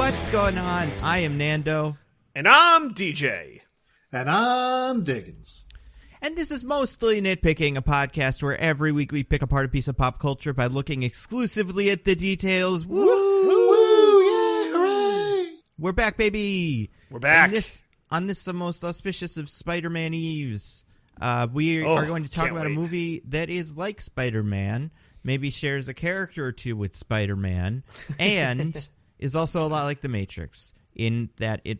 What's going on? I am Nando. And I'm DJ. And I'm Diggins. And this is Mostly Nitpicking, a podcast where every week we pick apart a piece of pop culture by looking exclusively at the details. Woo! Woo! Yay! Hooray! We're back, baby! We're back. On this the most auspicious of Spider-Man Eves, we are going to talk about a movie that is like Spider-Man, maybe shares a character or two with Spider-Man, and is also a lot like The Matrix, in that it,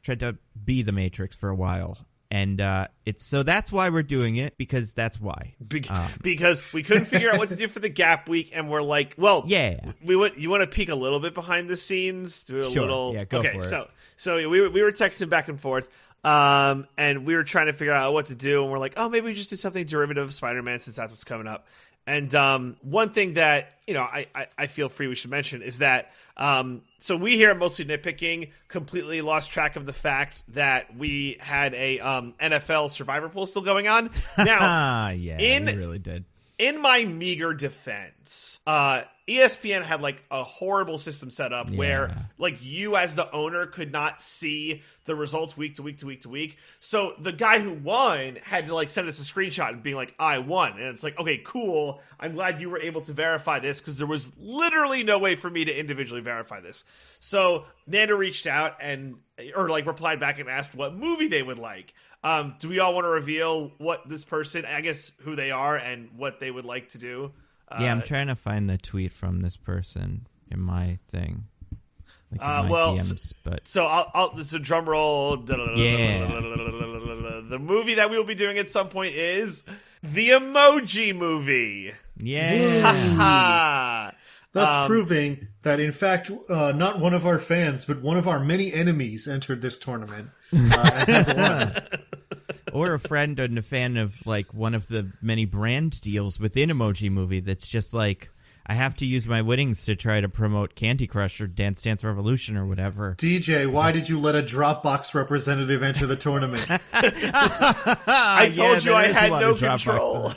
tried to be The Matrix for a while. And so that's why we're doing it, because that's why. Because we couldn't figure out what to do for the Gap Week, and we're like, well, yeah, you want to peek a little bit behind the scenes, do a sure. little, yeah, go for it. So we were texting back and forth, and we were trying to figure out what to do, and we're like, oh, maybe we just do something derivative of Spider-Man since that's what's coming up. And one thing that I feel free we should mention is that so we here at Mostly Nitpicking completely lost track of the fact that we had a NFL Survivor pool still going on. Now, yeah, we really did. In my meager defense, ESPN had like a horrible system set up where like you as the owner could not see the results week to week to week to week. So the guy who won had to like send us a screenshot and being like, I won. And it's like, okay, cool. I'm glad you were able to verify this because there was literally no way for me to individually verify this. So Nando reached out or replied back and asked what movie they would like. Do we all want to reveal what this person, I guess, who they are and what they would like to do? Yeah, I'm trying to find the tweet from this person in my thing. Like in my DMs, but so it's a drum roll. Yeah. The movie that we will be doing at some point is the Emoji Movie. Yeah. Thus proving that, in fact, not one of our fans, but one of our many enemies entered this tournament and has won. Or a friend and a fan of like one of the many brand deals within Emoji Movie that's just like, I have to use my winnings to try to promote Candy Crush or Dance Dance Revolution or whatever. DJ, why did you let a Dropbox representative enter the tournament? I told you I had no control.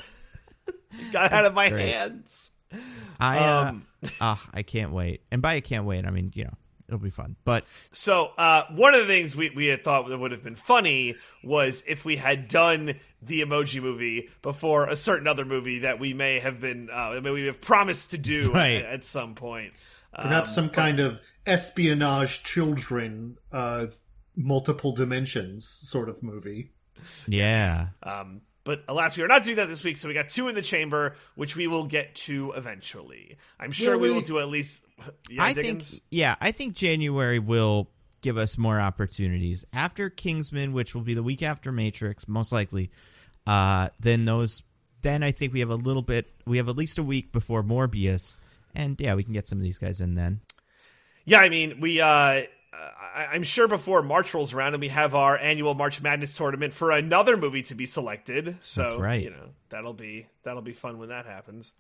Got out of my hands. I can't wait. And by I can't wait, I mean, it'll be fun. But so one of the things we had thought that would have been funny was if we had done the Emoji Movie before a certain other movie that we may have been we have promised to do at some point. Perhaps some kind of espionage children, multiple dimensions sort of movie. Yeah. But alas, we are not doing that this week, so we got two in the chamber, which we will get to eventually. I'm sure we will do at least. I think January will give us more opportunities after Kingsman, which will be the week after Matrix, most likely. Then I think we have a little bit. We have at least a week before Morbius, and we can get some of these guys in then. Yeah, I mean we. I'm sure before March rolls around and we have our annual March Madness tournament for another movie to be selected. So, that's right. That'll be fun when that happens.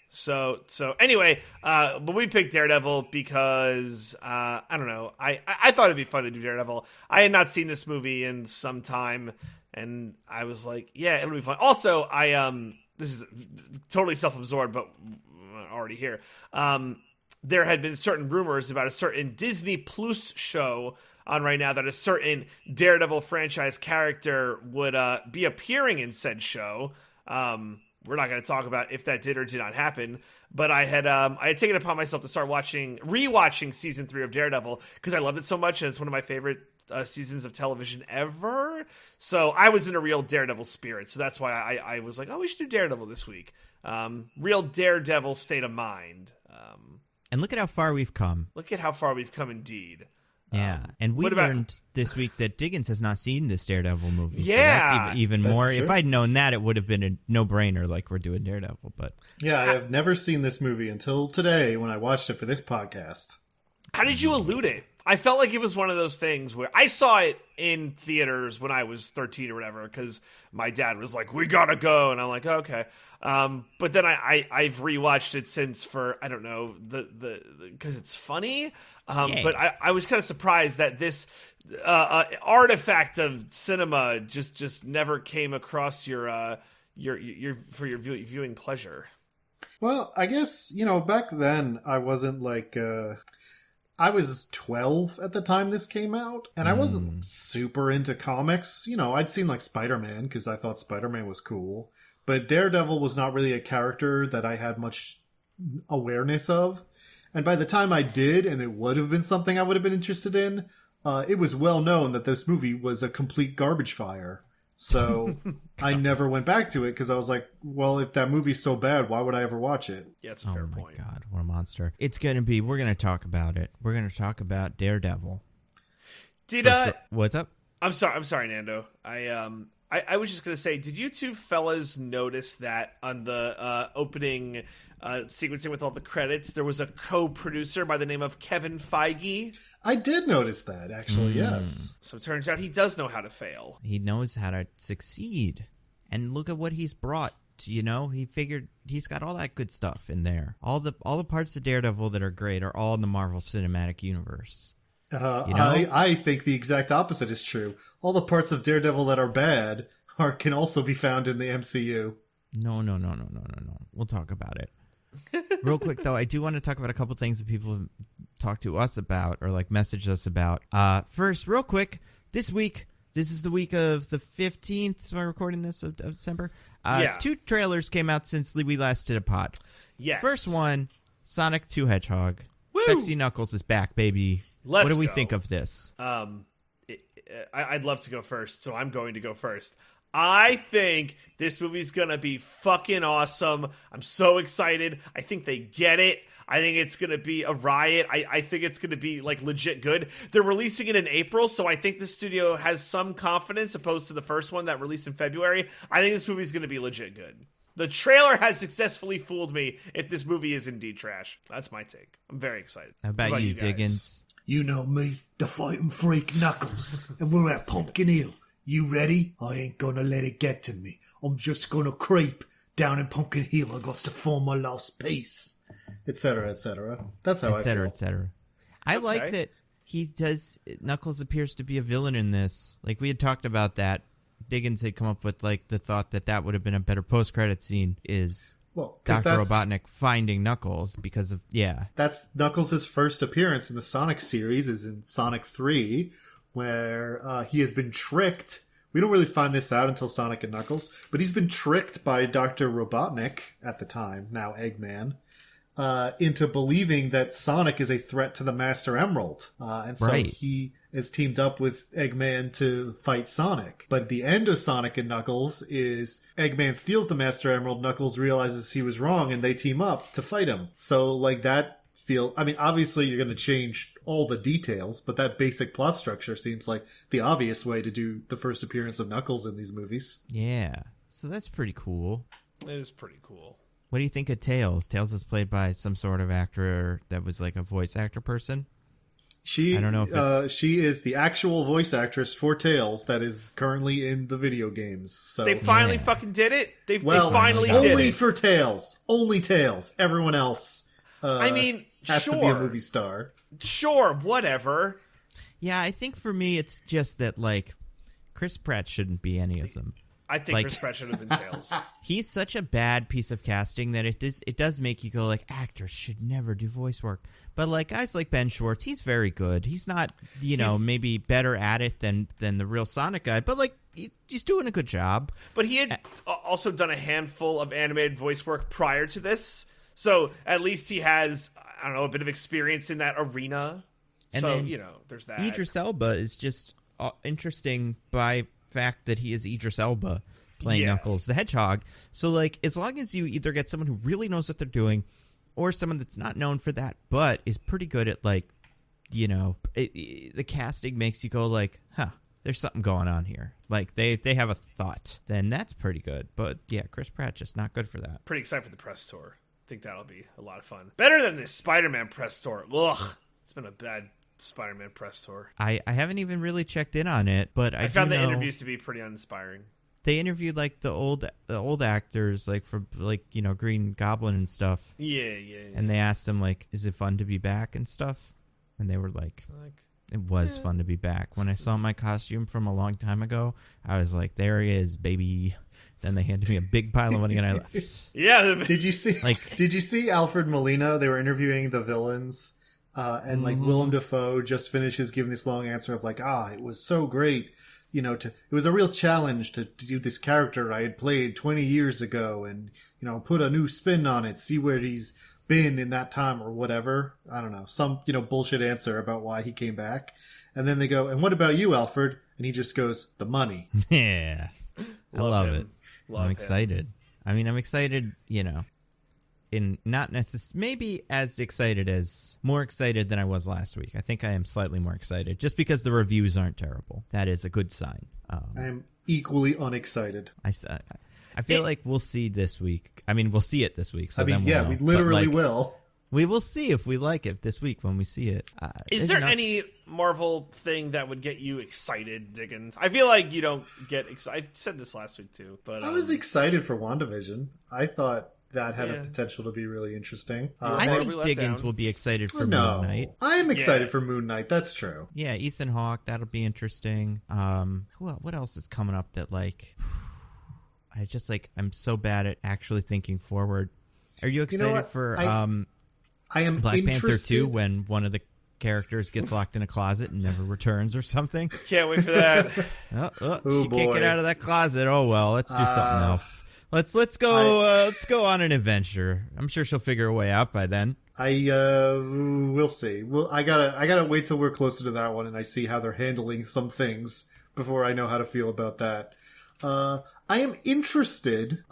So anyway, but we picked Daredevil because, I don't know. I thought it'd be fun to do Daredevil. I had not seen this movie in some time and I was like, yeah, it'll be fun. Also, this is totally self-absorbed, but already here. There had been certain rumors about a certain Disney Plus show on right now that a certain Daredevil franchise character would be appearing in said show. We're not going to talk about if that did or did not happen, but I had taken it upon myself to start rewatching season 3 of Daredevil because I loved it so much and it's one of my favorite seasons of television ever. So I was in a real Daredevil spirit. So that's why I was like, oh, we should do Daredevil this week. Real Daredevil state of mind. And look at how far we've come. Look at how far we've come indeed. Yeah, and we learned this week that Diggins has not seen this Daredevil movie. Yeah. So that's even more. True. If I'd known that, it would have been a no-brainer like we're doing Daredevil. But yeah, I have never seen this movie until today when I watched it for this podcast. How did you elude it? I felt like it was one of those things where I saw it in theaters when I was 13 or whatever because my dad was like, we gotta go. And I'm like, okay. But then I've rewatched it since for, I don't know, because it's funny. But I was kind of surprised that this artifact of cinema just never came across your viewing pleasure. Well, I guess, back then I wasn't like, I was 12 at the time this came out, and I wasn't super into comics. I'd seen like Spider-Man because I thought Spider-Man was cool, but Daredevil was not really a character that I had much awareness of. And by the time I did, and it would have been something I would have been interested in, it was well known that this movie was a complete garbage fire. So I never went back to it because I was like, well, if that movie's so bad, why would I ever watch it? Yeah, it's a fair point. Oh my God, what a monster. We're going to talk about it. We're going to talk about Daredevil. What's up? I'm sorry, Nando. I was just going to say, did you two fellas notice that on the opening sequencing with all the credits, there was a co-producer by the name of Kevin Feige? I did notice that, actually, yes. So it turns out he does know how to fail. He knows how to succeed. And look at what he's brought. He figured he's got all that good stuff in there. All the parts of Daredevil that are great are all in the Marvel Cinematic Universe. I think the exact opposite is true. All the parts of Daredevil that are bad can also be found in the MCU. No. We'll talk about it. Real quick, though, I do want to talk about a couple things that people have talked to us about or like messaged us about. First, real quick, this is the week of the 15th, so I'm recording this of December. 2 trailers came out since we last did a pod. Yes. First one, Sonic 2 Hedgehog. Woo! Sexy Knuckles is back, baby. What do we think of this? I'd love to go first, so I'm going to go first. I think this movie's gonna be fucking awesome. I'm so excited. I think they get it. I think it's gonna be a riot. I think it's gonna be like legit good. They're releasing it in April, so I think the studio has some confidence opposed to the first one that released in February. I think this movie's gonna be legit good. The trailer has successfully fooled me if this movie is indeed trash. That's my take. I'm very excited. How about you, Diggins? You know me, the fighting freak Knuckles, and we're at Pumpkin Hill. You ready? I ain't gonna let it get to me. I'm just gonna creep down in Pumpkin Hill. I got to find my lost piece. Etc., etc. That's how I feel. Etc. I like that Knuckles appears to be a villain in this. Like, we had talked about that. Diggins had come up with, like, the thought that would have been a better post-credit scene is Dr. Robotnik finding Knuckles because of, That's Knuckles' first appearance in the Sonic series is in Sonic 3, where he has been tricked. We don't really find this out until Sonic and Knuckles, but he's been tricked by Dr. Robotnik, at the time, now Eggman, into believing that Sonic is a threat to the Master Emerald. And so he is teamed up with Eggman to fight Sonic. But at the end of Sonic and Knuckles is Eggman steals the Master Emerald, Knuckles realizes he was wrong, and they team up to fight him. So, like, that obviously you're going to change all the details, but that basic plot structure seems like the obvious way to do the first appearance of Knuckles in these movies. Yeah. So that's pretty cool. It is pretty cool. What do you think of Tails? Tails is played by some sort of actor that was like a voice actor person. I don't know if she is the actual voice actress for Tails that is currently in the video games. So they finally fucking did it. They finally did it. Only for Tails. Only Tails. Everyone else. Has to be a movie star. Sure, whatever. Yeah, I think for me it's just that, like, Chris Pratt shouldn't be any of them. I think Chris Pratt should have been Tails. He's such a bad piece of casting that it does make you go, like, actors should never do voice work. But, like, guys like Ben Schwartz, he's very good. He's not, maybe better at it than the real Sonic guy, but, like, he's doing a good job. But he had also done a handful of animated voice work prior to this. So at least he has, I don't know, a bit of experience in that arena. And so, then, there's that. Idris Elba is just interesting by fact that he is Idris Elba playing Knuckles the Hedgehog. So, like, as long as you either get someone who really knows what they're doing or someone that's not known for that but is pretty good at, like, the casting makes you go, like, there's something going on here. Like, they have a thought. Then that's pretty good. But, yeah, Chris Pratt just not good for that. Pretty excited for the press tour. I think that'll be a lot of fun. Better than this Spider-Man press tour. Ugh. It's been a bad Spider-Man press tour. I haven't even really checked in on it, but I found the interviews to be pretty uninspiring. They interviewed, like, the old actors, like, for, like, Green Goblin and stuff. Yeah. And they asked them, like, is it fun to be back and stuff? And they were like It was fun to be back. When I saw my costume from a long time ago, I was like, there he is, baby. Then they handed me a big pile of money and I left. Yeah. Did you see Alfred Molina? They were interviewing the villains, and like Willem Dafoe just finishes giving this long answer of like, it was so great. It was a real challenge to do this character I had played 20 years ago and, put a new spin on it, see where he's been in that time or whatever. I don't know. Some, bullshit answer about why he came back. And then they go, and what about you, Alfred? And he just goes, the money. Yeah. I love it. I'm excited. I mean, I'm excited, in not necessarily, maybe more excited than I was last week. I think I am slightly more excited just because the reviews aren't terrible. That is a good sign. I am equally unexcited. I feel like we'll see this week. I mean, we'll see it this week. So we literally will. We will see if we like it this week when we see it. Is there any Marvel thing that would get you excited, Diggins? I feel like you don't get excited. I said this last week too, but I was excited for WandaVision. I I that had a potential to be really interesting. I think Diggins will be excited for Moon Knight. I am excited for Moon Knight. That's true. Yeah, Ethan Hawke. That'll be interesting. What else is coming up that like... I'm so bad at actually thinking forward. Are you excited for I am Black Panther 2 when one of the characters gets locked in a closet and never returns or something? Can't wait for that. She can't get out of that closet. Oh well, let's do something else. Let's go on an adventure. I'm sure she'll figure a way out by then. We'll see. Well, I gotta wait till we're closer to that one and I see how they're handling some things before I know how to feel about that. I am interested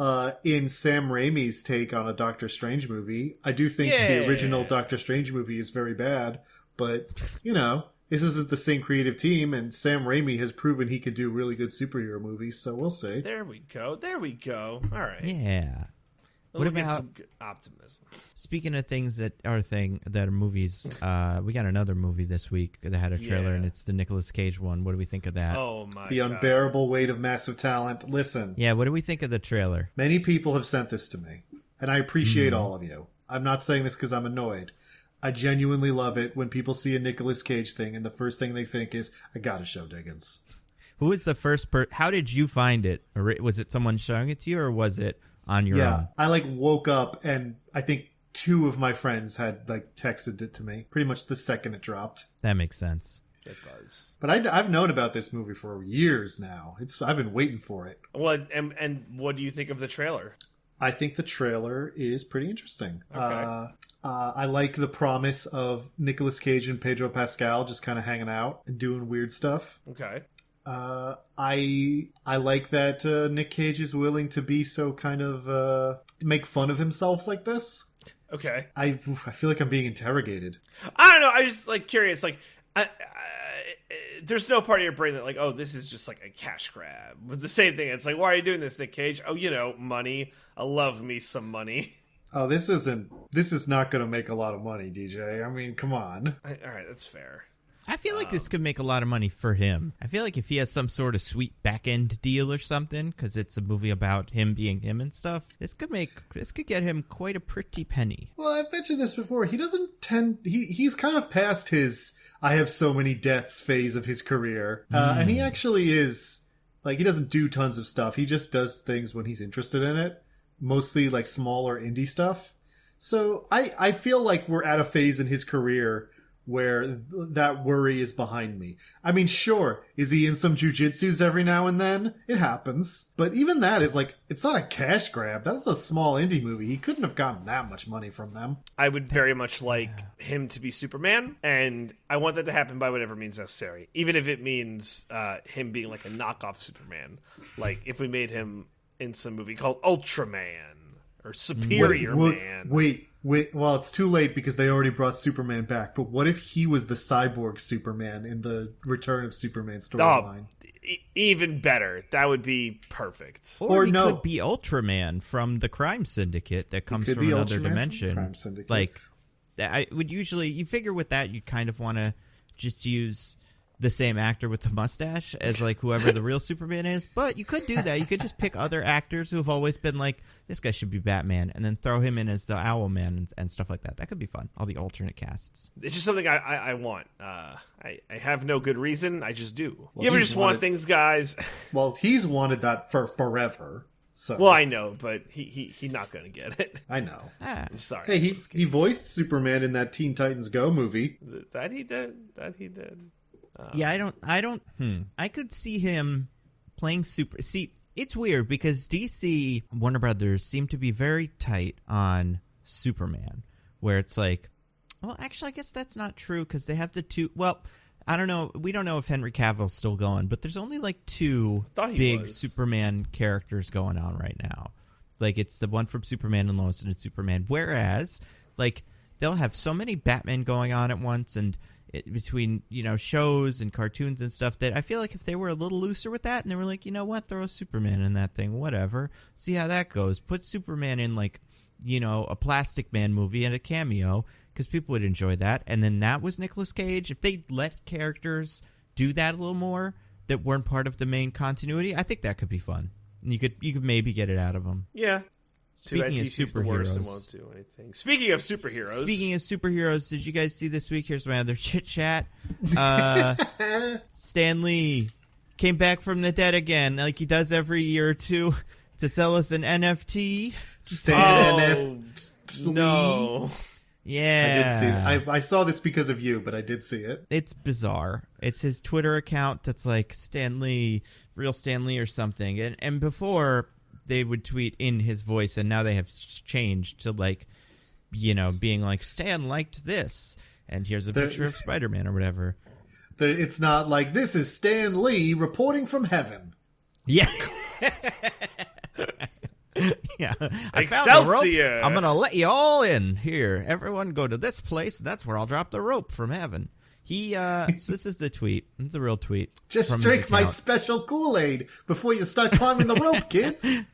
in Sam Raimi's take on a Doctor Strange movie. I do think the original Doctor Strange movie is very bad, but, this isn't the same creative team, and Sam Raimi has proven he could do really good superhero movies, so we'll see. There we go. All right. Yeah. What about some optimism? Speaking of things that are movies, we got another movie this week that had a trailer, and it's the Nicolas Cage one. What do we think of that? Oh my! The unbearable weight of massive talent. Listen. Yeah, what do we think of the trailer? Many people have sent this to me, and I appreciate all of you. I'm not saying this because I'm annoyed. I genuinely love it when people see a Nicolas Cage thing, and the first thing they think is, "I gotta show Diggins." Who was the first How did you find it? Or was it someone showing it to you, or was it on your own? I woke up and I think 2 of my friends had texted it to me pretty much the second it dropped. That makes sense. It does. But I've known about this movie for years now. I've been waiting for it. Well, and what do you think of the trailer? I think the trailer is pretty interesting. Okay. I like the promise of Nicolas Cage and Pedro Pascal just kind of hanging out and doing weird stuff. Okay. I like that Nick Cage is willing to be so kind of make fun of himself like this. Okay. I feel like I'm being interrogated. I don't know. I just curious. There's no part of your brain that this is just a cash grab. But the same thing. It's why are you doing this, Nick Cage? Oh, money. I love me some money. Oh, this is not going to make a lot of money, DJ. I mean, come on. All right, that's fair. I feel like this could make a lot of money for him. I feel like if he has some sort of sweet back-end deal or something, because it's a movie about him being him and stuff, this could get him quite a pretty penny. Well, I've mentioned this before. He doesn't he's kind of past his I have so many debts phase of his career. And he actually is, he doesn't do tons of stuff. He just does things when he's interested in it. Mostly, smaller indie stuff. So I feel like we're at a phase in his career where that worry is behind me. I mean, sure, is he in some jujitsus every now and then? It happens. But even that is it's not a cash grab. That's a small indie movie. He couldn't have gotten that much money from them. I would very much like him to be Superman, and I want that to happen by whatever means necessary. Even if it means him being a knockoff Superman. If we made him in some movie called Ultraman or Superior Man. Wait, well, it's too late because they already brought Superman back. But what if he was the cyborg Superman in the Return of Superman storyline? Even better. That would be perfect. Or he could be Ultraman from the Crime Syndicate that comes from another dimension. Crime Syndicate. I would usually, you figure with that, you kind of want to just use the same actor with the mustache as like whoever the real Superman is. But you could do that. You could just pick other actors who have always been like, this guy should be Batman, and then throw him in as the Owlman and stuff like that. That could be fun. All the alternate casts. It's just something I want. I have no good reason. I just do. Well, you ever just want things, guys? Well, he's wanted that for forever. So. Well, I know, but he's not going to get it. I know. I'm sorry. Hey, he voiced Superman in that Teen Titans Go movie. That he did. Yeah, I could see him playing See, it's weird because DC, Warner Brothers, seem to be very tight on Superman, where it's like, well, actually, I guess that's not true because they have the two. Well, I don't know. We don't know if Henry Cavill's still going, but there's only like two big Superman characters going on right now. Like it's the one from Superman and Lois, and it's Superman. Whereas, like, they'll have so many Batman going on at once, and between shows and cartoons and stuff, that I feel like if they were a little looser with that, and they were like, you know what, throw Superman in that thing, whatever, see how that goes. Put Superman in like a Plastic Man movie and a cameo, because people would enjoy that. And then that was Nicolas Cage. If they let characters do that a little more that weren't part of the main continuity, I think that could be fun. You could maybe get it out of them. Yeah. Speaking of superheroes, won't do anything. Speaking of superheroes, did you guys see this week? Here's my other chit chat. Stan Lee came back from the dead again, like he does every year or two, to sell us an NFT. No. Yeah. I did see it. I saw this because of you, but I did see it. It's bizarre. It's his Twitter account that's like Stan Lee, real Stan Lee or something. And before they would tweet in his voice, and now they have changed to like, being like, Stan liked this, and here's a picture of Spider-Man or whatever. It's not like, this is Stan Lee reporting from heaven. Yeah. Yeah, I found the rope. I'm gonna let you all in here. Everyone, go to this place. That's where I'll drop the rope from heaven. So this is the tweet. It's the real tweet. Just drink my special Kool-Aid before you start climbing the rope, kids.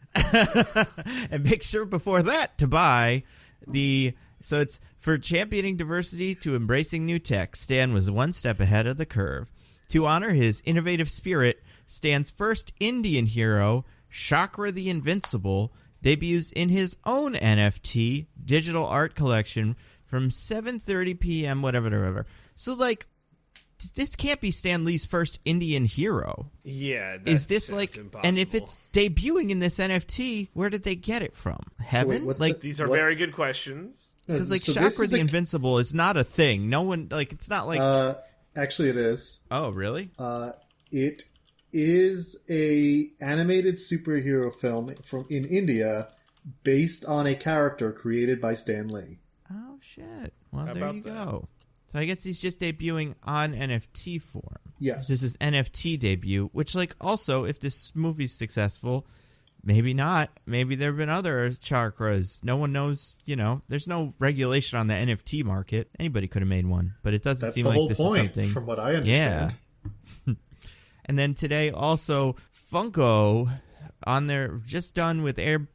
And make sure before that to buy So it's for championing diversity to embracing new tech. Stan was one step ahead of the curve. To honor his innovative spirit, Stan's first Indian hero, Chakra the Invincible, debuts in his own NFT digital art collection from 7:30 p.m. whatever. So like, this can't be Stan Lee's first Indian hero. Yeah, is this like impossible. And if it's debuting in this NFT, where did they get it from? Heaven? These are very good questions. Because like, Chakra the Invincible is not a thing. No one, like, it's not like. Actually, it is. Oh, really? It is a animated superhero film in India based on a character created by Stan Lee. Oh shit! Well, there you go. So I guess he's just debuting on NFT form. Yes, this is NFT debut. Which, like, also, if this movie's successful, maybe not. Maybe there have been other Chakras. No one knows. There's no regulation on the NFT market. Anybody could have made one, but it doesn't seem like this is something. From what I understand. Yeah. And then today also Funko on their just done with air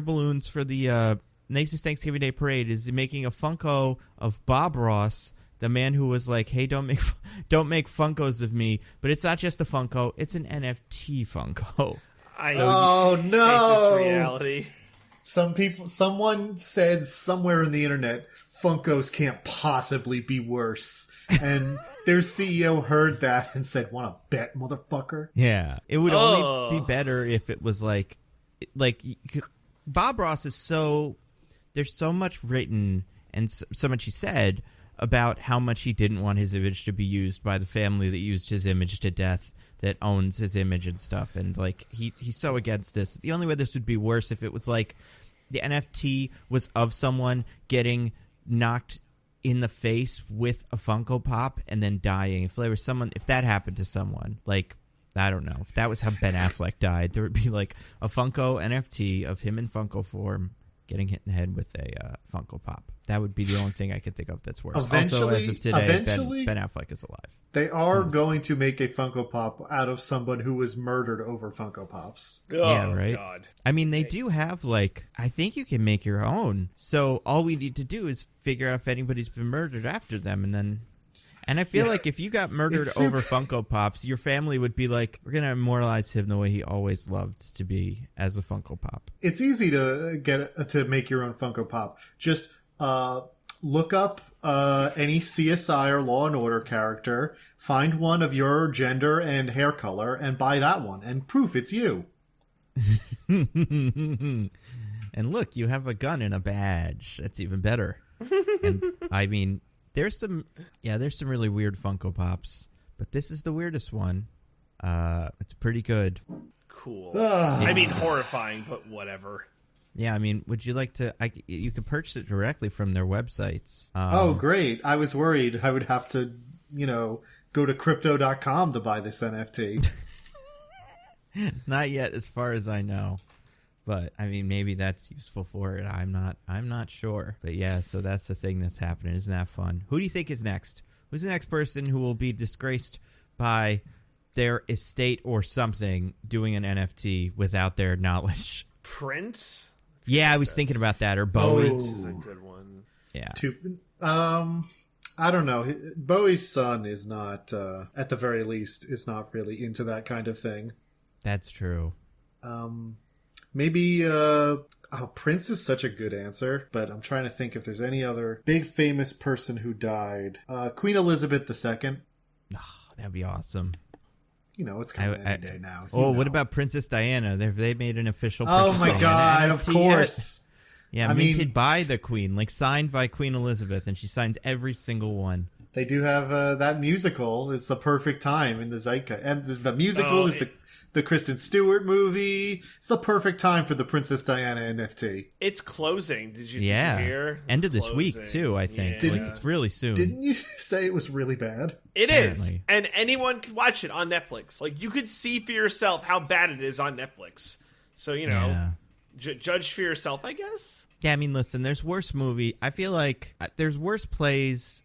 balloons for the Macy's Thanksgiving Day Parade is making a Funko of Bob Ross, the man who was like, "Hey, don't make Funkos of me." But it's not just a Funko; it's an NFT Funko. Oh no! This reality. Someone said somewhere in the internet, Funkos can't possibly be worse. And their CEO heard that and said, "Want to bet, motherfucker?" Yeah, it would only be better if it was like Bob Ross is there's so much written and so much he said about how much he didn't want his image to be used by the family that used his image to death, that owns his image and stuff, and like he's so against this. The only way this would be worse if it was like the NFT was of someone getting knocked in the face with a Funko Pop and then dying. If that happened to someone, like, I don't know, if that was how Ben Affleck died, there would be like a Funko NFT of him in Funko form getting hit in the head with a Funko Pop. That would be the only thing I could think of that's worse. Also, as of today, Ben Affleck is alive. They are going to make a Funko Pop out of someone who was murdered over Funko Pops. Oh, yeah, right? God. I mean, they do have, like, I think you can make your own. So all we need to do is figure out if anybody's been murdered after them, and And I feel like if you got murdered over Funko Pops, your family would be like, we're going to immortalize him the way he always loved to be as a Funko Pop. It's easy to make your own Funko Pop. Just look up any CSI or Law and Order character, find one of your gender and hair color, and buy that one, and proof it's you. And look, you have a gun and a badge. That's even better. And I mean, there's some really weird Funko Pops, but this is the weirdest one. It's pretty good. Cool. I mean, horrifying, but whatever. Yeah, I mean, would you like to... you can purchase it directly from their websites. Oh, great. I was worried I would have to, go to crypto.com to buy this NFT. Not yet, as far as I know. But, I mean, maybe that's useful for it. I'm not sure. But, yeah, so that's the thing that's happening. Isn't that fun? Who do you think is next? Who's the next person who will be disgraced by their estate or something doing an NFT without their knowledge? Prince? Yeah, I was thinking about that. Or Bowie. Prince is a good one. Yeah. I don't know. Bowie's son is not, at the very least, is not really into that kind of thing. That's true. Maybe, Prince is such a good answer, but I'm trying to think if there's any other big famous person who died. Queen Elizabeth II. Oh, that'd be awesome. It's coming any day now. What about Princess Diana? They made an official Princess Diana God, NFT of course. Yet? Yeah, minted by the Queen, like signed by Queen Elizabeth, and she signs every single one. They do have that musical. It's the perfect time in the zeitgeist. And there's the musical, there's the Kristen Stewart movie. It's the perfect time for the Princess Diana NFT. It's closing. Did you hear? End of this week, too, I think. Yeah. It's really soon. Didn't you say it was really bad? It is. And anyone can watch it on Netflix. Like, you could see for yourself how bad it is on Netflix. So, judge for yourself, I guess. Yeah, I mean, listen, there's worse movie. I feel like there's worse plays.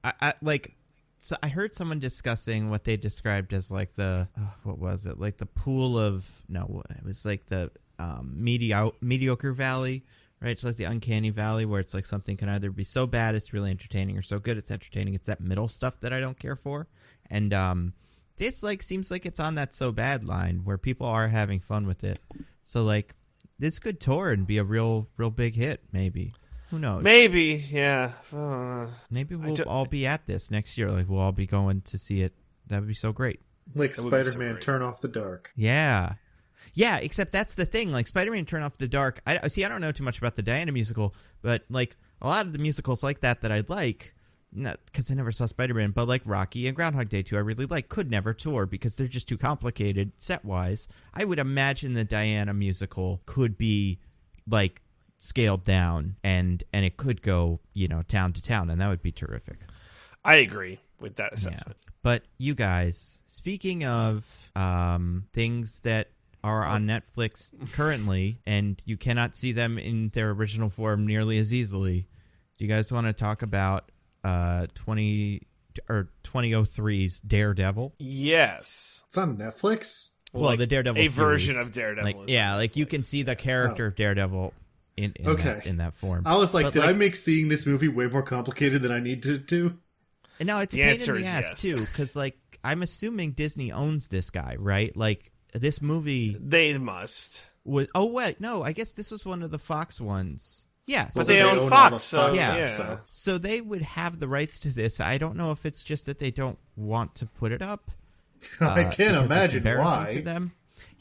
So I heard someone discussing what they described as like what was it? Like the pool of, it was like the mediocre valley, right? It's like the uncanny valley where it's like something can either be so bad it's really entertaining or so good it's entertaining. It's that middle stuff that I don't care for. And this like seems like it's on that so bad line where people are having fun with it. So like this could tour and be a real big hit, maybe. Who knows? Maybe, yeah. Maybe we'll all be at this next year. Like, we'll all be going to see it. That would be so great. Like Spider-Man Turn Off the Dark. Yeah. Yeah, except that's the thing. Like, Spider-Man Turn Off the Dark. I don't know too much about the Diana musical, but, like, a lot of the musicals like that I like, not because I never saw Spider-Man, but, like, Rocky and Groundhog Day 2 I really like, could never tour because they're just too complicated set-wise. I would imagine the Diana musical could be, like, scaled down and it could go town to town, and that would be terrific. I agree with that assessment. Yeah. But you guys, speaking of things that are on Netflix currently and you cannot see them in their original form nearly as easily, do you guys want to talk about 2003's Daredevil? Yes, it's on Netflix. Well, the Daredevil a series. version of Daredevil. You can see the character of Daredevil in that form. I was like, did I make seeing this movie way more complicated than I need to do? No, it's a pain in the ass, too, because, like, I'm assuming Disney owns this guy, right? Like, this movie... They must. Wait, no, I guess this was one of the Fox ones. Yeah. But they own Fox, So they would have the rights to this. I don't know if it's just that they don't want to put it up. I can't imagine why. To them.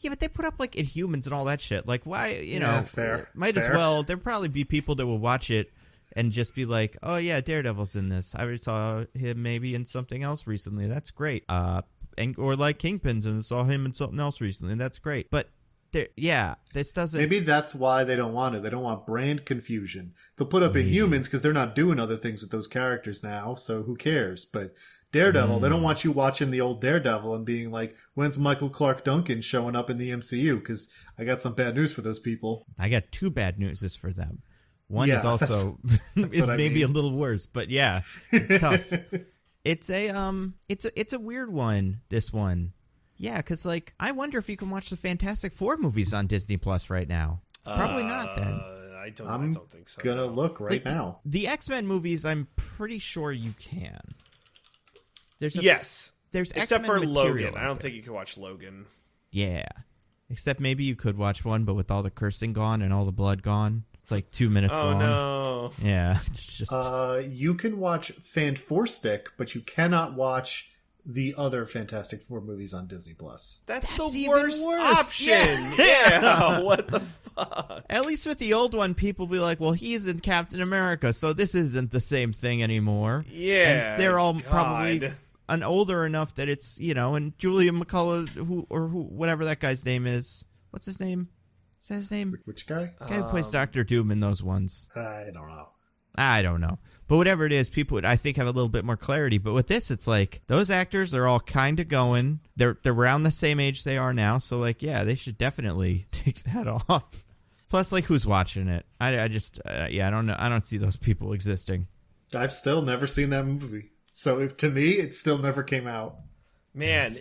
Yeah, but they put up, like, Inhumans and all that shit. Like, why, fair. As well. There'll probably be people that will watch it and just be like, oh, yeah, Daredevil's in this. I saw him maybe in something else recently. That's great. Or like Kingpins and saw him in something else recently. That's great. But, this doesn't... Maybe that's why they don't want it. They don't want brand confusion. They'll put up Inhumans because they're not doing other things with those characters now, so who cares? But... Daredevil, they don't want you watching the old Daredevil and being like, when's Michael Clark Duncan showing up in the MCU? Because I got some bad news for those people. I got two bad news for them. One is also is maybe a little worse, but yeah, it's tough. It's a weird one, this one. Yeah, because like I wonder if you can watch the Fantastic Four movies on Disney Plus right now. Probably not then. I don't think so. Gonna look right now. The X-Men movies, I'm pretty sure you can. Yes. There's except X-Men for material Logan. out I don't there. think you can watch Logan. Yeah. Except maybe you could watch one, but with all the cursing gone and all the blood gone. It's like 2 minutes long. No. Yeah. It's just... You can watch Fantastic, but you cannot watch the other Fantastic Four movies on Disney Plus. That's the even worst worse. option. Yeah. What the fuck? At least with the old one, people be like, well, he's in Captain America, so this isn't the same thing anymore. Yeah. And they're all God. probably older enough that it's, and Julia McCullough, who whatever that guy's name is. What's his name? Is that his name? Which guy? The guy who plays Doctor Doom in those ones. I don't know. I don't know. But whatever it is, people would, I think, have a little bit more clarity. But with this, it's like, those actors are all kind of going. They're around the same age they are now. So, like, yeah, they should definitely take that off. Plus, like, who's watching it? I just, I don't know. I don't see those people existing. I've still never seen that movie. So if to me, it still never came out. Man,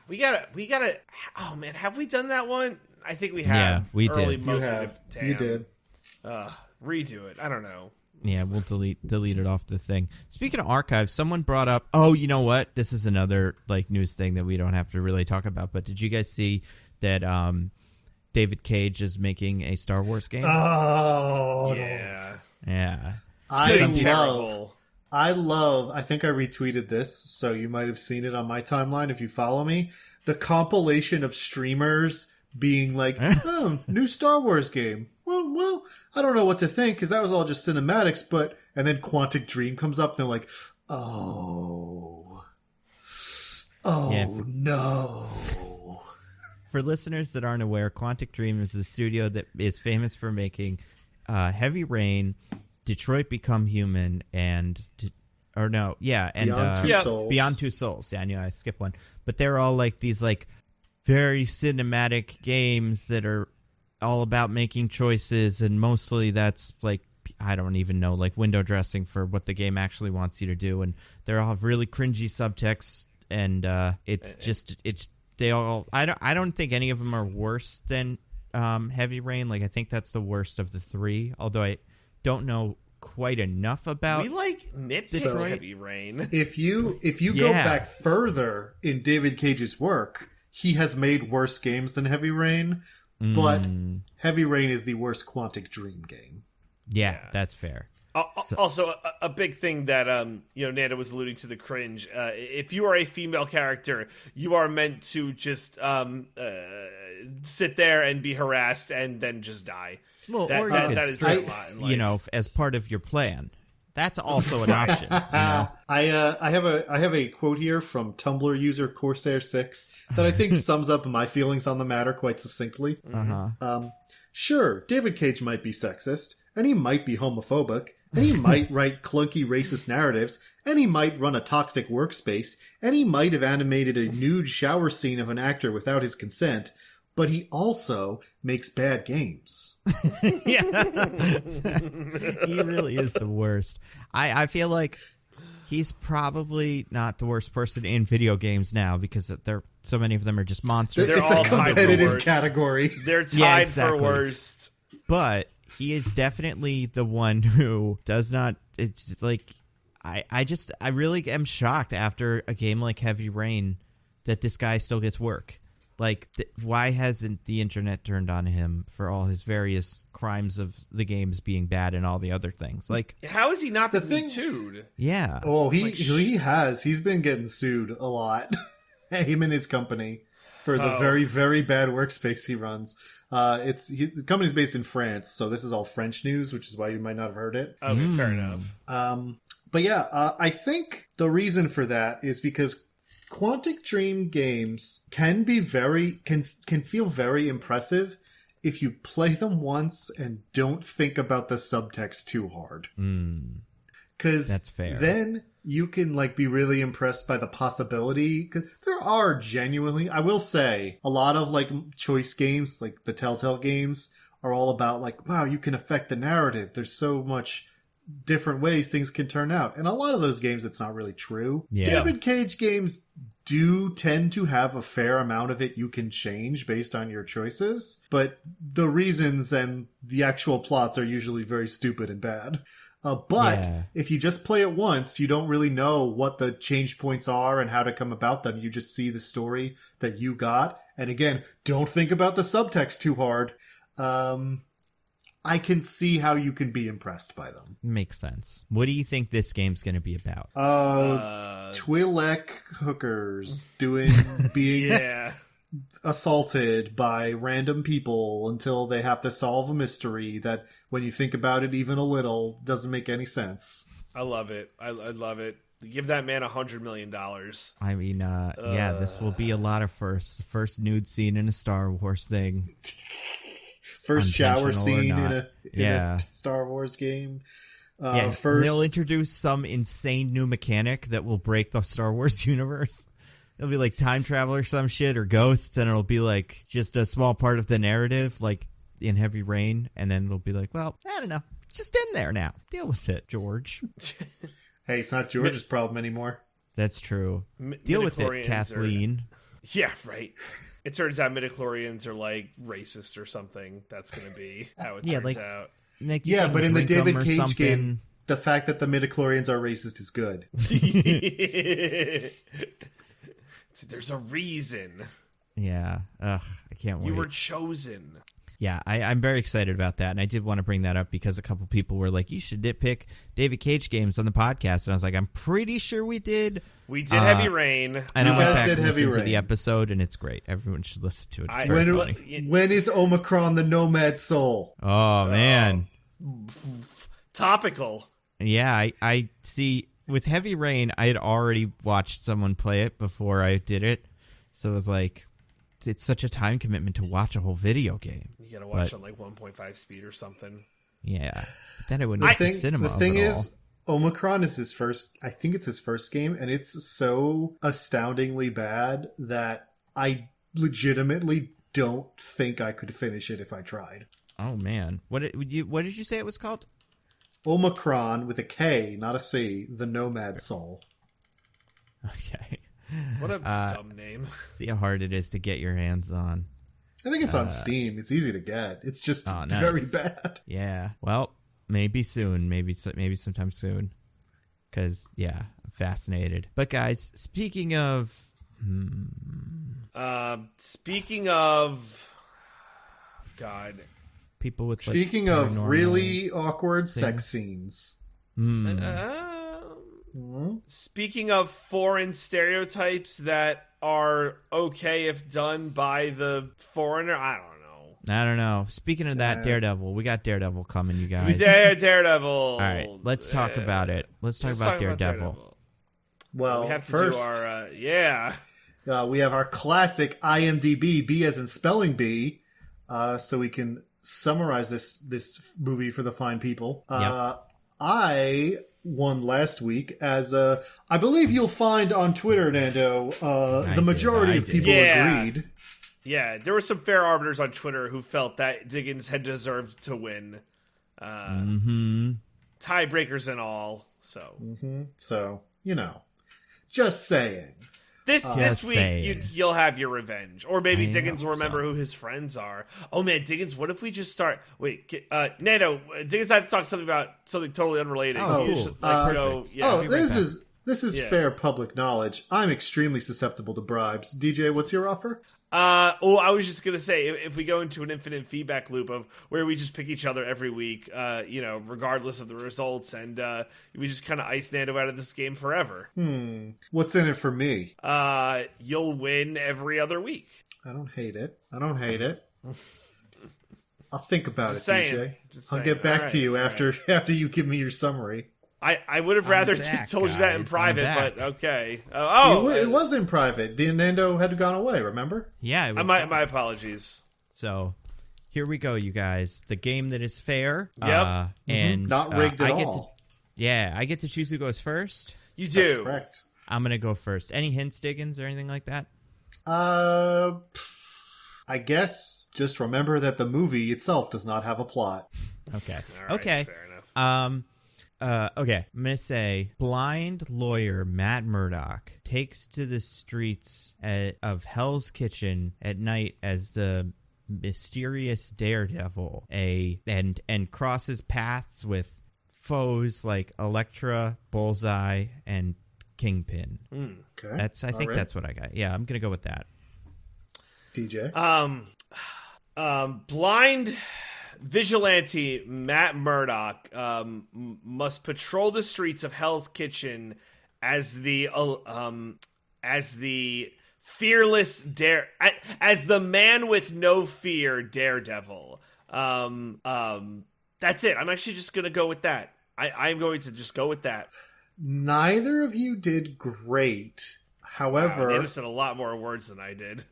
we gotta. Oh man, have we done that one? I think we have. Yeah, we Early did. You have. Damn. You did. Redo it. I don't know. Yeah, we'll delete it off the thing. Speaking of archives, someone brought up, oh, you know what? This is another like news thing that we don't have to really talk about. But did you guys see that David Cage is making a Star Wars game? Oh, Yeah. Yeah. I Terrible. love, I think I retweeted this, so you might have seen it on my timeline if you follow me. The compilation of streamers being like, oh, new Star Wars game. Well, I don't know what to think because that was all just cinematics, and then Quantic Dream comes up and they're like, oh Yeah. no. For listeners that aren't aware, Quantic Dream is the studio that is famous for making Heavy Rain, Detroit Become Human, and Beyond Two Souls. Beyond Two Souls. Yeah, I knew I skipped one, but they're all like these like very cinematic games that are all about making choices, and mostly that's like, I don't even know, like window dressing for what the game actually wants you to do, and they all have really cringy subtext, and I don't think any of them are worse than Heavy Rain. Like, I think that's the worst of the three, although I don't know quite enough about. We like nitpick Heavy Rain. If you go back further in David Cage's work, he has made worse games than Heavy Rain, but Heavy Rain is the worst Quantic Dream game. Yeah, that's fair. Also, a big thing that Nando was alluding to, the cringe. If you are a female character, you are meant to just sit there and be harassed and then just die. Well, or that you could is straight, a lot in life. as part of your plan. That's also an option. I have a quote here from Tumblr user Corsair6 that I think sums up my feelings on the matter quite succinctly. Sure, David Cage might be sexist, and he might be homophobic, and he might write clunky racist narratives, and he might run a toxic workspace, and he might have animated a nude shower scene of an actor without his consent, but he also makes bad games. Yeah. He really is the worst. I feel like he's probably not the worst person in video games now, because so many of them are just monsters. It's all a tied for competitive worst. category. They're tied exactly. for worst. But he is definitely the one who does not. It's like I really am shocked after a game like Heavy Rain that this guy still gets work. Like, why hasn't the internet turned on him for all his various crimes of the games being bad and all the other things? Like, how is he not The the thing- sued? yeah. Oh, he has. He's been getting sued a lot. Him and his company for the very, very bad workspace he runs. The company's based in France, so this is all French news, which is why you might not have heard it. Okay, fair enough. But yeah, I think the reason for that is because Quantic Dream games can be can feel very impressive if you play them once and don't think about the subtext too hard. Because That's fair. then you can be really impressed by the possibility. Because there are genuinely, I will say, a lot of choice games, like the Telltale games, are all about wow, you can affect the narrative. There's so much different ways things can turn out. And a lot of those games, it's not really true. Yeah. David Cage games do tend to have a fair amount of it you can change based on your choices, but the reasons and the actual plots are usually very stupid and bad. But Yeah. if you just play it once, you don't really know what the change points are and how to come about them. You just see the story that you got. And again, don't think about the subtext too hard. I can see how you can be impressed by them. Makes sense. What do you think this game's going to be about? Twi'lek hookers being Yeah. assaulted by random people until they have to solve a mystery that, when you think about it even a little, doesn't make any sense. I love it. I love it. Give that man $100 million. I mean, yeah, this will be a lot of firsts. First nude scene in a Star Wars thing. First shower scene in a Yeah. Star Wars game. Yeah, First, they'll introduce some insane new mechanic that will break the Star Wars universe. It'll be like time travel or some shit, or ghosts, and it'll be like just a small part of the narrative, like in Heavy Rain, and then it'll be like, well, I don't know. It's just in there now. Deal with it, George. hey, it's not George's problem anymore. That's true. Deal with it, midichlorians Kathleen. Yeah, right. It turns out midichlorians are like racist or something. That's going to be how it turns out. Like you Yeah, can but in the drink 'em David or Cage something. game, the fact that the midichlorians are racist is good. There's a reason. Yeah. Ugh, I can't wait. You were chosen. Yeah, I'm very excited about that, and I did want to bring that up because a couple people were like, you should nitpick David Cage games on the podcast, and I was like, I'm pretty sure we did. We did Heavy Rain. And I You went guys back did and Heavy listened to Rain. the episode, and it's great. Everyone should listen to it. It's very funny. When is Omicron the Nomad Soul? Oh, man. Topical. Yeah, I see. With Heavy Rain, I had already watched someone play it before I did it, so it was like, it's such a time commitment to watch a whole video game. You got to watch on like 1.5 speed or something. Yeah. But then I wouldn't get the cinema. The thing of it is, Omicron is his first, I think it's his first game, and it's so astoundingly bad that I legitimately don't think I could finish it if I tried. all. Oh, man. What did you say it was called? Omicron with a K, not a C, the Nomad Soul. Okay. What a dumb name. See how hard it is to get your hands on. I think it's on Steam. It's easy to get. It's just nice. very bad. Yeah. Well, maybe soon. Maybe sometime soon. Because, yeah, I'm fascinated. But, guys, speaking of... God. people with, Speaking like, of paranormal really awkward things. sex scenes. Speaking of foreign stereotypes that are okay if done by the foreigner, I don't know. Speaking of that, Daredevil. We got Daredevil coming, you guys. Daredevil. All right, let's talk about it. Let's talk about Daredevil. Well, We have to first, do our, we have our classic IMDb, B as in spelling bee, so we can summarize this movie for the fine people. I won last week as I believe you'll find on Twitter, Nando, the majority of people agreed. Yeah, there were some fair arbiters on Twitter who felt that Diggins had deserved to win. Tiebreakers and all. So, So, just saying. This week saying. you'll have your revenge, or maybe I Diggins will hope remember who his friends are. Oh man, Diggins, what if we just start? Wait, Nando, Diggins, I have to talk about something totally unrelated. Oh, Can you cool. just, go? Yeah, Oh, be right back. this is fair public knowledge. I'm extremely susceptible to bribes. DJ, what's your offer? I was just gonna say, if we go into an infinite feedback loop of where we just pick each other every week, regardless of the results, and we just kind of ice Nando out of this game forever. What's in it for me? You'll win every other week. I don't hate it. I'll think about Just it, saying. DJ. Just I'll saying. get back All to you right, after you give me your summary. I would have rather back, told you that in guys. private, I'm back. but okay. It was in private. Nando had gone away, remember? Yeah, it was my apologies. So, here we go, you guys. The game that is fair. Yep. And Not rigged at I get all. I get to choose who goes first. You do. That's correct. I'm going to go first. Any hints, Diggins, or anything like that? I guess just remember that the movie itself does not have a plot. Okay. All right, Okay. fair enough. Okay, I'm going to say blind lawyer Matt Murdock takes to the streets of Hell's Kitchen at night as the mysterious Daredevil and crosses paths with foes like Elektra, Bullseye, and Kingpin. Okay. I think that's what I got. Yeah, I'm gonna go with that. DJ. Blind vigilante Matt Murdock must patrol the streets of Hell's Kitchen as the fearless as the man with no fear Daredevil. That's it. I'm actually just gonna go with that. I'm going to just go with that. Neither of you did great. However, Nando said a lot more words than I did.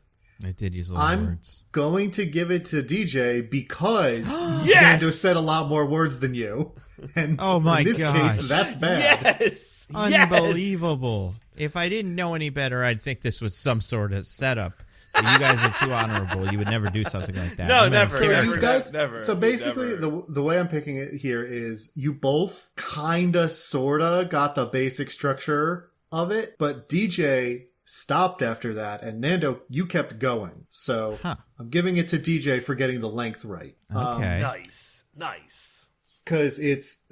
I did use a lot of words. I'm going to give it to DJ because Yes! Nando said a lot more words than you. And Oh my in this gosh. case, that's bad. Yes, Unbelievable. If I didn't know any better, I'd think this was some sort of setup. But you guys are too honorable. You would never do something like that. No, I'm never. So serious. you guys, never, so basically, never. the way I'm picking it here is you both kinda, sorta got the basic structure of it, but DJ stopped after that, and Nando, you kept going. So I'm giving it to DJ for getting the length right. Okay. Nice. Because it's,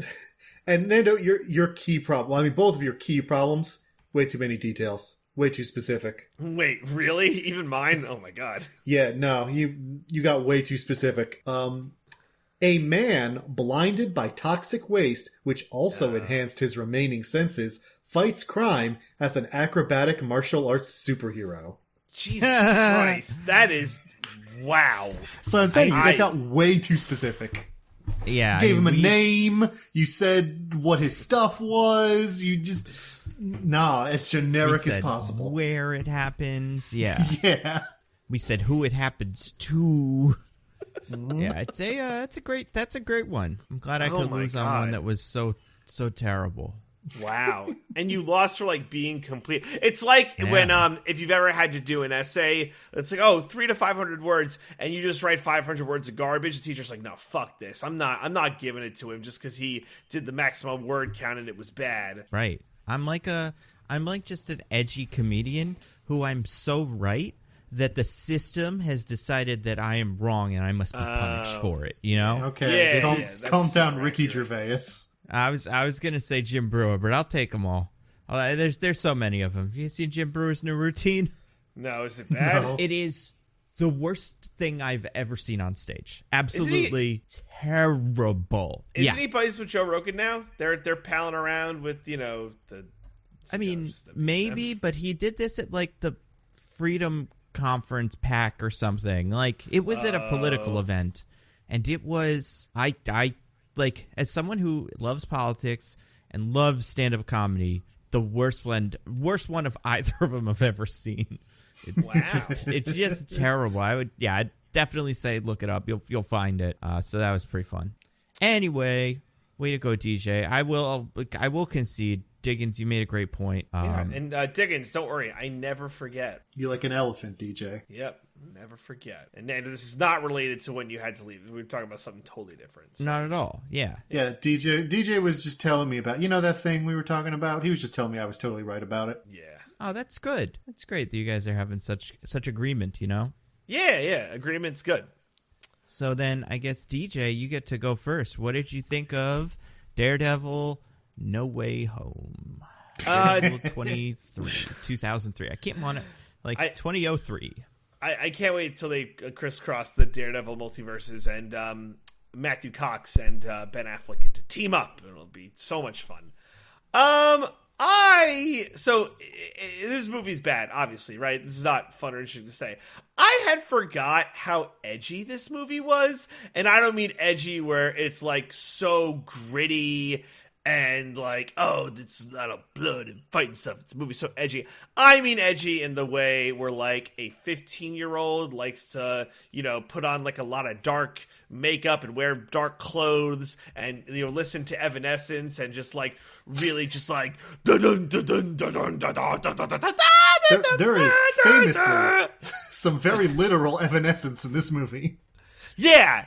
and Nando, your key problem. Well, I mean, both of your key problems. Way too many details. Way too specific. Wait, really? Even mine? Oh my god. Yeah, no, you got way too specific. A man blinded by toxic waste, which also enhanced his remaining senses, fights crime as an acrobatic martial arts superhero. Jesus Christ. That is... Wow. So I'm saying you guys got way too specific. Yeah. You gave him a name. You said what his stuff was. You just... Nah, as generic as possible. Where it happens. Yeah. Yeah. We said who it happens to. Yeah, that's a great one. I'm glad I could my lose on God. one that was so terrible. Wow. And you lost for like being complete. It's like when if you've ever had to do an essay, it's like 300 to 500 words, and you just write 500 words of garbage. The teacher's like, no, fuck this. I'm not giving it to him just because he did the maximum word count and it was bad. Right. I'm like just an edgy comedian who I'm so right that the system has decided that I am wrong and I must be punished for it. You know? Okay. Yeah, Calm down, super Ricky accurate. Gervais. I was gonna say Jim Brewer, but I'll take them all. There's so many of them. Have you seen Jim Brewer's new routine? No, is it bad? No. It is the worst thing I've ever seen on stage. Absolutely terrible. Isn't he buddies with Joe Rogan now? They're palling around with, the... I mean, just the- maybe, but he did this at like the Freedom Conference PAC or something. Like it was at a political event, and it was I like, as someone who loves politics and loves stand-up comedy, the worst one of either of them I've ever seen. It's just terrible. I'd definitely say look it up. You'll find it. So that was pretty fun. Anyway, way to go, DJ. I will concede. Diggins, you made a great point. and Diggins, don't worry, I never forget. You're like an elephant, DJ. Yep, never forget. And Nando, this is not related to when you had to leave. We were talking about something totally different. So. Not at all. Yeah. Yeah, DJ was just telling me about, that thing we were talking about? He was just telling me I was totally right about it. Yeah. Oh, that's good. That's great that you guys are having such agreement, Yeah, agreement's good. So then I guess, DJ, you get to go first. What did you think of Daredevil No Way Home? 2003. I can't want it. 2003. I can't wait till they crisscross the Daredevil multiverses and Matthew Cox and Ben Affleck get to team up. It'll be so much fun. This movie's bad, obviously, right? This is not fun or interesting to say. I had forgot how edgy this movie was, and I don't mean edgy where it's like so gritty and like, oh, it's not a blood and fighting stuff. It's a movie so edgy. I mean edgy in the way where like a 15-year-old likes to, put on like a lot of dark makeup and wear dark clothes and, listen to Evanescence and just like really just like there is famously some very literal Evanescence in this movie. Yeah,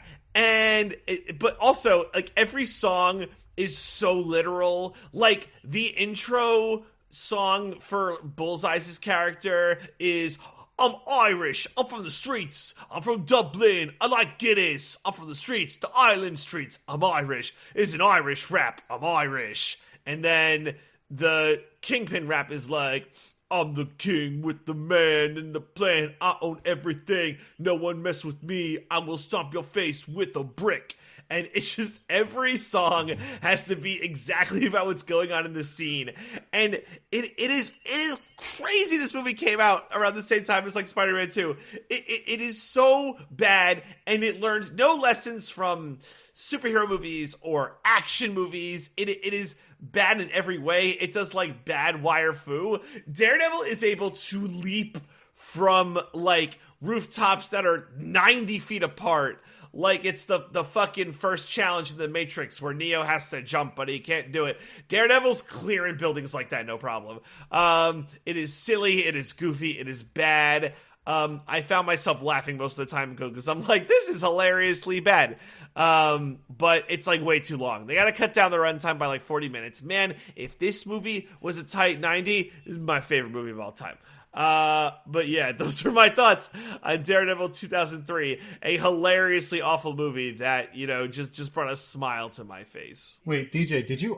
but also like every song is so literal. Like the intro song for Bullseye's character is I'm Irish. I'm from the streets. I'm from Dublin. I like Guinness. I'm from the streets, the island streets. I'm Irish. It's an Irish rap. I'm Irish. And then the Kingpin rap is like, I'm the king with the man and the plan. I own everything. No one mess with me. I will stomp your face with a brick. And it's just every song has to be exactly about what's going on in the scene. And it is crazy this movie came out around the same time as like Spider-Man 2. It is so bad, and it learned no lessons from superhero movies or action movies. It is bad in every way. It does like bad wire fu. Daredevil is able to leap from like rooftops that are 90 feet apart. Like it's the fucking first challenge in the Matrix where Neo has to jump, but he can't do it. Daredevil's clearing buildings like that, no problem. It is silly, it is goofy, it is bad. I found myself laughing most of the time because I'm like, this is hilariously bad. But it's like way too long. They gotta cut down the runtime by like 40 minutes. Man, if this movie was a tight 90, this is my favorite movie of all time. But yeah, those are my thoughts on Daredevil 2003, a hilariously awful movie that, you know, just brought a smile to my face. Wait, DJ, did you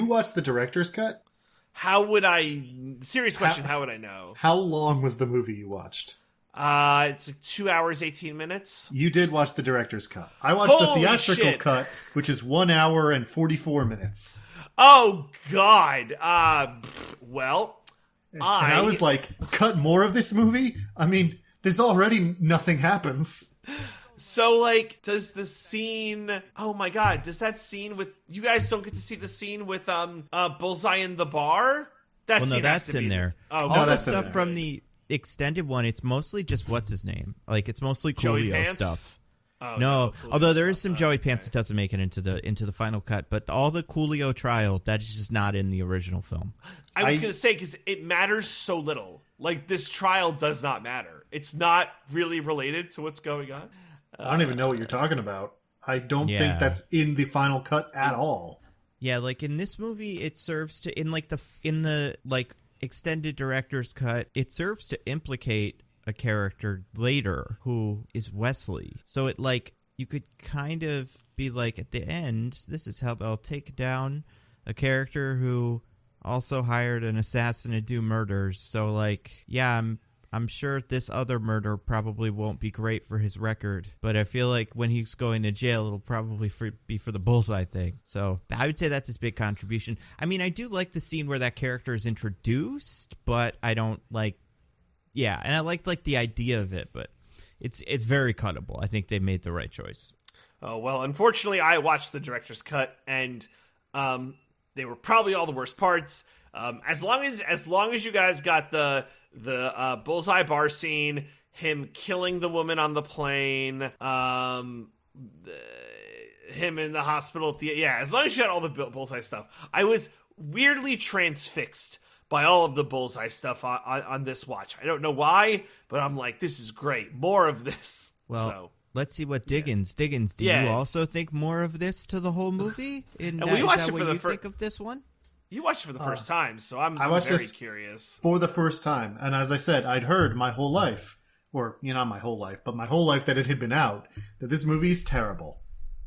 watch the director's cut? Serious question, how would I know? How long was the movie you watched? It's like 2 hours, 18 minutes. You did watch the director's cut. I watched the theatrical cut, which is 1 hour and 44 minutes. Oh, God. Well... And I was like, cut more of this movie? I mean, there's already nothing happens. So, like, does the scene... Oh, my God. Does that scene with... You guys don't get to see the scene with Bullseye in the bar? That's in there. Oh, all that stuff from the extended one, it's mostly just what's-his-name. Like, it's mostly Coolio stuff. Oh, no, although there is some Joey Pants that doesn't make it into the final cut, but all the Coolio trial, that is just not in the original film. I was going to say, because it matters so little. Like, this trial does not matter. It's not really related to what's going on. I don't even know what you're talking about. I don't think that's in the final cut at all. Yeah, like in this movie, it serves to, in the extended director's cut, it serves to implicate a character later who is Wesley. So it like you could kind of be like at the end, this is how they'll take down a character who also hired an assassin to do murders. So like, yeah, I'm sure this other murder probably won't be great for his record, but I feel like when he's going to jail, it'll probably be for the Bullseye thing. So I would say that's his big contribution. I mean, I do like the scene where that character is introduced, but I don't like. Yeah, and I like the idea of it, but it's very cuttable. I think they made the right choice. Oh, well, unfortunately, I watched the director's cut, and they were probably all the worst parts. As long as you guys got the Bullseye bar scene, him killing the woman on the plane, him in the hospital, as long as you got all the Bullseye stuff. I was weirdly transfixed by all of the Bullseye stuff on this watch. I don't know why, but I'm like, this is great. More of this. Well, let's see what Diggins. Yeah. Diggins, do you also think more of this to the whole movie? And we watched it for the think of this one? You watched it for the first time, so I'm very curious. For the first time. And as I said, I'd heard my whole life, or, not my whole life, but my whole life that it had been out, that this movie is terrible.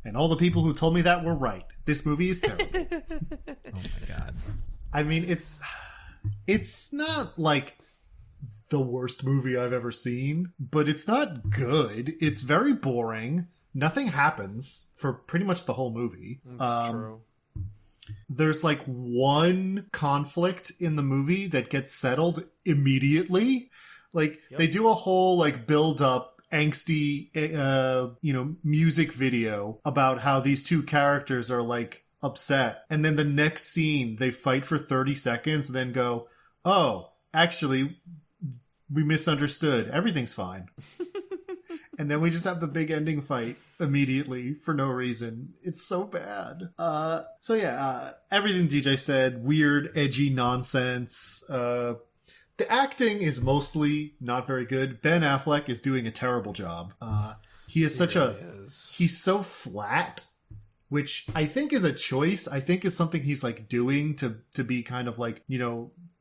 And all the people who told me that were right. This movie is terrible. Oh, my God. I mean, it's not like the worst movie I've ever seen, but it's not good. It's very boring. Nothing happens for pretty much the whole movie. That's true. There's like one conflict in the movie that gets settled immediately. Like they do a whole like build up angsty, music video about how these two characters are like upset. And then the next scene, they fight for 30 seconds and then go, oh, actually, we misunderstood. Everything's fine. And then we just have the big ending fight immediately for no reason. It's so bad. Everything DJ said, weird, edgy nonsense. The acting is mostly not very good. Ben Affleck is doing a terrible job. He's so flat, which I think is a choice. I think is something he's like doing to be kind of like,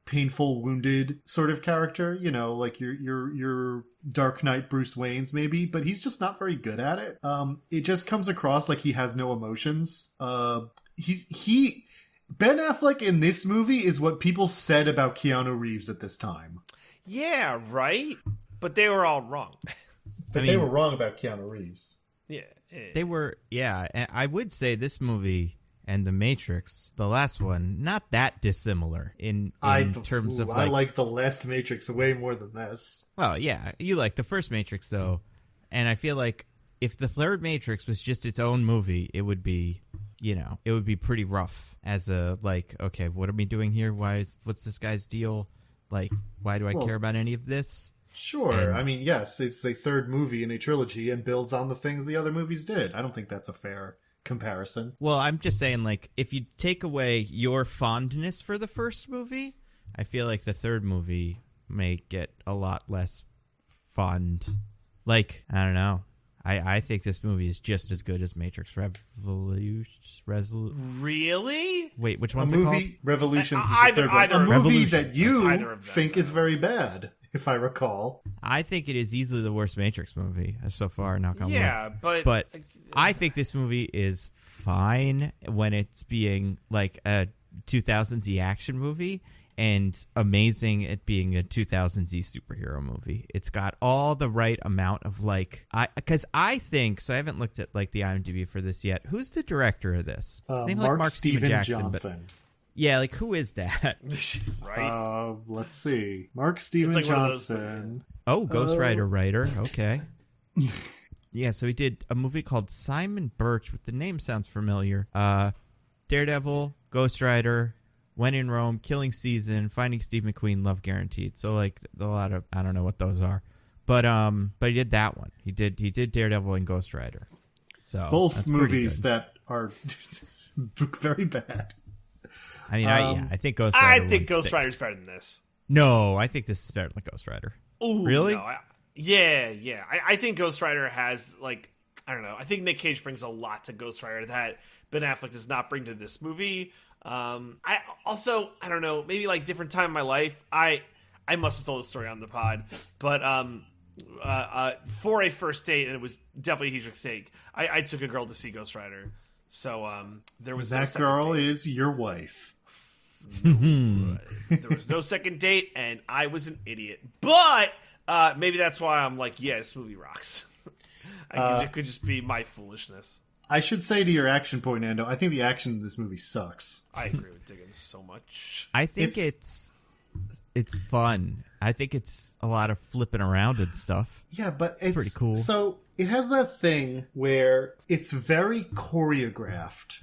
painful, wounded sort of character, you know, like your Dark Knight Bruce Wayne's maybe, but he's just not very good at it. It just comes across like he has no emotions. Ben Affleck in this movie is what people said about Keanu Reeves at this time. Yeah, right? But they were all wrong. But they were wrong about Keanu Reeves. Yeah. They were, yeah. And I would say this movie and The Matrix, the last one, not that dissimilar in terms of I like the last Matrix way more than this. Well, yeah, you like the first Matrix though, and I feel like if the third Matrix was just its own movie, it would be, you know, it would be pretty rough as a like, okay, what are we doing here? What's this guy's deal? Like, why do I care about any of this? Sure. I mean, yes, it's the third movie in a trilogy and builds on the things the other movies did. I don't think that's a fair comparison. Well, I'm just saying, like, if you take away your fondness for the first movie, I feel like the third movie may get a lot less fond. Like, I don't know. I think this movie is just as good as Matrix Revolution. Really? Wait, which one's it called? Revolutions is the third one. A movie that you think is very bad, if I recall. I think it is easily the worst Matrix movie so far. Knock on wood. Yeah, but I think this movie is fine when it's being like a 2000s action movie and amazing at being a 2000s superhero movie. It's got all the right amount of like, because I think, so I haven't looked at like the IMDb for this yet. Who's the director of this? Mark Steven Johnson. But, yeah, like who is that? Right. Let's see. Mark Steven Johnson. Oh, Ghost Rider writer. Okay. Yeah, so he did a movie called Simon Birch, with the name sounds familiar. Daredevil, Ghost Rider, When in Rome, Killing Season, Finding Steve McQueen, Love Guaranteed. So like a lot of, I don't know what those are, but he did that one. He did Daredevil and Ghost Rider. So both movies that are very bad. I mean, I think Ghost Rider. I think Ghost Rider's better than this. No, I think this is better than Ghost Rider. Ooh, really? No, yeah. I think Ghost Rider has, like, I don't know. I think Nick Cage brings a lot to Ghost Rider that Ben Affleck does not bring to this movie. I don't know, maybe like different time in my life. I must have told the story on the pod, but for a first date, and it was definitely a huge mistake, I took a girl to see Ghost Rider. So there was that girl is your wife. No, there was no second date, and I was an idiot. But maybe that's why I'm like, yeah, this movie rocks. It could just be my foolishness. I should say to your action point, Nando, I think the action in this movie sucks. I agree with Diggins so much. I think it's fun. I think it's a lot of flipping around and stuff. Yeah, but it's pretty cool. So it has that thing where it's very choreographed.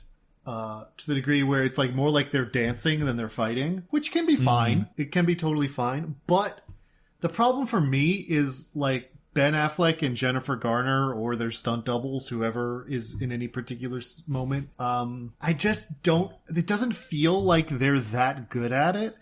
To the degree where it's like more like they're dancing than they're fighting, which can be fine. It can be totally fine. But the problem for me is like Ben Affleck and Jennifer Garner or their stunt doubles, whoever is in any particular moment. I just don't, it doesn't feel like they're that good at it.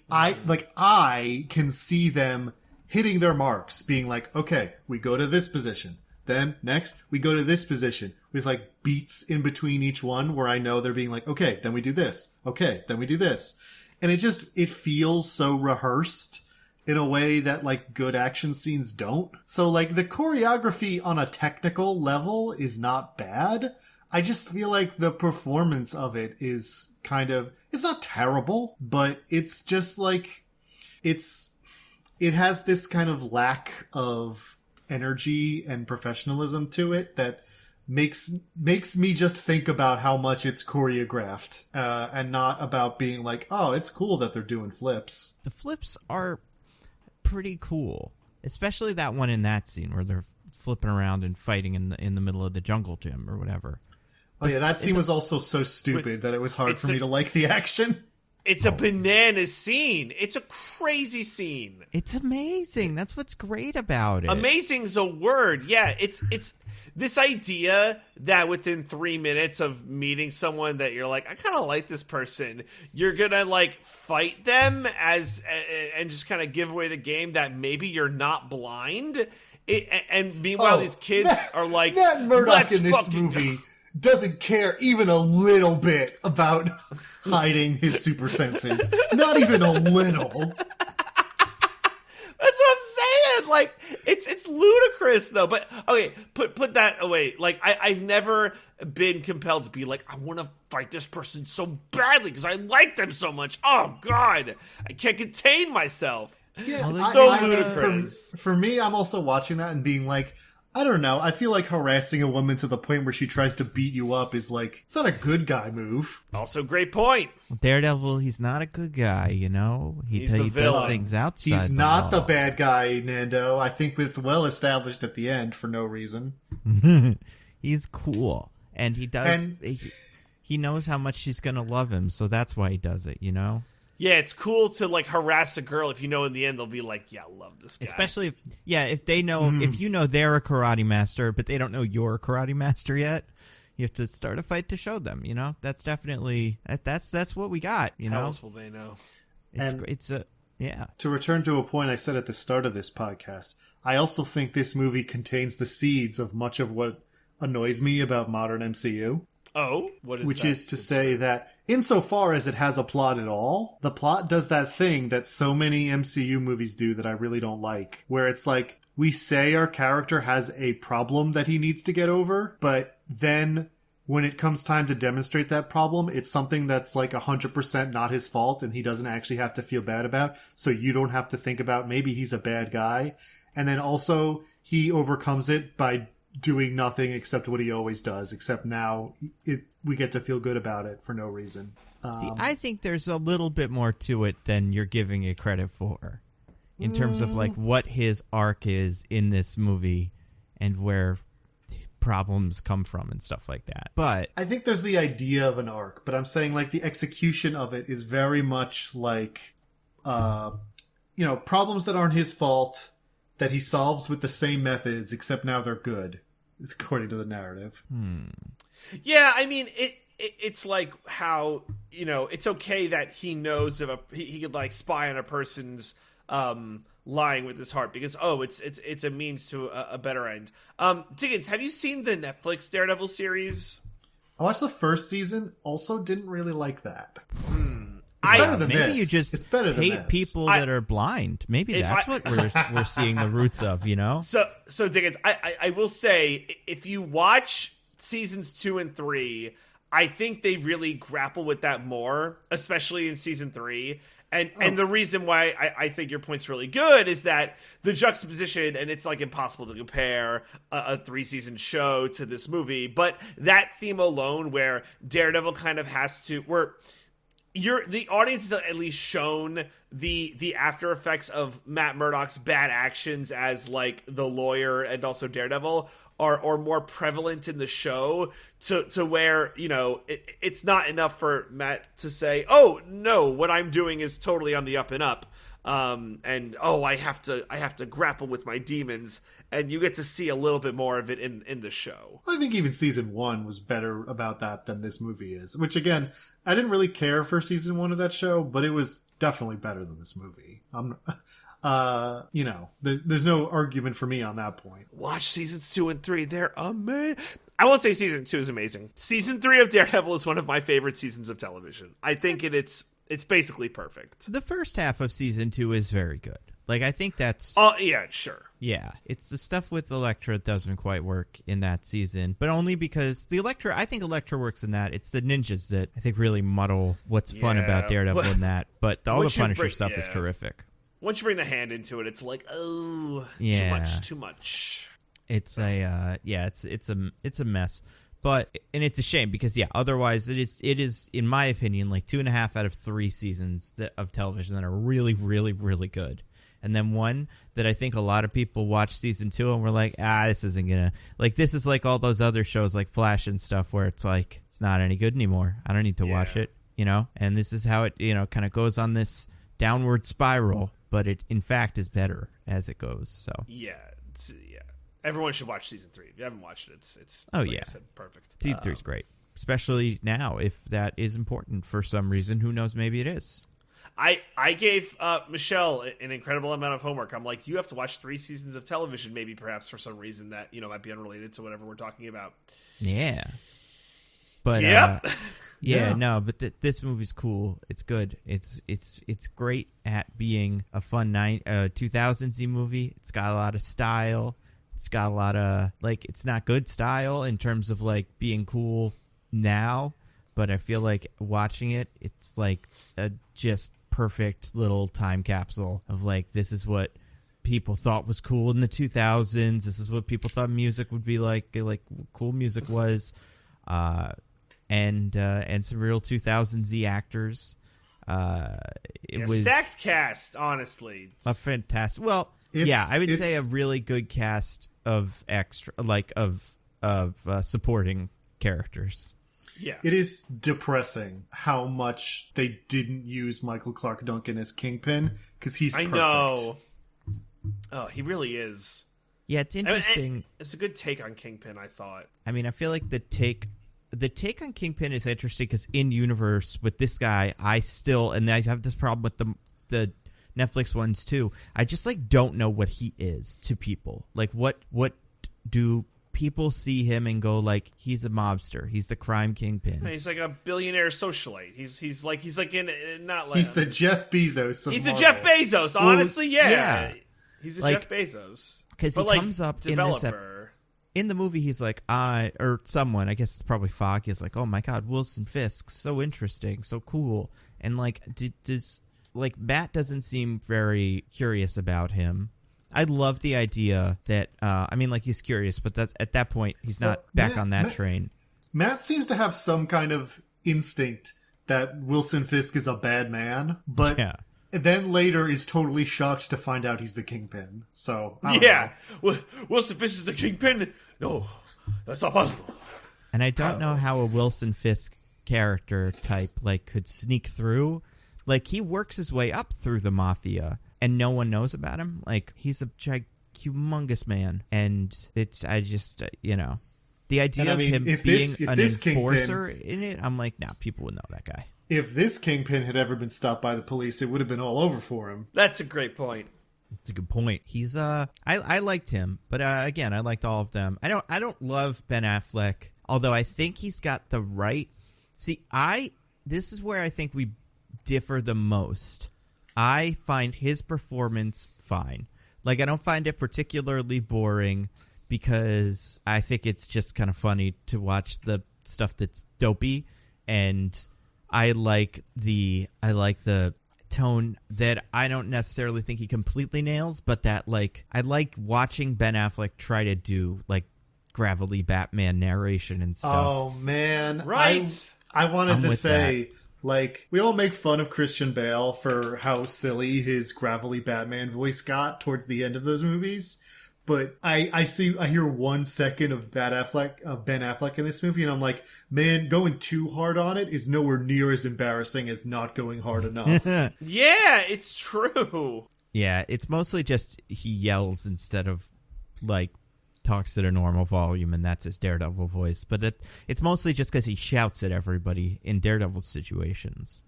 I can see them hitting their marks, being like, okay, we go to this position. Then next we go to this position with like beats in between each one where I know they're being like, okay, then we do this. Okay, then we do this. And it feels so rehearsed in a way that like good action scenes don't. So like the choreography on a technical level is not bad. I just feel like the performance of it is kind of, it's not terrible, but it's just like, it has this kind of lack of energy and professionalism to it that makes me just think about how much it's choreographed and not about being like, oh, it's cool that they're doing flips. The flips are pretty cool, especially that one in that scene where they're flipping around and fighting in the middle of the jungle gym or whatever. Oh yeah, that scene was also so stupid that it was hard for me to like the action. It's a bananas scene. It's a crazy scene. It's amazing. That's what's great about it. Amazing's a word. Yeah, it's this idea that within 3 minutes of meeting someone that you're like, I kind of like this person, you're gonna like fight them and just kind of give away the game that maybe you're not blind. And meanwhile, these kids are like, Matt Murdock in this movie doesn't care even a little bit about hiding his super senses. Not even a little. That's what I'm saying. Like, it's ludicrous though. But okay, put that away. Like, I've never been compelled to be like, I want to fight this person so badly because I like them so much. Oh God, I can't contain myself. Yeah, it's so ludicrous. For me, I'm also watching that and being like, I don't know. I feel like harassing a woman to the point where she tries to beat you up is like, it's not a good guy move. Also, great point. Daredevil, he's not a good guy, you know? He does things outside. He's not the bad guy, Nando. I think it's well established at the end for no reason. He's cool. And he does... he knows how much she's going to love him, so that's why he does it, you know? Yeah, it's cool to like harass a girl if you know in the end they'll be like, yeah, I love this guy. Especially if they know, if you know they're a karate master, but they don't know you're a karate master yet, you have to start a fight to show them, you know? That's definitely, that's what we got, you know? How else will they know? Yeah. To return to a point I said at the start of this podcast, I also think this movie contains the seeds of much of what annoys me about modern MCU. Oh, what is that? Which is to say that insofar as it has a plot at all, the plot does that thing that so many MCU movies do that I really don't like, where it's like, we say our character has a problem that he needs to get over, but then when it comes time to demonstrate that problem, it's something that's like 100% not his fault and he doesn't actually have to feel bad about, so you don't have to think about maybe he's a bad guy. And then also, he overcomes it by doing nothing except what he always does, except now we get to feel good about it for no reason. See, I think there's a little bit more to it than you're giving it credit for in terms of like what his arc is in this movie and where problems come from and stuff like that. But I think there's the idea of an arc, but I'm saying like the execution of it is very much like problems that aren't his fault that he solves with the same methods, except now they're good, according to the narrative. Yeah, I mean, it's like how, it's okay that he knows if he could like spy on a person's lying with his heart because it's a means to a better end. Diggins, have you seen the Netflix Daredevil series? I watched the first season. Also, didn't really like that. It's better than maybe this. You just hate people that are blind. Maybe that's what we're seeing the roots of, you know? So Diggins, I will say, if you watch seasons 2 and 3, I think they really grapple with that more, especially in season 3. And the reason why I think your point's really good is that the juxtaposition, and it's like impossible to compare a 3-season show to this movie, but that theme alone where Daredevil kind of has to... the audience is at least shown the after effects of Matt Murdock's bad actions as like the lawyer and also Daredevil are more prevalent in the show to where, it's not enough for Matt to say, oh no, what I'm doing is totally on the up and up. I have to grapple with my demons, and you get to see a little bit more of it in the show. I think even season 1 was better about that than this movie is, which again, I didn't really care for season 1 of that show, but it was definitely better than this movie. There's no argument for me on that point. Watch seasons 2 and 3. They're amazing. I won't say season 2 is amazing. Season 3 of Daredevil is one of my favorite seasons of television. I think it's basically perfect. The first half of season 2 is very good. Like, I think that's... Oh, yeah, sure. Yeah, it's the stuff with Elektra doesn't quite work in that season, but only because I think Elektra works in that. It's the ninjas that I think really muddle what's fun about Daredevil in that, but all the Punisher stuff is terrific. Once you bring the hand into it, it's like, too much. It's it's a mess. But, and it's a shame because, otherwise it is, in my opinion, like 2.5 out of 3 seasons of television that are really, really, really good. And then one that I think a lot of people watch season 2 and we're like, this isn't gonna, like, this is like all those other shows like Flash and stuff where it's like, it's not any good anymore. I don't need to watch it, and this is how it, kind of goes on this downward spiral, but it in fact is better as it goes. So everyone should watch season 3. If you haven't watched it, it's I said, perfect. Season 3 is great, especially now if that is important for some reason. Who knows? Maybe it is. I gave Michelle an incredible amount of homework. I'm like, you have to watch 3 seasons of television, maybe perhaps for some reason that might be unrelated to whatever we're talking about. Yeah. But Yep. but this movie's cool. It's good. It's great at being a fun 2000s movie. It's got a lot of style. It's got a lot of it's not good style in terms of being cool now, but I feel like watching it, it's a just perfect little time capsule of this is what people thought was cool in the 2000s. This is what people thought music would be like cool music was. And some real 2000s actors. It was stacked cast, honestly. A fantastic. Well, I would say a really good cast of supporting characters. Yeah, it is depressing how much they didn't use Michael Clarke Duncan as Kingpin because he's perfect. I know. Oh, he really is. Yeah, it's interesting. It's a good take on Kingpin, I thought. I mean, I feel like the take on Kingpin is interesting because in universe with this guy, I have this problem with the Netflix ones too. I just don't know what he is to people. What do people see him and go he's a mobster, he's the crime kingpin? He's like a billionaire socialite. He's he's the Jeff Bezos. He's the Jeff Bezos. Honestly, yeah. He's a Jeff Bezos because he comes up developer. In the movie, he's or someone, I guess it's probably Fogg, is oh my God, Wilson Fisk, so interesting, so cool. And Matt doesn't seem very curious about him. I love the idea that, he's curious, but that's at that point, he's not back on that train. Matt seems to have some kind of instinct that Wilson Fisk is a bad man, but then later is totally shocked to find out he's the Kingpin. So, I don't know. Wilson Fisk is the Kingpin? No, that's not possible. And I don't know how a Wilson Fisk character type could sneak through. He works his way up through the mafia and no one knows about him. He's a humongous man, and the idea of him being an enforcer in it, I'm people would know that guy. If this Kingpin had ever been stopped by the police, it would have been all over for him. That's a great point. It's a good point. He's I liked him, but again, I liked all of them. I don't love Ben Affleck, although I think he's got the right. See, this is where I think we differ the most. I find his performance fine. I don't find it particularly boring because I think it's just kind of funny to watch the stuff that's dopey, and I like the tone that I don't necessarily think he completely nails, but that I like watching Ben Affleck try to do gravelly Batman narration and stuff. Oh man, right. I wanted to say we all make fun of Christian Bale for how silly his gravelly Batman voice got towards the end of those movies. But I hear 1 second of Ben Affleck in this movie, and I'm like, man, going too hard on it is nowhere near as embarrassing as not going hard enough. Yeah, it's true. Yeah, it's mostly just he yells instead of talks at a normal volume, and that's his Daredevil voice. But it's mostly just because he shouts at everybody in Daredevil situations,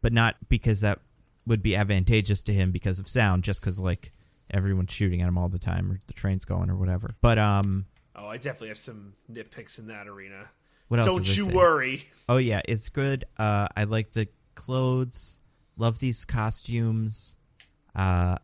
but not because that would be advantageous to him because of sound, just because everyone's shooting at him all the time, or the train's going, or whatever. But I definitely have some nitpicks in that arena. What else? Don't you worry. Oh yeah, it's good. I like the clothes. Love these costumes. I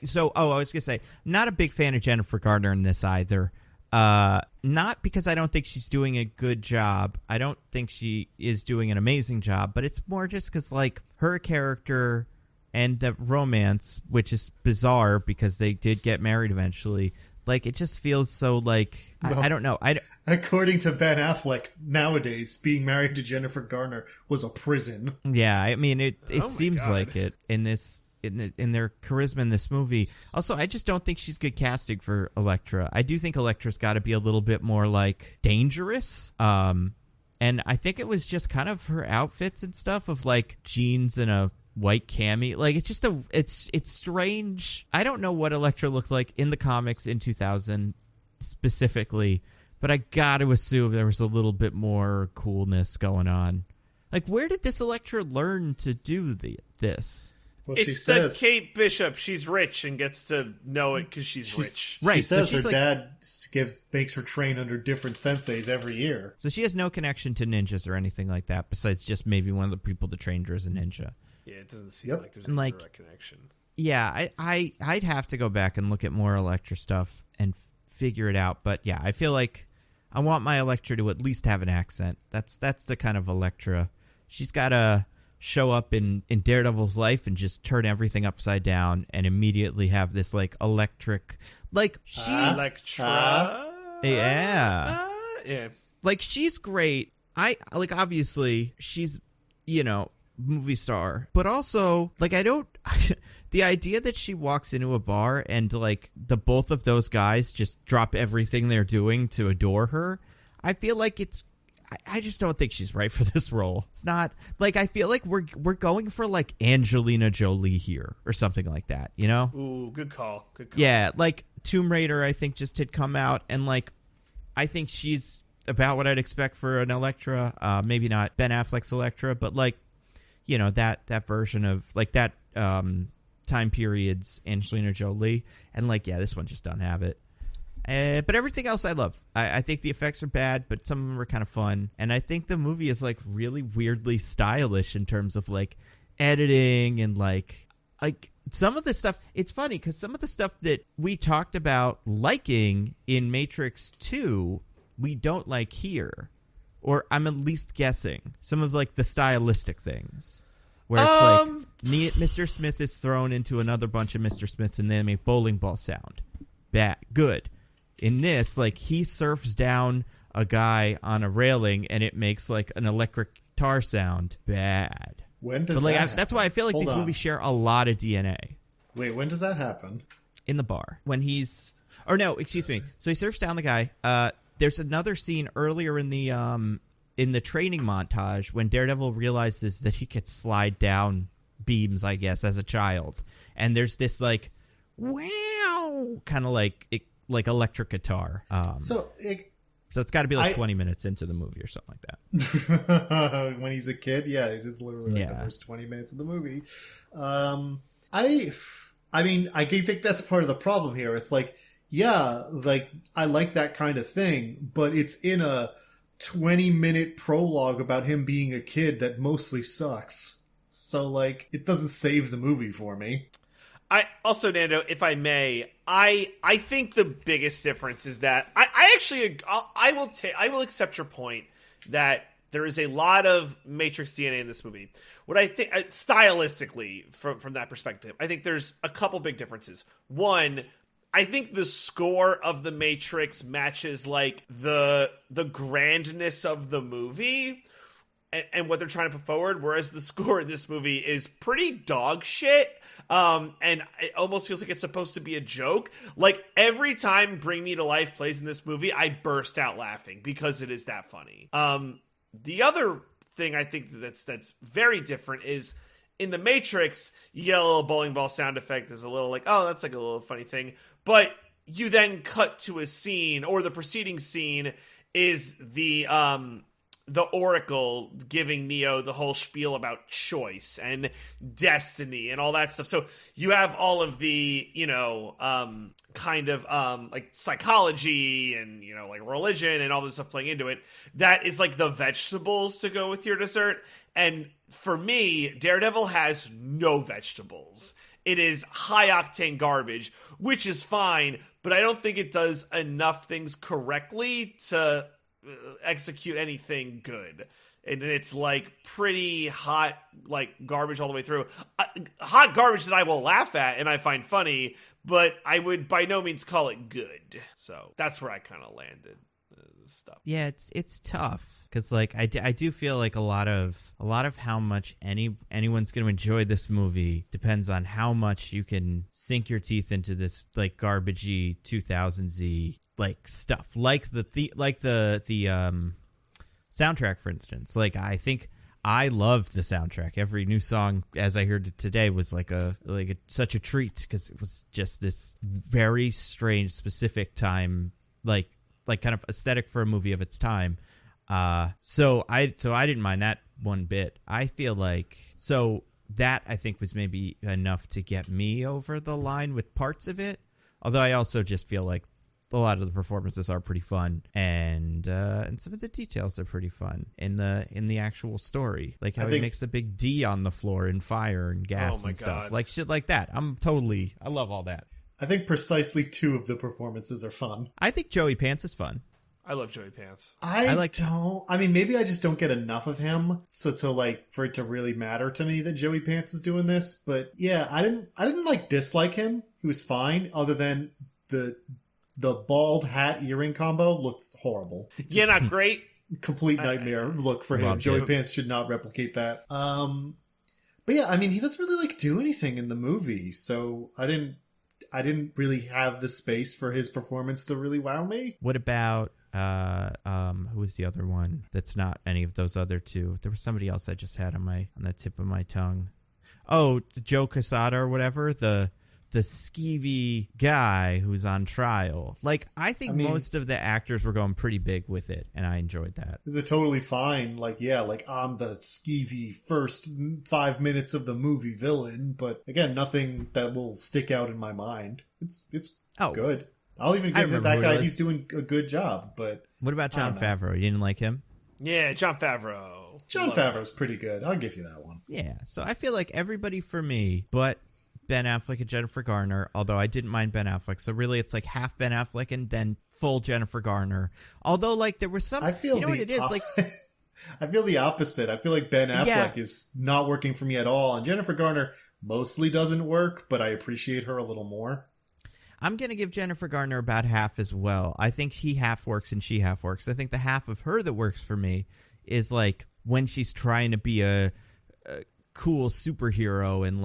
was gonna say, not a big fan of Jennifer Garner in this either. Not because I don't think she's doing a good job. I don't think she is doing an amazing job, but it's more just because her character and the romance, which is bizarre because they did get married eventually. It just feels so I don't know. According to Ben Affleck, nowadays being married to Jennifer Garner was a prison. Yeah, I mean it seems like it in this. In their charisma in this movie. Also, I just don't think she's good casting for Elektra. I do think Elektra's got to be a little bit more dangerous. And I think it was just kind of her outfits and stuff of jeans and a white cami. It's just it's strange. I don't know what Elektra looked like in the comics in 2000 specifically, but I got to assume there was a little bit more coolness going on. Where did this Elektra learn to do this? Well, it's she says Kate Bishop. She's rich and gets to know it because she's rich. Right. She says so she's her dad makes her train under different senseis every year. So she has no connection to ninjas or anything like that, besides just maybe one of the people that trained her as a ninja. Yeah, it doesn't seem like there's a direct connection. Yeah, I'd have to go back and look at more Elektra stuff and figure it out. But yeah, I feel like I want my Elektra to at least have an accent. That's the kind of Elektra. She's got to show up in Daredevil's life and just turn everything upside down and immediately have this like electric, like she's Elektra. Yeah. Yeah. Like she's great. I like obviously she's, movie star, but also like I don't the idea that she walks into a bar and like the both of those guys just drop everything they're doing to adore her, I feel like I just don't think she's right for this role. It's not like I feel like we're going for like Angelina Jolie here or something like that, Ooh, good call. Yeah, like Tomb Raider I think just had come out, and like I think she's about what I'd expect for an Elektra. Maybe not Ben Affleck's Elektra, but like that version of like that time period's Angelina Jolie, and like this one just don't have it. But everything else I love. I think the effects are bad, but some of them are kind of fun, and I think the movie is like really weirdly stylish in terms of like editing and like some of the stuff. It's funny because some of the stuff that we talked about liking in Matrix 2 we don't like here. Or I'm at least guessing some of like the stylistic things where it's like Mr. Smith is thrown into another bunch of Mr. Smiths and they make bowling ball sound. Bad. Good. In this, like he surfs down a guy on a railing and it makes like an electric guitar sound. Bad. When does but, like, that happen? That's why I feel like these movies share a lot of DNA. Wait, when does that happen? In the bar. When he's... Or no, excuse me. So he surfs down the guy. There's another scene earlier in the training montage when Daredevil realizes that he could slide down beams, I guess, as a child. And there's this like, wow, kind of like electric guitar. So it's got to be like 20 minutes into the movie or something like that. When he's a kid, yeah, it is literally like the first 20 minutes of the movie. I mean, I think that's part of the problem here. It's like, yeah, like I like that kind of thing, but it's in a 20-minute prologue about him being a kid that mostly sucks. So like it doesn't save the movie for me. I also, Nando, if I may, I think the biggest difference is that I will accept your point that there is a lot of Matrix DNA in this movie. What I think stylistically from that perspective, I think there's a couple big differences. One, I think the score of The Matrix matches like the grandness of the movie and what they're trying to put forward, whereas the score in this movie is pretty dog shit. And it almost feels like it's supposed to be a joke. Like every time Bring Me to Life plays in this movie, I burst out laughing because it is that funny. The other thing I think that's very different is in The Matrix, you get a little bowling ball sound effect as a little like, oh, that's like a little funny thing. But you then cut to a scene, or the preceding scene is the Oracle giving Neo the whole spiel about choice and destiny and all that stuff. So you have all of the, kind of like psychology and, like religion and all this stuff playing into it. That is like the vegetables to go with your dessert. And for me, Daredevil has no vegetables. It is high octane garbage, which is fine, but I don't think it does enough things correctly to execute anything good. And it's like pretty hot, like garbage all the way through. Hot garbage that I will laugh at and I find funny, but I would by no means call it good. So that's where I kind of landed. Stuff. Yeah, it's tough because like I do feel like a lot of how much anyone's going to enjoy this movie depends on how much you can sink your teeth into this like garbagey 2000s like stuff like the soundtrack, for instance. Like I think I loved the soundtrack. Every new song, as I heard it today, was such a treat because it was just this very strange, specific time, like kind of aesthetic for a movie of its time. So I didn't mind that one bit. I feel like that I think was maybe enough to get me over the line with parts of it. Although I also just feel like a lot of the performances are pretty fun, and some of the details are pretty fun in the actual story, like how he makes a big D on the floor and fire and gas and stuff, like shit like that. I love all that. I think precisely 2 of the performances are fun. I think Joey Pants is fun. I love Joey Pants. I mean, maybe I just don't get enough of him for it to really matter to me that Joey Pants is doing this. But yeah, I didn't like dislike him. He was fine, other than the bald hat earring combo looks horrible. Yeah, not great. Complete nightmare look for him. Joey Pants should not replicate that. But yeah, I mean, he doesn't really do anything in the movie, so I didn't really have the space for his performance to really wow me. What about who was the other one that's not any of those other 2? There was somebody else I just had on the tip of my tongue. Oh, Joe Quesada or whatever, the skeevy guy who's on trial. Like, I think most of the actors were going pretty big with it, and I enjoyed that. Is it totally fine? I'm the skeevy first 5 minutes of the movie villain, but again, nothing that will stick out in my mind. It's good. I'll even give it that guy. He's doing a good job. But what about Jon Favreau? You didn't like him? Yeah, Jon Favreau. Jon Favreau's pretty good. I'll give you that one. Yeah. So I feel like everybody for me, but Ben Affleck and Jennifer Garner, although I didn't mind Ben Affleck. So really it's like half Ben Affleck and then full Jennifer Garner. Although there was some, I feel what it is like. I feel the opposite. I feel like Ben Affleck is not working for me at all. And Jennifer Garner mostly doesn't work, but I appreciate her a little more. I'm going to give Jennifer Garner about half as well. I think he half works and she half works. I think the half of her that works for me is when she's trying to be a cool superhero and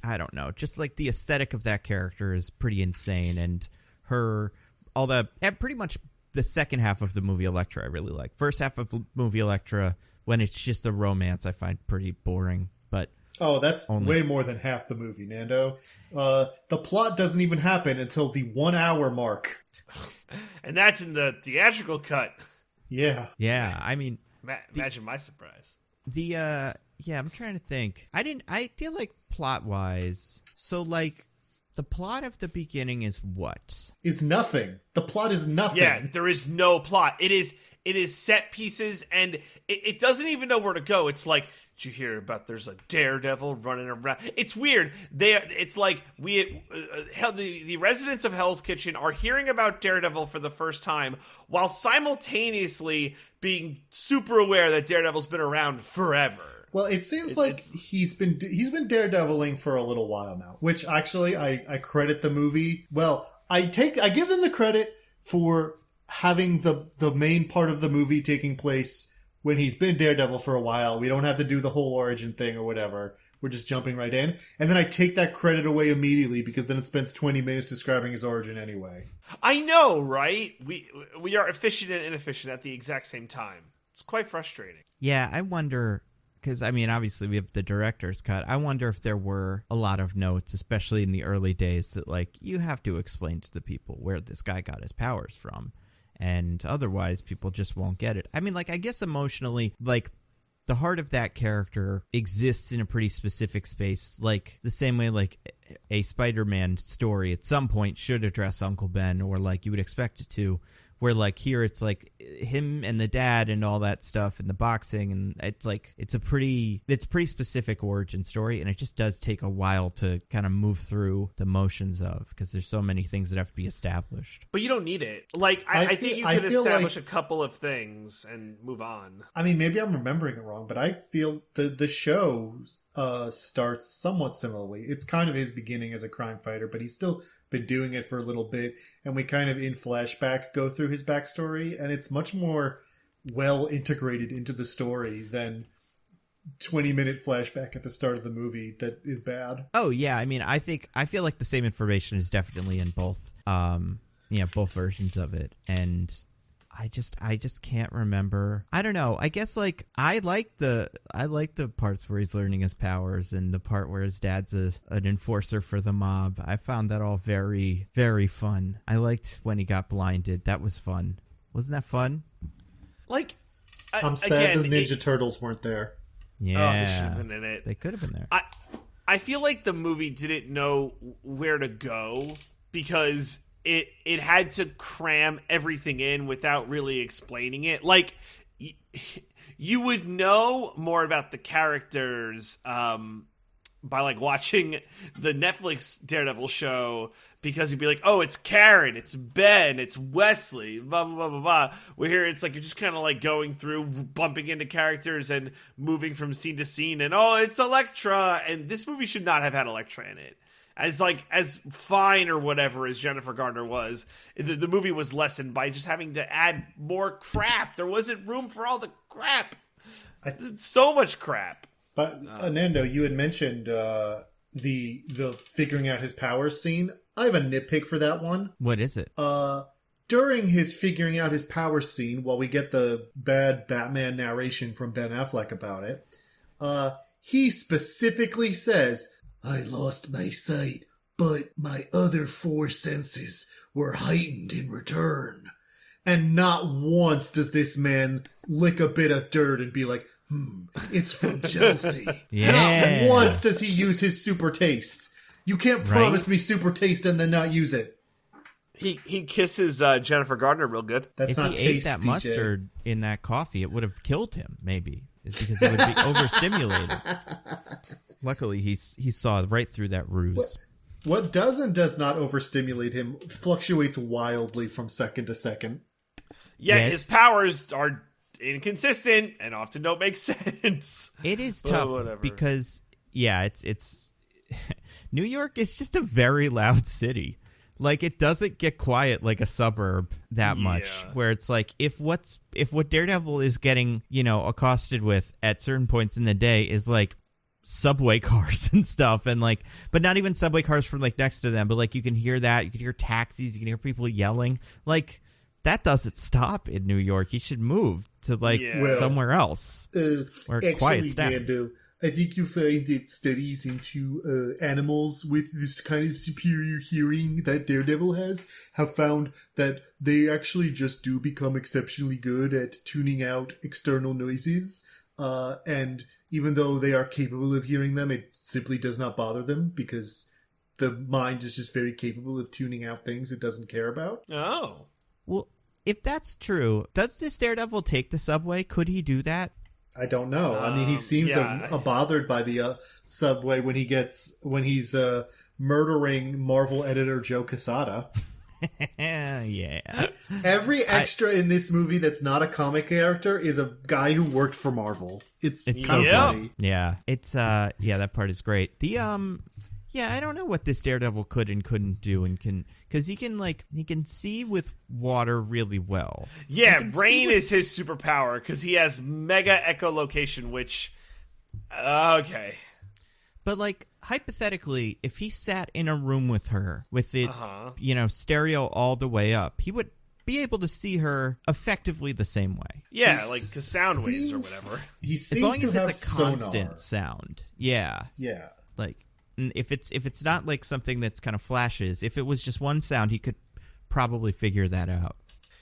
I don't know, just the aesthetic of that character is pretty insane. And pretty much the second half of the movie Elektra I really like. First half of the movie Elektra, when it's just a romance, I find pretty boring. But that's way more than half the movie, Nando. The plot doesn't even happen until the 1 hour mark. And that's in the theatrical cut. Yeah. Yeah, I mean... Imagine my surprise. I'm trying to think. I feel like plot-wise, so the plot of the beginning is what? Is nothing. The plot is nothing. Yeah, there is no plot. It is set pieces, and it doesn't even know where to go. It's like, did you hear about there's a Daredevil running around? It's weird. It's like the residents of Hell's Kitchen are hearing about Daredevil for the first time while simultaneously being super aware that Daredevil's been around forever. Well, it seems he's been Daredeviling for a little while now, which actually I credit the movie. Well, I give them the credit for having the main part of the movie taking place when he's been Daredevil for a while. We don't have to do the whole origin thing or whatever. We're just jumping right in. And then I take that credit away immediately because then it spends 20 minutes describing his origin anyway. I know, right? We are efficient and inefficient at the exact same time. It's quite frustrating. Yeah, I wonder... Because, I mean, obviously we have the director's cut. I wonder if there were a lot of notes, especially in the early days, that, you have to explain to the people where this guy got his powers from. And otherwise, people just won't get it. I mean, I guess emotionally, the heart of that character exists in a pretty specific space. The same way, a Spider-Man story at some point should address Uncle Ben, or, you would expect it to. Where here it's him and the dad and all that stuff and the boxing, and it's pretty specific origin story, and it just does take a while to kind of move through the motions of, because there's so many things that have to be established. But you don't need it. I think you could establish a couple of things and move on. I mean, maybe I'm remembering it wrong, but I feel the show starts somewhat similarly. It's kind of his beginning as a crime fighter, but he's still been doing it for a little bit, and we kind of in flashback go through his backstory, and it's much more well integrated into the story than 20-minute flashback at the start of the movie that is bad. Oh yeah, I mean, I feel like the same information is definitely in both both versions of it, and I just can't remember. I don't know. I guess I like the parts where he's learning his powers, and the part where his dad's an enforcer for the mob. I found that all very, very fun. I liked when he got blinded. That was fun. Wasn't that fun? I'm sad the Ninja Turtles weren't there. Yeah. they should have been in it. They could have been there. I feel like the movie didn't know where to go because it had to cram everything in without really explaining it. Like, you would know more about the characters by like watching the Netflix Daredevil show, because you'd be like, oh, it's Karen, it's Ben, it's Wesley, blah, blah, blah, blah, blah. Where here it's like you're just kind of like going through, bumping into characters and moving from scene to scene, and oh, it's Elektra. And this movie should not have had Elektra in it. As fine or whatever as Jennifer Garner was, the movie was lessened by just having to add more crap. There wasn't room for all the crap. So much crap. But Nando, you had mentioned the figuring out his powers scene. I have a nitpick for that one. What is it? During his figuring out his powers scene, while we get the bad Batman narration from Ben Affleck about it, he specifically says, I lost my sight, but my other 4 senses were heightened in return. and not once does this man lick a bit of dirt and be like, it's from Chelsea. Yeah. Not once does he use his super taste. You can't promise me super taste and then not use it. He kisses Jennifer Gardner real good. That's if not he taste, ate that DJ. mustard in that coffee, it would have killed him, maybe. It's because he would be overstimulated. Luckily, he saw right through that ruse. What does and does not overstimulate him fluctuates wildly from second to second. Yeah, Yes. his powers are inconsistent and often don't make sense. It is But tough whatever. because, yeah, it's New York is just a very loud city. Like, it doesn't get quiet like a suburb that much, where it's like, if what Daredevil is getting, accosted with at certain points in the day is like subway cars and stuff, and like, but not even subway cars from like next to them, but like you can hear that, you can hear taxis, you can hear people yelling, like that doesn't stop in New York. He should move to like somewhere else where it quiets down. Nando, I think you'll find that studies into animals with this kind of superior hearing that Daredevil has have found that they actually just do become exceptionally good at tuning out external noises. And even though they are capable of hearing them, it simply does not bother them because the mind is just very capable of tuning out things it doesn't care about. Oh. Well, if that's true, does this Daredevil take the subway? Could he do that? I don't know. I mean, he seems bothered by the subway when he's murdering Marvel editor Joe Quesada. Yeah. Every extra in this movie that's not a comic character is a guy who worked for Marvel. It's so funny. Yeah. It's that part is great. The I don't know what this Daredevil could and couldn't do, and because he can see with water really well. Yeah, rain is his superpower because he has mega echolocation, which okay. But like hypothetically, if he sat in a room with her with it, stereo all the way up, he would be able to see her effectively the same way. Yeah, like the sound waves or whatever. He seems as long to as have it's a constant sonar. sound. Yeah. Yeah. Like, if it's not like something that's kind of flashes, if it was just one sound, he could probably figure that out.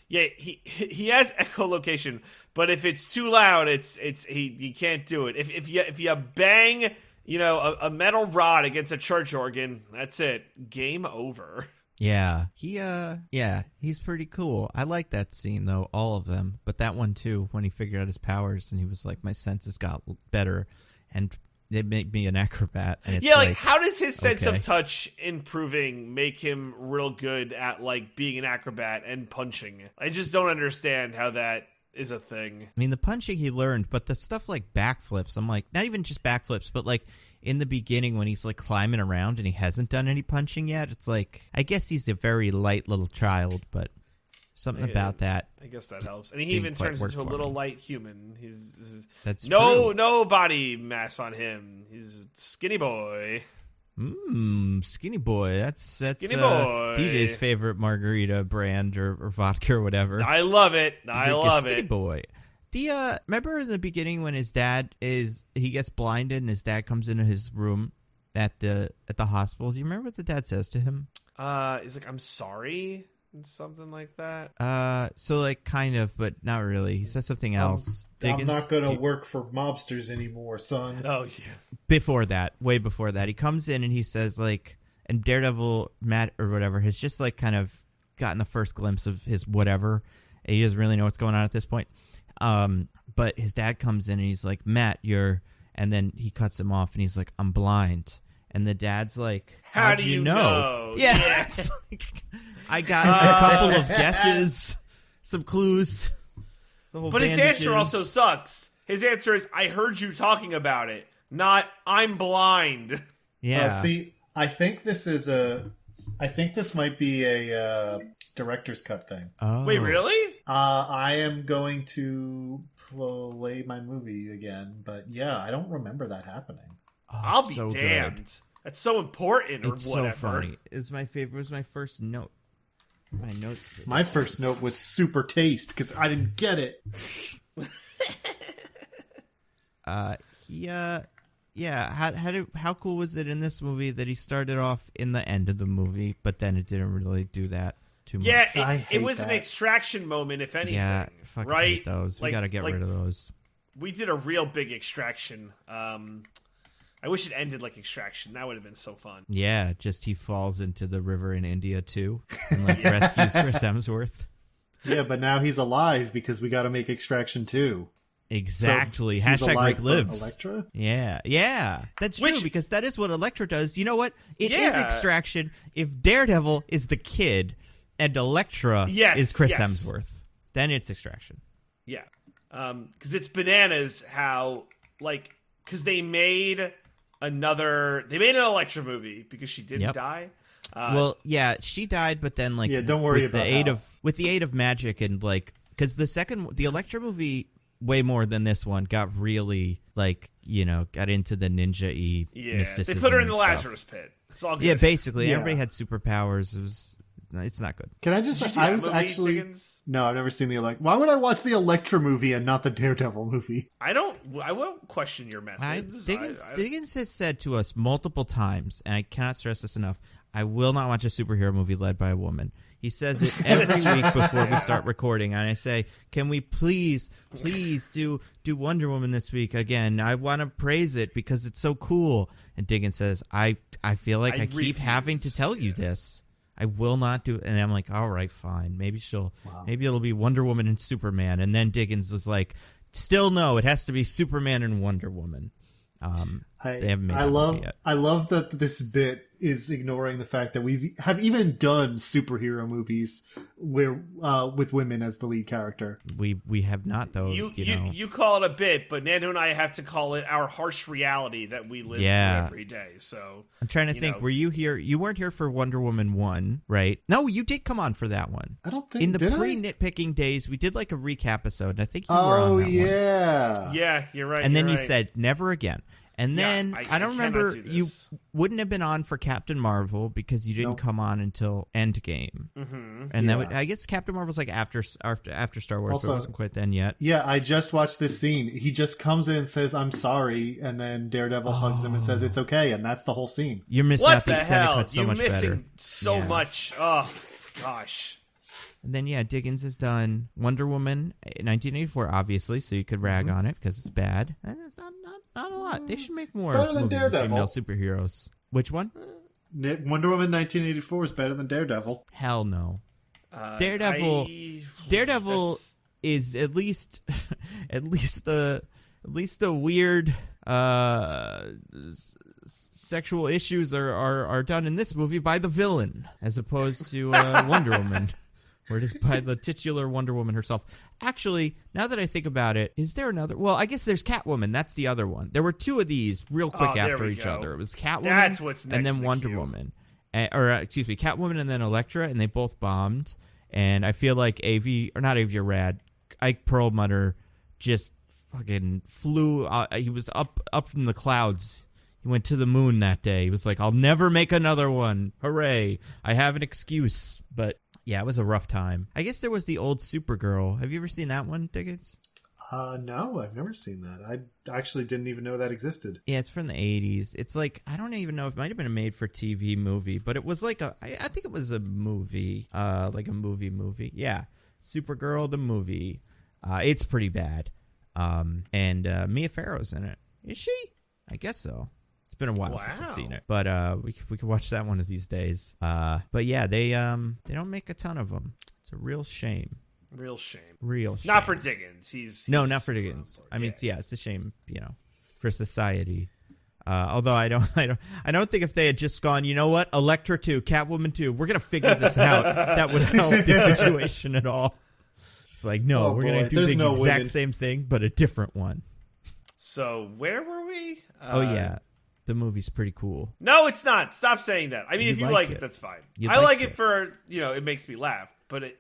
Yeah, he has echolocation, but if it's too loud, he can't do it. If you bang, a metal rod against a church organ, that's it. Game over. Yeah. He's pretty cool. I like that scene though, all of them, but that one too, when he figured out his powers and he was like, my senses got better and they make me an acrobat. And it's like, how does his sense of touch improving make him real good at like being an acrobat and punching? I just don't understand how that is a thing. I mean, the punching he learned, but the stuff like backflips, I'm like, not even just backflips, but like in the beginning when he's like climbing around and he hasn't done any punching yet, it's like, I guess he's a very light little child, but something about that. I guess that helps. And he even turns into a little light human. That's no true. No body mass on him. He's a skinny boy. Skinny boy. That's Skinny boy. DJ's favorite margarita brand or vodka or whatever. I love it. I love Skinny it. boy. Remember in the beginning when his dad he gets blinded and his dad comes into his room at the hospital? Do you remember what the dad says to him? He's like, I'm sorry. something like that. So like kind of, but not really. He says something else. I'm not gonna work for mobsters anymore, son. Oh yeah. Before that, way before that, he comes in and he says like, and Daredevil, Matt or whatever, has just like kind of gotten the first glimpse of his whatever. And he doesn't really know what's going on at this point. But his dad comes in and he's like, Matt, and then he cuts him off and he's like, I'm blind. And the dad's like, how do you know? Yeah. I got a couple of guesses, some clues. But his answer also sucks. His answer is, I heard you talking about it, not I'm blind. Yeah. See, I think this might be a director's cut thing. Oh. Wait, really? I am going to play my movie again, but yeah, I don't remember that happening. Oh, I'll be so damned. Good. That's so important, or it's whatever. So funny. It was my favorite. It was my first note. My notes. My first note was super taste because I didn't get it. How cool was it in this movie that he started off in the end of the movie, but then it didn't really do that too much? Yeah, it was an extraction moment, if anything. Yeah, fucking right? hate those. We got to get rid of those. We did a real big extraction. I wish it ended like Extraction. That would have been so fun. Yeah, just he falls into the river in India too, and like rescues Chris Hemsworth. Yeah, but now he's alive because we got to make Extraction 2. Exactly. So he's Hashtag alive Rick lives. Elektra? Yeah. That's true because that is what Elektra does. You know what? It is Yeah. Extraction if Daredevil is the kid and Elektra is Chris Hemsworth. Then it's Extraction. Yeah. Because it's bananas how, like, because they made an Elektra movie because she didn't die. Well, yeah, she died, but then like don't worry with about with the aid of magic and like because the Elektra movie way more than this one got really like got into the ninja-y mysticism. They put her in the and stuff. Lazarus pit. It's all good. Yeah, basically everybody had superpowers. It's not good. Can I just say, I was movie, actually... Diggins? No, I've never seen the Elektra. Why would I watch the Elektra movie and not the Daredevil movie? I won't question your methods. Diggins has said to us multiple times, and I cannot stress this enough, I will not watch a superhero movie led by a woman. He says it every week before we start recording, and I say, can we please do Wonder Woman this week again? I want to praise it because it's so cool. And Diggins says, I feel like I keep having to tell you this. I will not do it. And I'm like, all right, fine. Maybe maybe it'll be Wonder Woman and Superman. And then Diggins was like, still no, it has to be Superman and Wonder Woman. They haven't made that movie yet. I love that this bit is ignoring the fact that we have even done superhero movies where with women as the lead character. We have not though. You call it a bit, but Nando and I have to call it our harsh reality that we live through every day. So I'm trying to think. Were you here? You weren't here for Wonder Woman 1, right? No, you did come on for that one. I don't think in the pre-nitpicking days we did like a recap episode, and I think you were on that one. Yeah, you're right. And then you said never again. And then I don't remember, you wouldn't have been on for Captain Marvel because you didn't come on until Endgame. Mm-hmm. And I guess Captain Marvel's like after Star Wars, also, so it wasn't quite then yet. Yeah, I just watched this scene. He just comes in and says, I'm sorry, and then Daredevil hugs him and says, it's okay, and that's the whole scene. You're missing out the extended cut so much better. You're missing so much. Oh, gosh. And then, Diggins has done Wonder Woman in 1984, obviously, so you could rag on it because it's bad. And it's not a lot. They should make more better than movies Daredevil. with female superheroes. Which one? Wonder Woman 1984 is better than Daredevil. Hell no. Daredevil is at least a weird sexual issues are done in this movie by the villain as opposed to Wonder Woman. Or it is by the titular Wonder Woman herself. Actually, now that I think about it, is there another? Well, I guess there's Catwoman. That's the other one. There were two of these real quick after each other. It was Catwoman That's what's next and then Wonder Woman. Catwoman and then Elektra, and they both bombed. And I feel like Ike Perlmutter just fucking flew. He was up in the clouds. He went to the moon that day. He was like, I'll never make another one. Hooray. I have an excuse. But yeah, it was a rough time. I guess there was the old Supergirl. Have you ever seen that one, Diggins? No, I've never seen that. I actually didn't even know that existed. Yeah, it's from the 80s. It's like, I don't even know, it might have been a made-for-TV movie, but it was like I think it was a movie, like a movie. Yeah, Supergirl, the movie. It's pretty bad. And Mia Farrow's in it. Is she? I guess so. It's been a while since I've seen it, but we could watch that one of these days. But yeah, they don't make a ton of them. It's a real shame. Real shame. Not for Diggins. He's not for Diggins. I mean, it's a shame, for society. Although I don't think if they had just gone, you know what, Elektra 2, Catwoman 2, we're gonna figure this out, that would help the situation at all. It's like, no, we're gonna do the exact same thing, but a different one. So where were we? Oh yeah, the movie's pretty cool. No, it's not. Stop saying that. I mean, if you like it, that's fine. I like it for it makes me laugh. But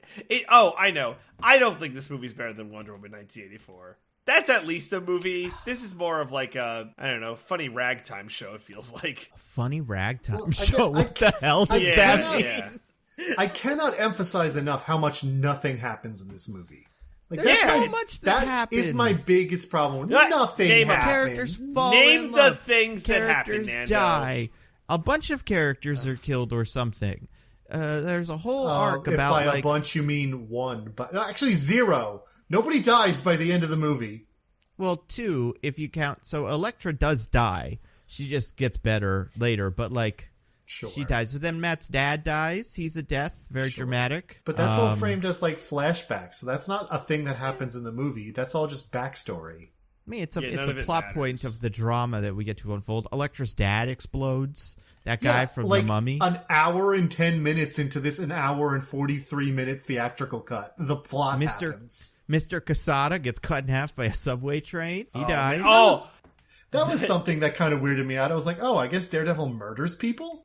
I know. I don't think this movie's better than Wonder Woman 1984. That's at least a movie. This is more of like a, I don't know, funny ragtime show, it feels like. A funny ragtime show? What the hell does that mean? Yeah. I cannot emphasize enough how much nothing happens in this movie. Like, there's so much that happens. That is my biggest problem. Nothing happens. Characters fall in love. Name the things characters that happen, Nando. Die. A bunch of characters are killed or something. There's a whole arc about, by a bunch you mean one, but no, actually 0. Nobody dies by the end of the movie. Well, 2 if you count. So Elektra does die. She just gets better later, but she dies. But then Matt's dad dies. He's a death, very dramatic. But that's all framed as flashbacks. So that's not a thing that happens in the movie. That's all just backstory. I mean, it's a plot point of the drama that we get to unfold. Elektra's dad explodes. That guy from The Mummy. An hour and 10 minutes into this, an hour and 43-minute theatrical cut. The plot happens. Mr. Quesada gets cut in half by a subway train. He dies. That was something that kind of weirded me out. I was like, I guess Daredevil murders people?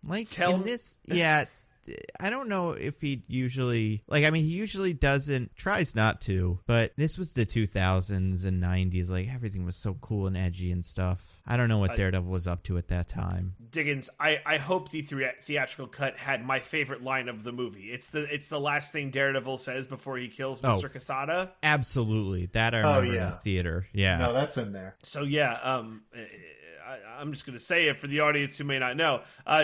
I don't know if he usually, he usually tries not to, but this was the 2000s and 90s. Everything was so cool and edgy and stuff. I don't know what Daredevil was up to at that time. Diggins, I hope the theatrical cut had my favorite line of the movie. It's the last thing Daredevil says before he kills Mr. Quesada. Absolutely. That I remember in the theater. Yeah. No, that's in there. So yeah, I'm just going to say it for the audience who may not know.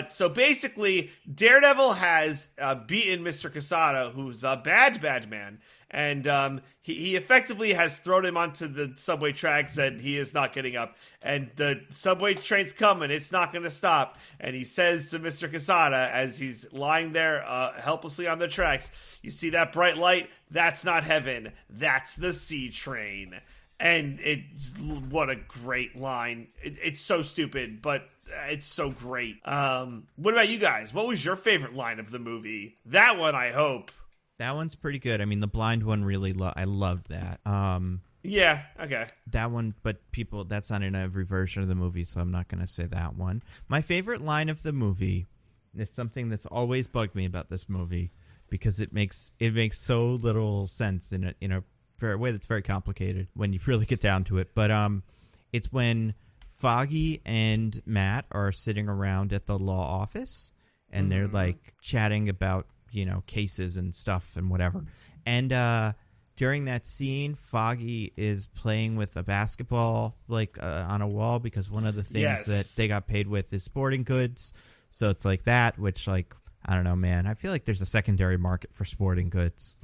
So basically, Daredevil has beaten Mr. Quesada, who's a bad man, and he effectively has thrown him onto the subway tracks, and he is not getting up. And the subway train's coming; it's not going to stop. And he says to Mr. Quesada, as he's lying there helplessly on the tracks, "You see that bright light? That's not heaven. That's the C train." And what a great line. It's so stupid, but it's so great. What about you guys? What was your favorite line of the movie? That one, I hope. That one's pretty good. I mean, the blind one really, I loved that. Yeah, okay. That one, but that's not in every version of the movie, so I'm not going to say that one. My favorite line of the movie is something that's always bugged me about this movie, because it makes so little sense in a way that's very complicated when you really get down to it. But it's when Foggy and Matt are sitting around at the law office, and they're chatting about cases and stuff and whatever. And during that scene, Foggy is playing with a basketball on a wall, because one of the things that they got paid with is sporting goods. So it's that, which I don't know, man. I feel like there's a secondary market for sporting goods.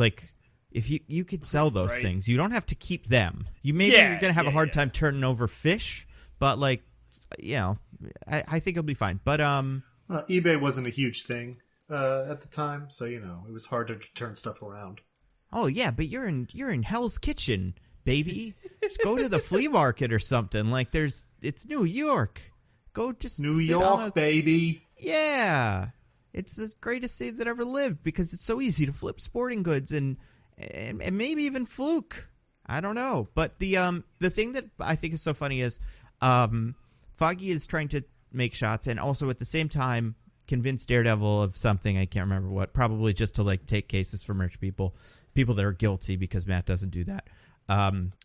If you could sell those things, you don't have to keep them. You're going to have a hard time turning over fish, but I think it'll be fine. But eBay wasn't a huge thing at the time, so it was hard to turn stuff around. Oh yeah, but you're in Hell's Kitchen, baby. Just go to the flea market or something. It's New York. Go just New York, baby. Yeah, it's the greatest state that ever lived, because it's so easy to flip sporting goods and maybe even Fluke. I don't know. But the thing that I think is so funny is Foggy is trying to make shots and also at the same time convince Daredevil of something. I can't remember what. Probably just to take cases from rich people that are guilty, because Matt doesn't do that.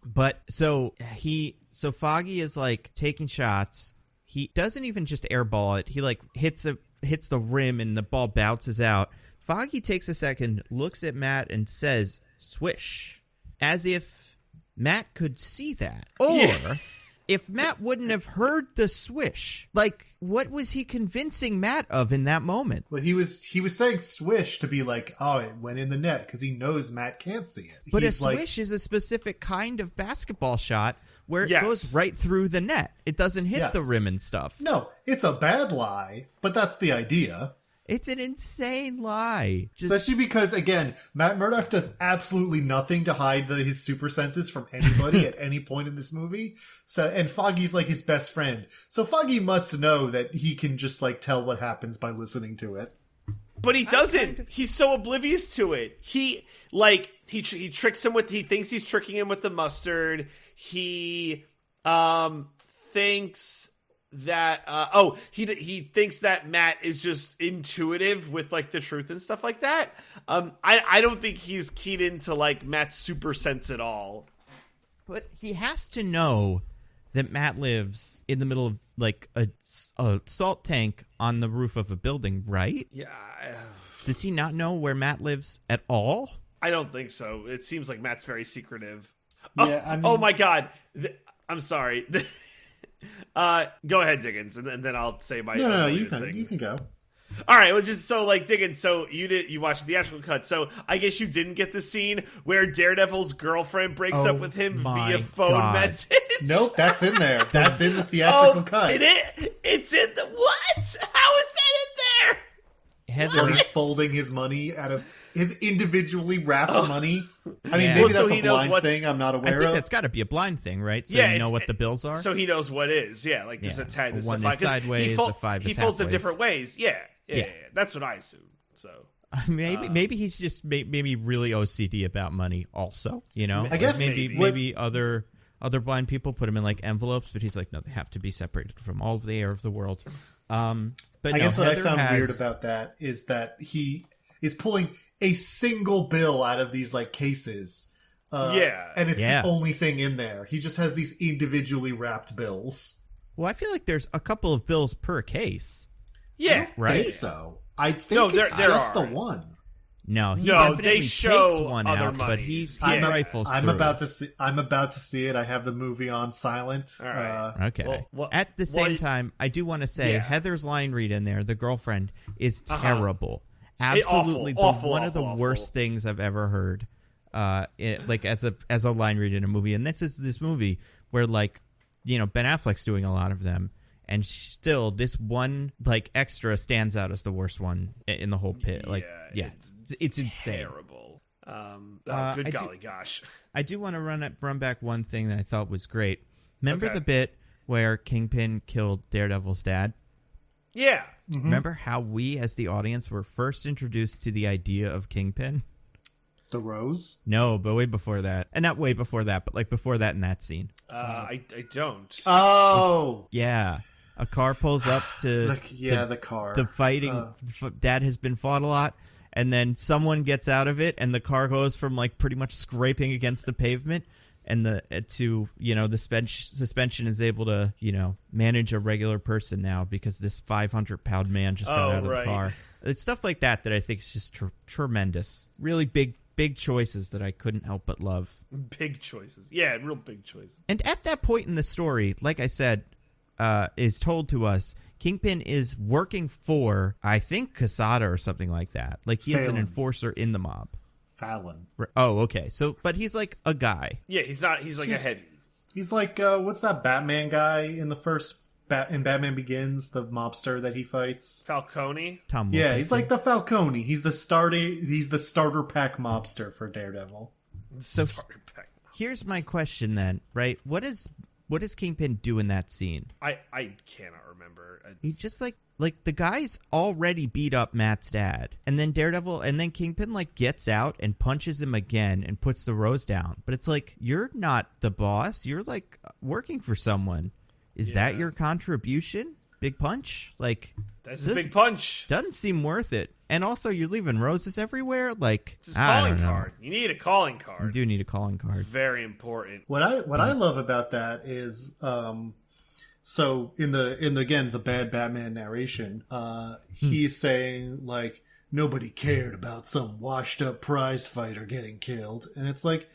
But so Foggy is taking shots. He doesn't even just airball it. He hits the rim and the ball bounces out. Foggy takes a second, looks at Matt, and says, "Swish," as if Matt could see that. Or if Matt wouldn't have heard the swish, like, what was he convincing Matt of in that moment? Well, he was saying swish to be like, oh, it went in the net because he knows Matt can't see it. But He's a like, swish is a specific kind of basketball shot where it goes right through the net. It doesn't hit the rim and stuff. No, it's a bad lie, but that's the idea. It's an insane lie. Especially because, again, Matt Murdock does absolutely nothing to hide his super senses from anybody at any point in this movie. So, and Foggy's like his best friend. So Foggy must know that he can just like tell what happens by listening to it. But he doesn't. He's so oblivious to it. He tricks him with. He thinks he's tricking him with the mustard. He thinks that he thinks that Matt is just intuitive with like the truth and stuff like that. I don't think he's keyed into like Matt's super sense at all. But he has to know that Matt lives in the middle of like a salt tank on the roof of a building, right? Yeah. Does he not know where Matt lives at all? I don't think so. It seems like Matt's very secretive. Yeah, I mean, oh my God. I'm sorry. Go ahead, Diggins, and then I'll say my. No, you can go. All right, well, just so like Diggins, so you watched the theatrical cut, so I guess you didn't get the scene where Daredevil's girlfriend breaks up with him via phone message. Nope, that's in there. That's in the theatrical cut. It's in the what? How is that in there? Heather, he's folding his money out of his individually wrapped money. I mean, maybe that's a blind thing I'm not aware I think of. that's got to be a blind thing, right? So you know what the bills are? So he knows what is. Yeah, like this is a 10, this is a 5. One is sideways, a 5 is He folds them halfways. different ways. Yeah. That's what I assume. So maybe he's just maybe really OCD about money also, you know? I guess maybe other blind people put him in like envelopes, but he's like, no, they have to be separated from all of the air of the world. But I guess what Heather I found weird about that is that he is pulling a single bill out of these like cases. And it's the only thing in there. He just has these individually wrapped bills. Well, I feel like there's a couple of bills per case. Yeah, I think so. I think it's just the one. No, he definitely they show takes one other out, but he rifles I'm through. about to see it. I have the movie on silent. All right. Okay. At the same time, I do want to say Heather's line read in there, the girlfriend, is terrible. Absolutely, one of the worst things I've ever heard. Like as a line read in a movie, and this is this movie where like Ben Affleck's doing a lot of them. And still, this one like extra stands out as the worst one in the whole pit. Like, it's insane. Terrible. Gosh. I do want to run back one thing that I thought was great. Remember the bit where Kingpin killed Daredevil's dad? Yeah. Mm-hmm. Remember how we, as the audience, were first introduced to the idea of Kingpin? The rose? No, but way before that. And not way before that, but like before that in that scene. I don't. Oh. Yeah. A car pulls up to the car. The fighting. Dad has been fought a lot, and then someone gets out of it, and the car goes from like pretty much scraping against the pavement, and the suspension is able to manage a regular person now because this 500-pound man just got out of the car. It's stuff like that I think is just tremendous. Really big choices that I couldn't help but love. Big choices. Yeah, real big choices. And at that point in the story, like I said, is told to us, Kingpin is working for, I think, Quesada or something like that. Like, he is an enforcer in the mob. Fallon. Oh, okay. So, but he's like a guy. Yeah, he's not. He's like a head. He's like, what's that Batman guy in the first in Batman Begins, the mobster that he fights? Falcone? Tom Yeah, Wilkinson. he's like the Falcone. He's the starter pack mobster for Daredevil. So here's my question then, right? What does Kingpin do in that scene? I cannot remember. He just like the guy's already beat up Matt's dad, and then Kingpin like gets out and punches him again and puts the rose down. But it's like, you're not the boss. You're like working for someone. Is that your contribution? Big punch? Like, that's a big punch. Doesn't seem worth it. And also, you're leaving roses everywhere. Like, it's his calling card. You need a calling card. You do need a calling card. Very important. What I love about that is, so in the bad Batman narration, he's saying like, nobody cared about some washed up prize fighter getting killed, and it's like,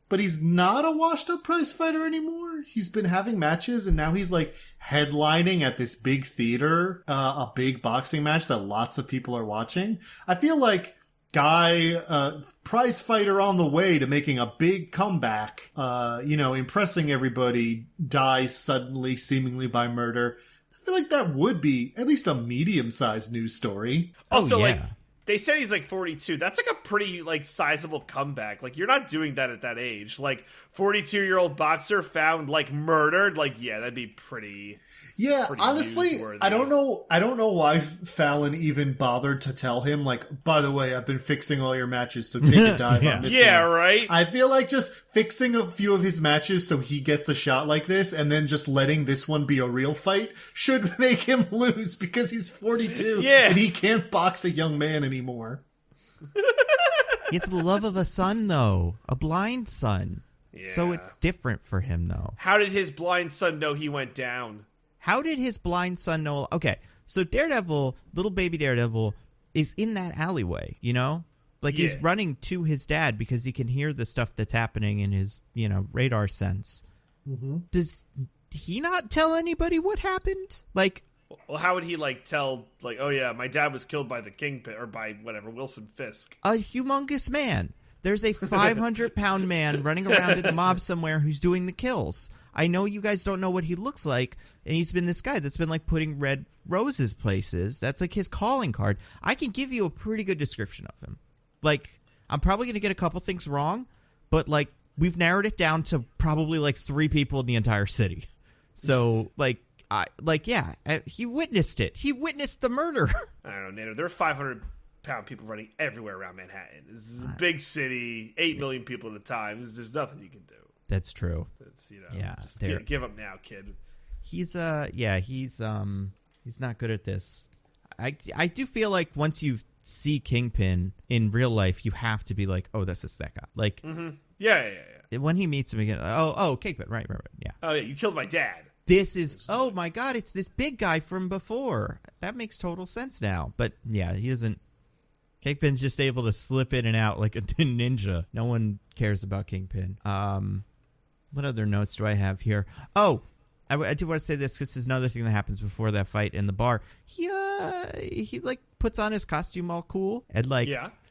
but he's not a washed-up prize fighter anymore. He's been having matches, and now he's like headlining at this big theater, a big boxing match that lots of people are watching. I feel like guy, prize fighter on the way to making a big comeback, impressing everybody, dies suddenly, seemingly by murder. I feel like that would be at least a medium-sized news story. Also, yeah. like, they said he's like 42. That's like a pretty like sizable comeback. Like, you're not doing that at that age. Like, 42-year-old boxer found like murdered. Like, yeah, that'd be pretty. Yeah, pretty honestly, newsworthy. I don't know why Fallon even bothered to tell him, like, by the way, I've been fixing all your matches, so take a dive on this one. Right? I feel like just fixing a few of his matches so he gets a shot like this, and then just letting this one be a real fight should make him lose because he's 42 and he can't box a young man anymore. It's the love of a son, though. A blind son. Yeah. So it's different for him, though. How did his blind son know he went down? How did his blind son know? Okay, so Daredevil, little baby Daredevil, is in that alleyway, you know? Like, he's running to his dad because he can hear the stuff that's happening in his, radar sense. Mm-hmm. Does he not tell anybody what happened? Like... Well, how would he, like, tell, like, oh, yeah, my dad was killed by the Kingpin, or by, whatever, Wilson Fisk. A humongous man. There's a 500-pound man running around in the mob somewhere who's doing the kills. I know you guys don't know what he looks like, and he's been this guy that's been, like, putting red roses places. That's, like, his calling card. I can give you a pretty good description of him. Like, I'm probably going to get a couple things wrong, but, like, we've narrowed it down to probably, like, 3 people in the entire city. So, he witnessed it. He witnessed the murder. I don't know, Nando. There are 500-pound people running everywhere around Manhattan. This is a big city, 8 million people at a time. There's nothing you can do. That's true. It's, just give up now, kid. He's not good at this. I do feel like once you see Kingpin in real life, you have to be like, oh, this is that guy. Like, Yeah. When he meets him again, Kingpin, right, yeah. Oh, yeah, you killed my dad. This is, oh my God, it's this big guy from before. That makes total sense now. But yeah, he doesn't. Kingpin's just able to slip in and out like a ninja. No one cares about Kingpin. What other notes do I have here? Oh, I do want to say this. This is another thing that happens before that fight in the bar. He like puts on his costume all cool and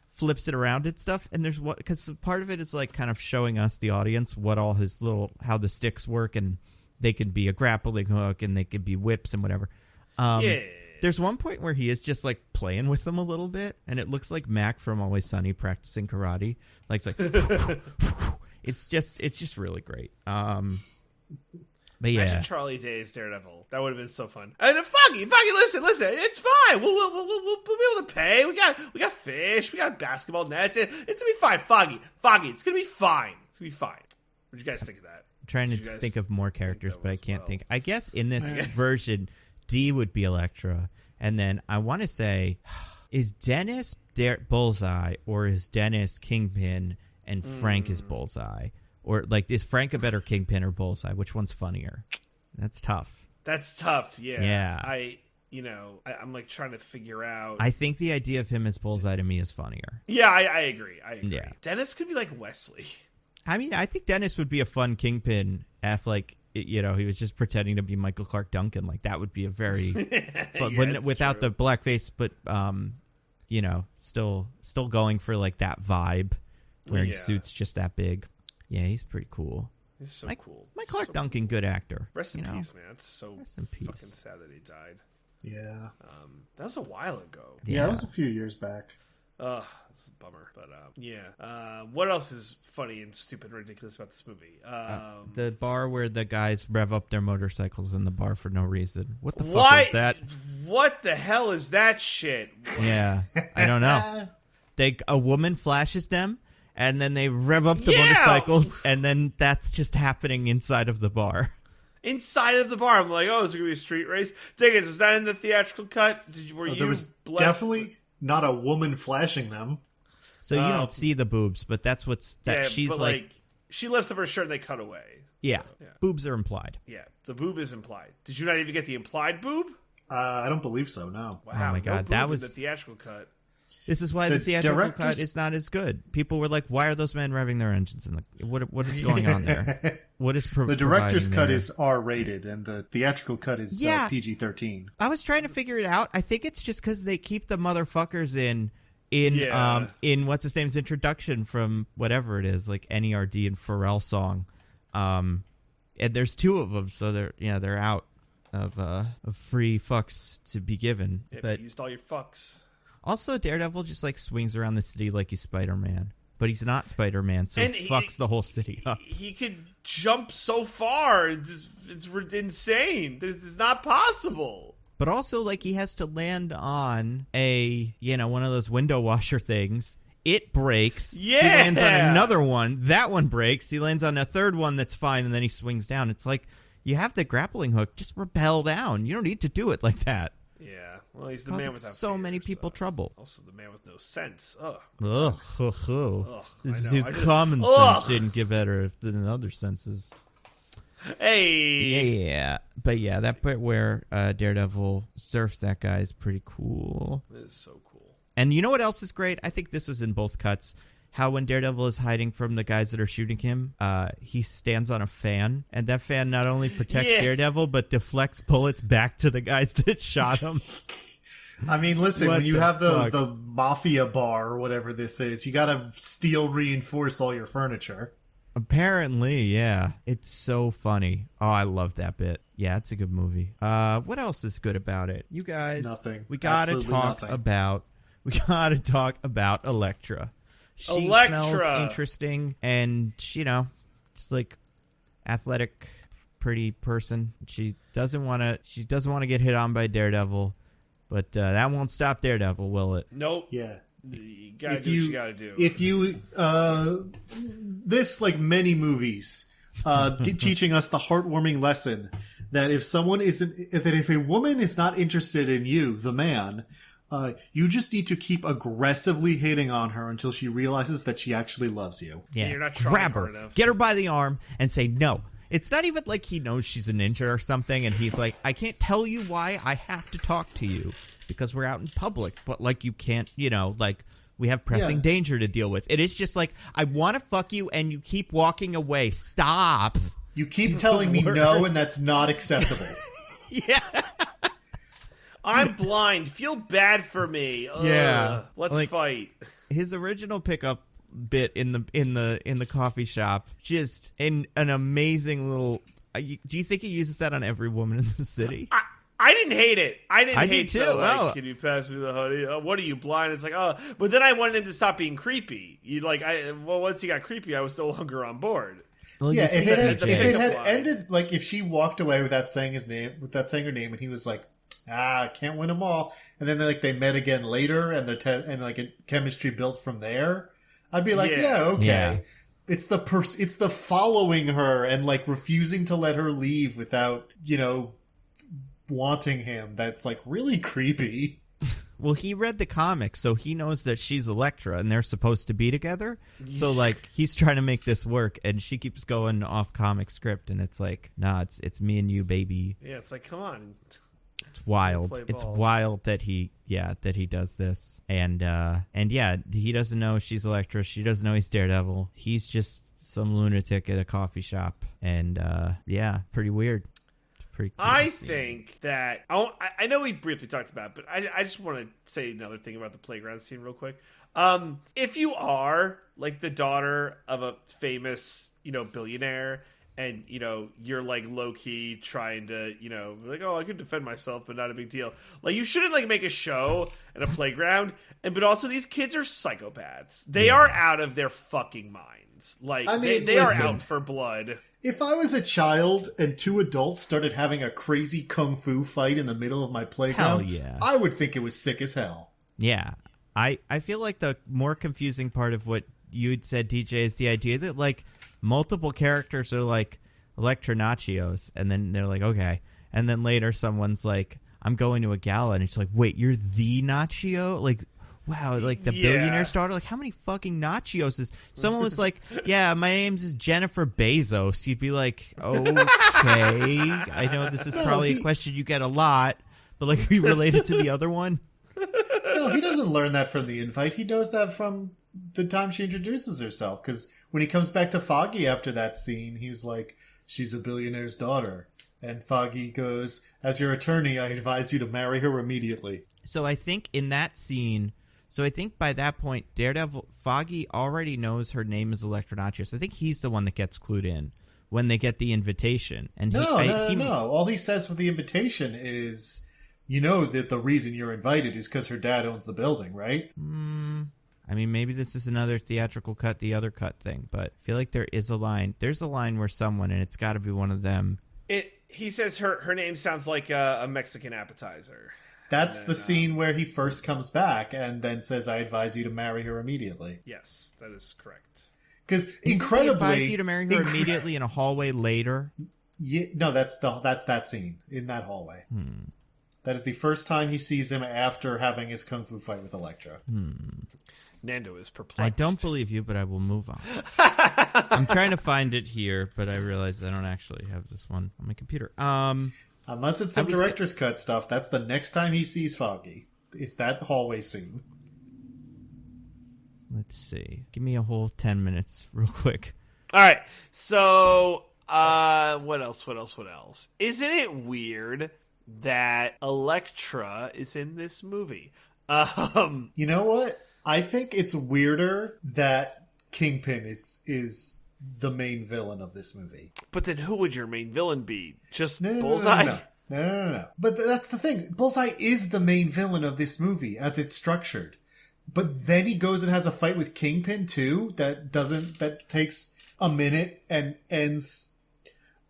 flips it around and stuff. And there's because part of it is like kind of showing us, the audience, what all his how the sticks work, and they could be a grappling hook and they could be whips and whatever. There's one point where he is just like playing with them a little bit, and it looks like Mac from Always Sunny practicing karate. Like it's like it's just really great. But yeah, imagine Charlie Day's Daredevil. That would have been so fun. And Foggy, listen, it's fine. We'll be able to pay. We got fish. We got basketball nets. It's gonna be fine. Foggy, it's gonna be fine. It's gonna be fine. What do you guys think of that? I'm trying to think of more characters, but I can't think. I guess in this version, D would be Elektra, and then I want to say, is Dennis Bullseye, or is Dennis Kingpin and Frank is Bullseye? Or, like, is Frank a better Kingpin or Bullseye? Which one's funnier? That's tough. Yeah. Yeah. I'm, like, trying to figure out. I think the idea of him as Bullseye to me is funnier. Yeah, I agree. Yeah. Dennis could be like Wesley. I mean, I think Dennis would be a fun Kingpin if, like, he was just pretending to be Michael Clark Duncan. Like, that would be a very fun, without the blackface, but, still going for, like, that vibe, wearing suits just that big. Yeah, he's pretty cool. He's so cool. Mike Clark Duncan, good actor. Rest in peace, man. It's so fucking sad that he died. Yeah. That was a while ago. Yeah, that was a few years back. This is a bummer. But, what else is funny and stupid and ridiculous about this movie? The bar where the guys rev up their motorcycles in the bar for no reason. What the fuck is that? What the hell is that shit? Yeah, I don't know. A woman flashes them, and then they rev up the motorcycles, and then that's just happening inside of the bar. Inside of the bar. I'm like, oh, is there going to be a street race? Diggins, was that in the theatrical cut? There was definitely not a woman flashing them. So you don't see the boobs, but that's she's like... She lifts up her shirt and they cut away. Yeah, so, boobs are implied. Yeah, the boob is implied. Did you not even get the implied boob? I don't believe so, no. Wow, oh my God, that was the theatrical cut. This is why the theatrical cut is not as good. People were like, "Why are those men revving their engines?" And what is going on there? What is the director's cut is R-rated, and the theatrical cut is PG-13. I was trying to figure it out. I think it's just because they keep the motherfuckers in what's his name's introduction from whatever it is, like NERD and Pharrell song. And there's 2 of them, so they're out of free fucks to be given. Yeah, but you used all your fucks. Also, Daredevil just like swings around the city like he's Spider-Man, but he's not Spider-Man, so he fucks the whole city up. He could jump so far; it's insane. It's not possible. But also, like, he has to land on one of those window washer things. It breaks. Yeah. He lands on another one. That one breaks. He lands on a third one that's fine, and then he swings down. It's like, you have the grappling hook. Just rappel down. You don't need to do it like that. Yeah. Well, he's the man without so fear, many people trouble. Also, the man with no sense. Ugh. His common sense didn't get better than other senses. Hey. Yeah. But yeah, that bit where Daredevil surfs that guy is pretty cool. It is so cool. And you know what else is great? I think this was in both cuts. How when Daredevil is hiding from the guys that are shooting him, he stands on a fan, and that fan not only protects Daredevil, but deflects bullets back to the guys that shot him. I mean, listen, when you have the mafia bar or whatever this is, you gotta steel reinforce all your furniture. Apparently, yeah. It's so funny. Oh, I love that bit. Yeah, it's a good movie. What else is good about it? You guys. Nothing. We gotta talk about Elektra. She smells interesting, and just like athletic, pretty person. She doesn't want to get hit on by Daredevil, but that won't stop Daredevil, will it? Nope. Yeah. You gotta do what you gotta do. If you this, like many movies, teaching us the heartwarming lesson that if a woman is not interested in you, the man, you just need to keep aggressively hitting on her until she realizes that she actually loves you. Yeah, you're not trying grab her, hard enough. get her by the arm, and say no. It's not even like he knows she's a ninja or something, and he's like, I can't tell you why I have to talk to you because we're out in public, but like you can't, like we have pressing danger to deal with. It is just like, I want to fuck you, and you keep walking away. Stop. You keep telling me no, and that's not acceptable. Yeah. I'm blind. Feel bad for me. Ugh. Yeah. Let's fight. His original pickup bit in the coffee shop, just in an amazing little. Do you think he uses that on every woman in the city? I didn't hate it. I did too. Can you pass me the honey? What are you, blind? It's like, but then I wanted him to stop being creepy. Once he got creepy, I was no longer on board. Well, yeah, if it had ended, like if she walked away without saying her name, and he was like, can't win them all, and then they met again later, and chemistry built from there, I'd be like, okay. Yeah. It's the following her and like refusing to let her leave without wanting him. That's like really creepy. Well, he read the comics, so he knows that she's Elektra and they're supposed to be together. So, like, he's trying to make this work, and she keeps going off comic script, and it's like, nah, it's me and you, baby. Yeah, it's like, come on. It's wild. It's wild that he does this, and he doesn't know she's Elektra. She doesn't know he's Daredevil. He's just some lunatic at a coffee shop, and pretty weird. I think that I know we briefly talked about it, but I just want to say another thing about the playground scene real quick. If you are like the daughter of a famous, billionaire, and you're like low key trying to, like, oh, I could defend myself, but not a big deal. Like, you shouldn't like make a show at a playground, but also these kids are psychopaths. They are out of their fucking minds. Like, they are out for blood. If I was a child and two adults started having a crazy kung fu fight in the middle of my playground, I would think it was sick as hell. Yeah. I feel like the more confusing part of what you'd said, DJ, is the idea that, like, multiple characters are, like, Elektra Nachios, and then they're like, okay. And then later someone's like, I'm going to a gala, and it's like, wait, you're the Nachio? Like, wow, like the billionaire's daughter? Like, how many fucking Nachios is... Someone was like, yeah, my name's Jennifer Bezos. You'd be like, okay. I know this is probably a question you get a lot, but like, are you related to the other one? No, he doesn't learn that from the invite. He knows that from the time she introduces herself. Because when he comes back to Foggy after that scene, he's like, she's a billionaire's daughter. And Foggy goes, as your attorney, I advise you to marry her immediately. So I think in that scene, I think by that point, Foggy already knows her name is Electronachos. I think he's the one that gets clued in when they get the invitation. And No. All he says with the invitation is, you know that the reason you're invited is because her dad owns the building, right? I mean, maybe this is another theatrical cut, the other cut thing, but I feel like there is a line. There's a line where someone, and it's got to be one of them. He says her name sounds like a Mexican appetizer. That's the scene where he first comes back and then says, I advise you to marry her immediately. Yes, that is correct. Because incredibly... advise you to marry her immediately in a hallway later? Yeah, no, that's that scene in that hallway. That is the first time he sees him after having his kung fu fight with Elektra. Nando is perplexed. I don't believe you, but I will move on. I'm trying to find it here, but I realize I don't actually have this one on my computer. Unless it's some director's cut stuff, that's the next time he sees Foggy. It's that hallway scene. Let's see. Give me a whole 10 minutes real quick. All right. So, what else? Isn't it weird that Elektra is in this movie? You know what? I think it's weirder that Kingpin is the main villain of this movie. But then who would your main villain be? Just Bullseye? No. But that's the thing. Bullseye is the main villain of this movie as it's structured. But then he goes and has a fight with Kingpin too that takes a minute and ends...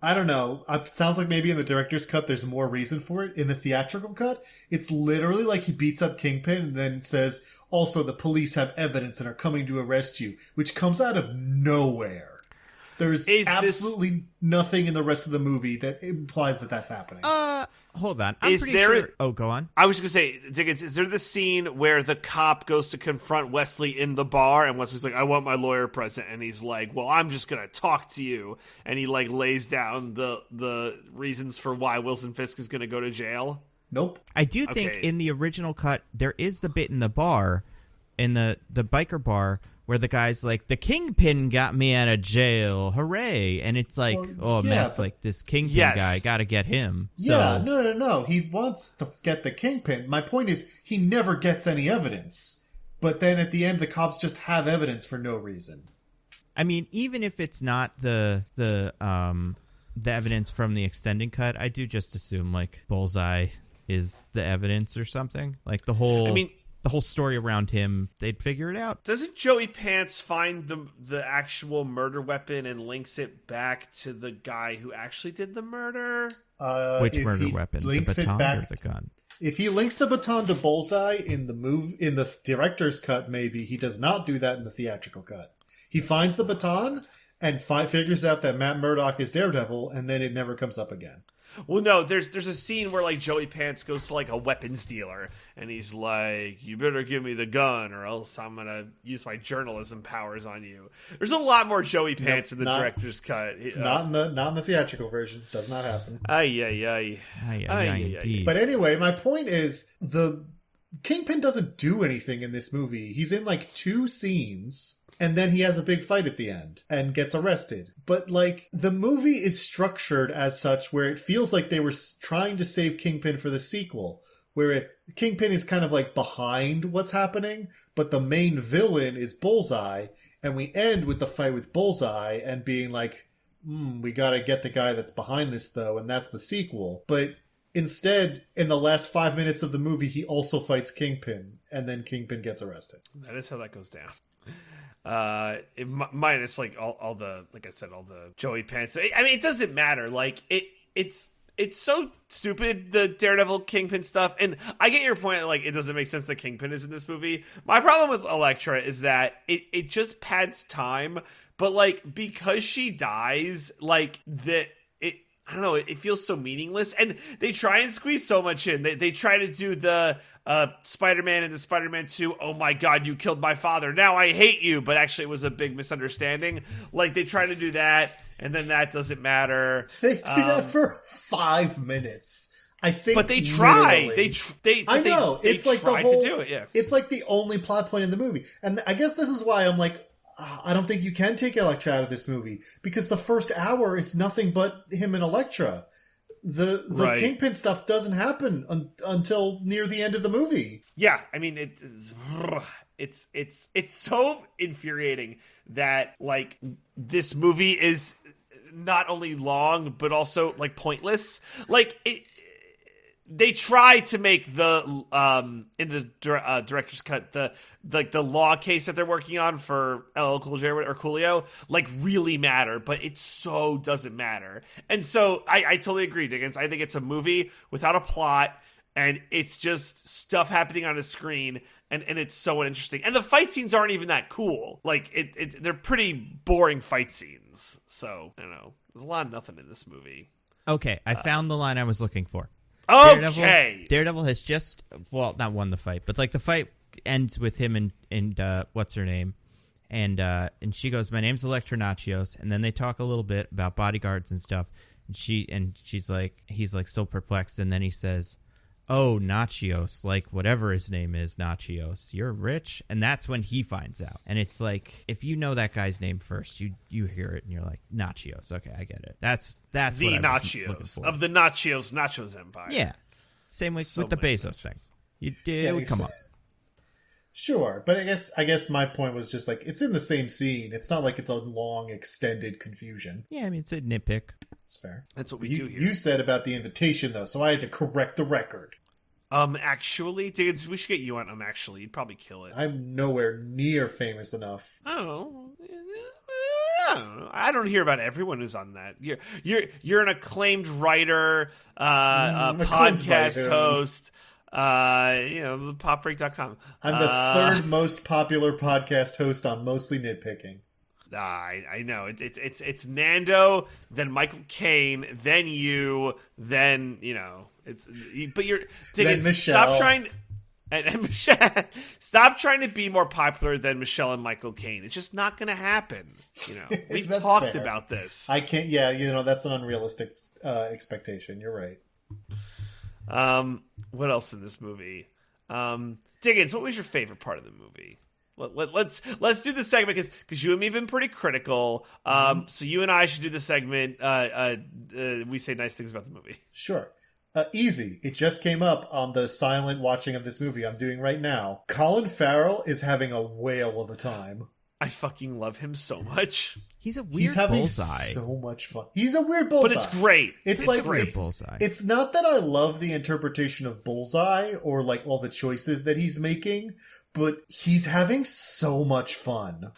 I don't know. It sounds like maybe in the director's cut there's more reason for it. In the theatrical cut, it's literally like he beats up Kingpin and then says, also the police have evidence and are coming to arrest you, which comes out of nowhere. There's absolutely nothing in the rest of the movie that implies that that's happening. Hold on. I'm pretty sure... Oh, go on. I was going to say, Diggins, is there the scene where the cop goes to confront Wesley in the bar and Wesley's like, I want my lawyer present, and he's like, well, I'm just going to talk to you, and he like lays down the reasons for why Wilson Fisk is going to go to jail? Nope. I do think in the original cut, there is the bit in the bar, in the biker bar, where the guy's like, the Kingpin got me out of jail, hooray. And it's like, Matt's like, this Kingpin guy, gotta get him. Yeah, no. He wants to get the Kingpin. My point is, he never gets any evidence. But then at the end, the cops just have evidence for no reason. I mean, even if it's not the evidence from the extended cut, I do just assume, like, Bullseye is the evidence or something. Like, the whole story around him, they'd figure it out. Doesn't Joey Pants find the actual murder weapon and links it back to the guy who actually did the murder? Which murder weapon? The baton or the gun? If he links the baton to Bullseye in the director's cut, maybe. He does not do that in the theatrical cut. He finds the baton and figures out that Matt Murdock is Daredevil, and then it never comes up again. Well, no, there's a scene where like Joey Pants goes to like a weapons dealer and he's like, you better give me the gun or else I'm going to use my journalism powers on you. There's a lot more Joey Pants in the director's cut. Not in the theatrical version. Does not happen. Ay. But anyway, my point is the Kingpin doesn't do anything in this movie. He's in like 2 scenes. And then he has a big fight at the end and gets arrested. But, like, the movie is structured as such where it feels like they were trying to save Kingpin for the sequel. Where Kingpin is kind of, like, behind what's happening, but the main villain is Bullseye. And we end with the fight with Bullseye and being like, we gotta get the guy that's behind this, though, and that's the sequel. But instead, in the last 5 minutes of the movie, he also fights Kingpin, and then Kingpin gets arrested. That is how that goes down. Minus like all the, like I said, all the Joey Pants. I mean, it doesn't matter. Like it's so stupid, the Daredevil Kingpin stuff. And I get your point. Like, it doesn't make sense that Kingpin is in this movie. My problem with Elektra is that it just pads time. But like, because she dies, like I don't know, it feels so meaningless. And they try and squeeze so much in. They try to do the Spider-Man into Spider-Man 2, oh my god, you killed my father, now I hate you. But actually it was a big misunderstanding. Like, they try to do that, and then that doesn't matter. They do that for 5 minutes. I think, but they try. I know it's like the whole. To do it, yeah. It's like the only plot point in the movie, and I guess this is why I'm like, I don't think you can take Elektra out of this movie because the first hour is nothing but him and Elektra. The right. Kingpin stuff doesn't happen until near the end of the movie. Yeah, I mean it's so infuriating that like this movie is not only long but also like pointless. Like they try to make the in the director's cut the law case that they're working on for LL Cool J or Coolio like really matter, but it so doesn't matter. And so I totally agree, Diggins. I think it's a movie without a plot, and it's just stuff happening on a screen, and it's so uninteresting. And the fight scenes aren't even that cool. Like they're pretty boring fight scenes. So I don't know. There's a lot of nothing in this movie. Okay, I found the line I was looking for. Okay. Daredevil has just, well, not won the fight, but like the fight ends with him and what's her name, and she goes, "My name's Elektra Nachios," and then they talk a little bit about bodyguards and stuff, and he's like still perplexed, and then he says, "Oh, Nachios, like whatever his name is, Nachios, you're rich," and that's when he finds out, and it's like if you know that guy's name first, you hear it and you're like, Nachios, okay, I get it. That's the what I was looking Nachios for. of the Nachos Empire. Yeah, same with the Bezos thing. It would come up. Sure, but I guess my point was just like it's in the same scene. It's not like it's a long extended confusion. Yeah, I mean it's a nitpick. It's fair. That's what we do here. You said about the invitation though, so I had to correct the record. Actually, Diggins, we should get you on Actually. You'd probably kill it. I'm nowhere near famous enough. Oh, I don't know. I don't hear about everyone who's on that. You're an acclaimed writer, podcast host. The popbreak.com. I'm the third most popular podcast host on Mostly Nitpicking. I know it's Nando, then Michael Caine, then you, then but you're Diggins, then Michelle. Stop trying. And Michelle, stop trying to be more popular than Michelle and Michael Caine. It's just not going to happen. We've talked fair. about this. I can't. Yeah, that's an unrealistic expectation. You're right. What else in this movie? Diggins, what was your favorite part of the movie? Let's do this segment because you and me have been pretty critical. So you and I should do the segment. We say nice things about the movie. Sure. Easy. It just came up on the silent watching of this movie I'm doing right now. Colin Farrell is having a whale of a time. I fucking love him so much. He's a weird He's having bullseye. so much fun. He's a weird bullseye. But it's great. It's like great bullseye. It's not that I love the interpretation of Bullseye or like all the choices that he's making, but he's having so much fun.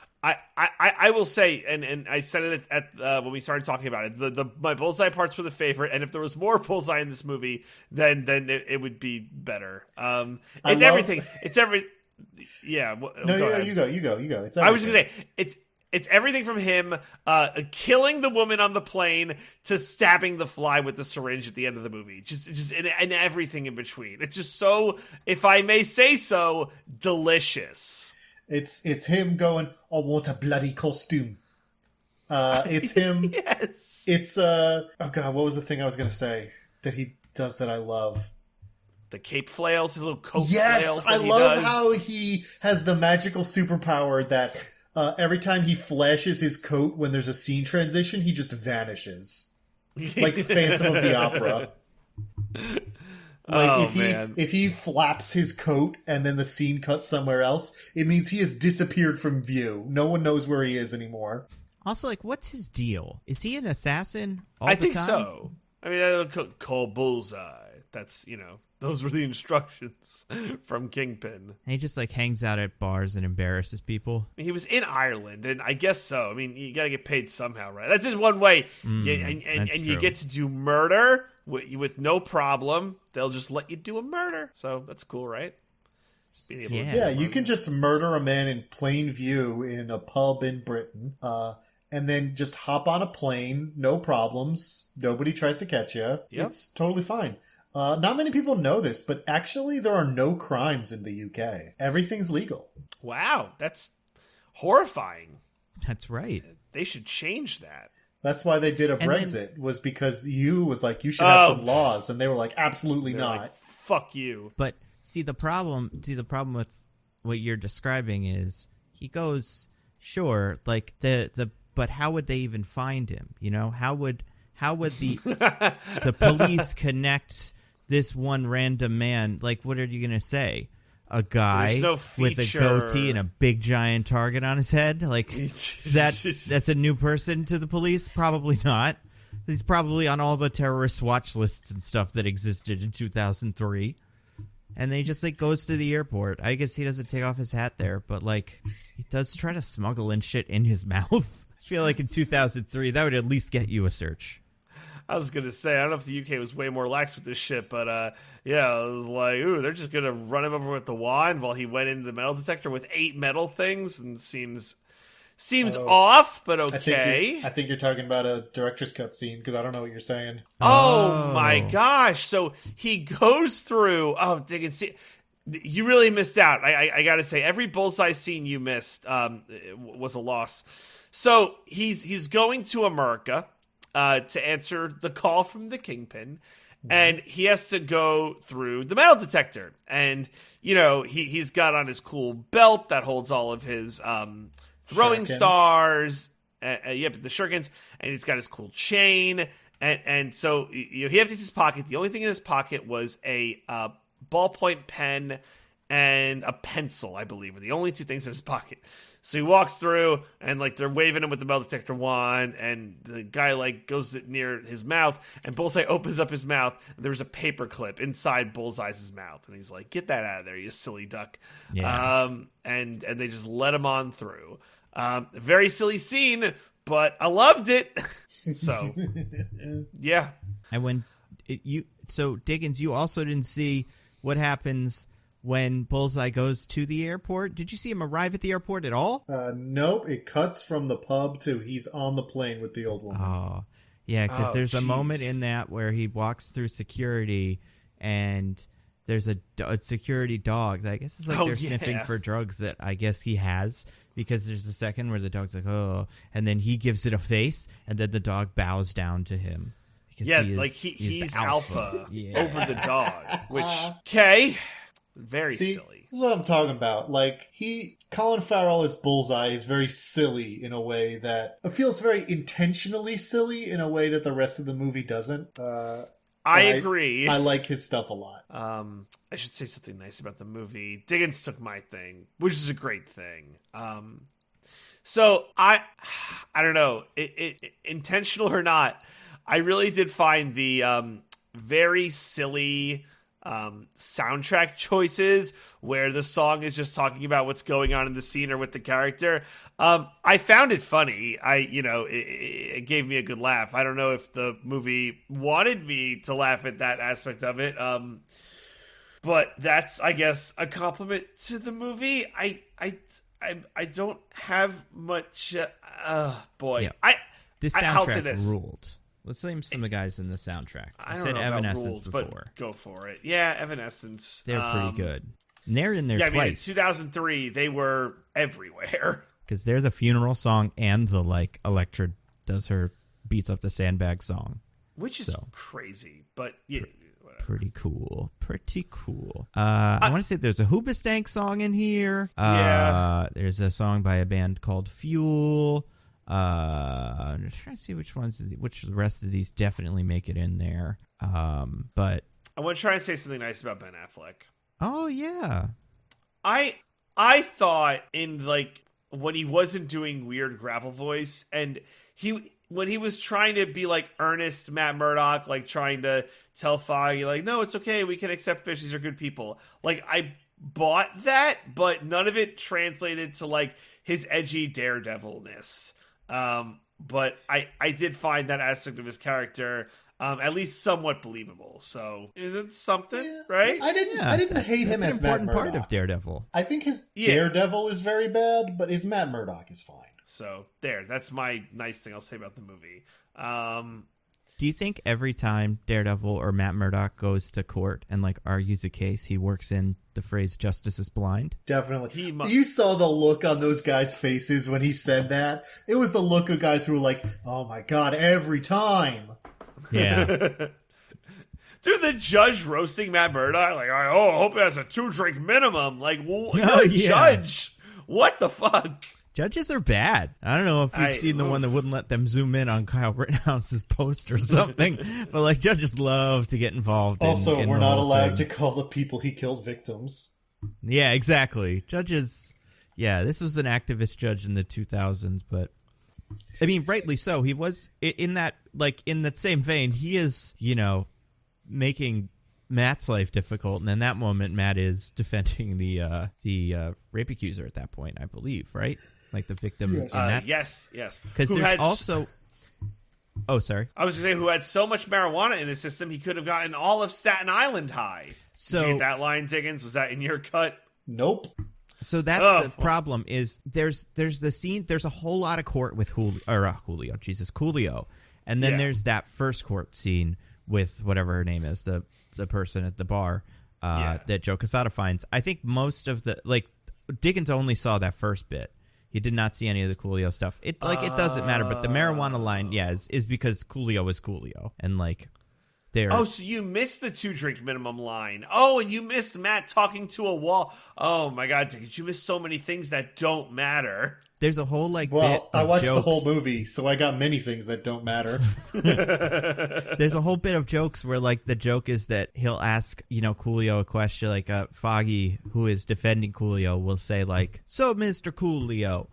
I will say, and I said it at when we started talking about it. My Bullseye parts were the favorite, and if there was more Bullseye in this movie, then it would be better. It's everything. It's every. Yeah. No, you go. It's everything. I was going to say it's everything from him killing the woman on the plane to stabbing the fly with the syringe at the end of the movie. Just and everything in between. It's just so, if I may say so, delicious. It's him going, I want a bloody costume. It's him. Yes. It's oh god, what was the thing I was gonna say that he does that I love? The cape flails, his little coat flails. Yes, I love how he has the magical superpower that every time he flashes his coat when there's a scene transition, he just vanishes. Like Phantom of the Opera. Like if he flaps his coat and then the scene cuts somewhere else, it means he has disappeared from view. No one knows where he is anymore. Also, like, what's his deal? Is he an assassin all I the think time? so. I mean, call Bullseye. That's, those were the instructions from Kingpin. And he just, like, hangs out at bars and embarrasses people. He was in Ireland, and I guess so. I mean, you got to get paid somehow, right? That's just one way. And you get to do murder with no problem. They'll just let you do a murder. So that's cool, right? Yeah, you can just murder a man in plain view in a pub in Britain, and then just hop on a plane, no problems. Nobody tries to catch you. Yep. It's totally fine. Not many people know this, but actually there are no crimes in the UK. Everything's legal. Wow, that's horrifying. That's right. They should change that. That's why they did a Brexit, was because you was like, you should have some laws, and they were like, absolutely not. Like, fuck you. But see, the problem with what you're describing is he goes, sure, like but how would they even find him? You know, how would the police connect this one random man? Like, what are you gonna say? A guy with a goatee and a big giant target on his head? Like, that's a new person to the police? Probably not. He's probably on all the terrorist watch lists and stuff that existed in 2003. And then he just, like, goes to the airport. I guess he doesn't take off his hat there, but, like, he does try to smuggle in shit in his mouth. I feel like in 2003, that would at least get you a search. I was going to say, I don't know if the UK was way more lax with this shit, but yeah, it was like, ooh, they're just going to run him over with the wand while he went into the metal detector with 8 metal things, and seems off, but okay. I think you're talking about a director's cut scene, because I don't know what you're saying. Oh my gosh. So he goes through, Diggins, you really missed out. I got to say, every bullseye scene you missed was a loss. So he's going to America to answer the call from the Kingpin, and he has to go through the metal detector. And, you know, he's got on his cool belt that holds all of his throwing shurikens. Stars, the shurikens, and he's got his cool chain. And so he empties his pocket. The only thing in his pocket was a ballpoint pen and a pencil, I believe, were the only 2 things in his pocket. So he walks through, and, like, they're waving him with the metal detector wand, and the guy, like, goes near his mouth, and Bullseye opens up his mouth, and there's a paper clip inside Bullseye's mouth, and he's like, get that out of there, you silly duck. Yeah. And they just let him on through. Very silly scene, but I loved it. So, yeah. And so Diggins, you also didn't see what happens when Bullseye goes to the airport. Did you see him arrive at the airport at all? Nope. It cuts from the pub to he's on the plane with the old woman. Oh, yeah, because there's a moment in that where he walks through security, and there's a security dog that I guess is like they're sniffing for drugs that I guess he has, because there's a second where the dog's like, oh, and then he gives it a face, and then the dog bows down to him. He's alpha over the dog, which, okay. Very silly. This is what I'm talking about. Like, Colin Farrell as Bullseye is very silly in a way that it feels very intentionally silly in a way that the rest of the movie doesn't. I agree. I like his stuff a lot. I should say something nice about the movie. Diggins took my thing, which is a great thing. So I don't know, it intentional or not, I really did find the very silly soundtrack choices where the song is just talking about what's going on in the scene or with the character. I found it funny. It gave me a good laugh. I don't know if the movie wanted me to laugh at that aspect of it. But that's, I guess, a compliment to the movie. I don't have much. Boy, yeah. This soundtrack I'll say this. ruled. Let's name some of the guys in the soundtrack. I said don't know Evanescence about rules, before. but go for it. Yeah, Evanescence. They're pretty good. And they're in there twice. I mean, in 2003, they were everywhere. Because they're the funeral song and the, like, Elektra does her beats up the sandbag song. Which is crazy, but yeah. Pretty cool. I want to say there's a Hoobastank song in here. There's a song by a band called Fuel. I'm just trying to see which the rest of these definitely make it in there. But I want to try and say something nice about Ben Affleck. Oh yeah, I thought in, like, when he wasn't doing weird gravel voice, and when he was trying to be like earnest Matt Murdock, like trying to tell Foggy, like, no, it's okay, we can accept fish, these are good people. Like, I bought that, but none of it translated to, like, his edgy Daredevil-ness. But I did find that aspect of his character at least somewhat believable. So is it something, right? I didn't hate him as Matt Murdock. That's an important part of Daredevil. I think his Daredevil is very bad, but his Matt Murdock is fine. So that's my nice thing I'll say about the movie. Do you think every time Daredevil or Matt Murdock goes to court and like argues a case, he works in the phrase "justice is blind"? Definitely. You saw the look on those guys' faces when he said that. It was the look of guys who were like, "Oh my god, every time." Yeah. Dude, the judge roasting Matt Murdock, like, I hope it has a 2-drink minimum. Like, well, Oh, you're a yeah. judge. What the fuck? Judges are bad. I don't know if you've seen the one that wouldn't let them zoom in on Kyle Rittenhouse's post or something, but like judges love to get involved. Also, in we're the not whole allowed thing. to call the people he killed victims. Yeah, exactly. Judges. Yeah, this was an activist judge in the 2000s, but I mean, rightly so. He was in that, like, in that same vein. He is, making Matt's life difficult, and in that moment, Matt is defending the rape accuser at that point, I believe, right? Like the victim. Yes. Because there's also. Oh, sorry. I was going to say, who had so much marijuana in his system, he could have gotten all of Staten Island high. So Did you get that line, Diggins? Was that in your cut? Nope. So that's the problem. Is there's the scene. There's a whole lot of court with Coolio, and then there's that first court scene with whatever her name is, the person at the bar that Joe Quesada finds. I think most of the Diggins only saw that first bit. He did not see any of the Coolio stuff. It doesn't matter, but the marijuana line, is because Coolio is Coolio, and like there. Oh, so you missed the 2-drink minimum line. Oh, and you missed Matt talking to a wall. Oh my God, Diggins, you missed so many things that don't matter. There's a whole bit I of watched jokes. the whole movie, so I got many things that don't matter. There's a whole bit of jokes where like the joke is that he'll ask, Coolio a question, like Foggy, who is defending Coolio, will say like, "So, Mr. Coolio,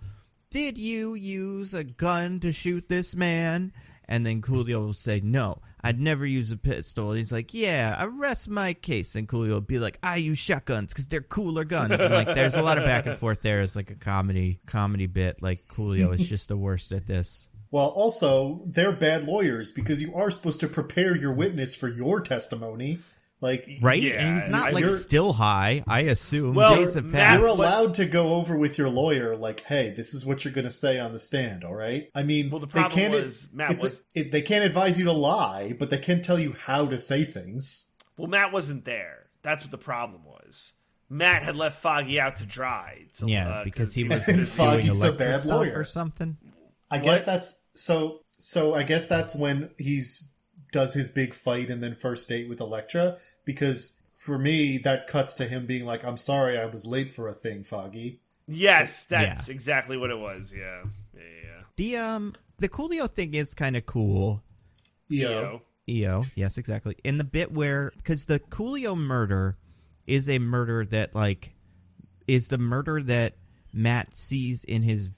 did you use a gun to shoot this man?" And then Coolio will say, "No, I'd never use a pistol." And he's like, "Yeah, I rest my case." And Coolio will be like, "I use shotguns because they're cooler guns." And like, there's a lot of back and forth there. It's like a comedy bit. Like Coolio is just the worst at this. Well, also, they're bad lawyers because you are supposed to prepare your witness for your testimony. Like, right? Yeah, and he's not you're- still high, I assume. Well, Days have Matt- passed. you're allowed to go over with your lawyer, like, "Hey, this is what you're going to say on the stand, all right?" I mean, Well, the problem was Matt they can't advise you to lie, but they can tell you how to say things. Well, Matt wasn't there. That's what the problem was. Matt had left Foggy out to dry. Because he was And doing Foggy's a electric bad stuff lawyer. or something. I guess that's so. I guess that's when does his big fight and then first date with Elektra. Because for me, that cuts to him being like, "I'm sorry, I was late for a thing, Foggy." Yes, that's exactly what it was. Yeah. The Coolio thing is kind of cool. EO. Yes, exactly. In the bit where, because the Coolio murder is a murder that is the murder that Matt sees in his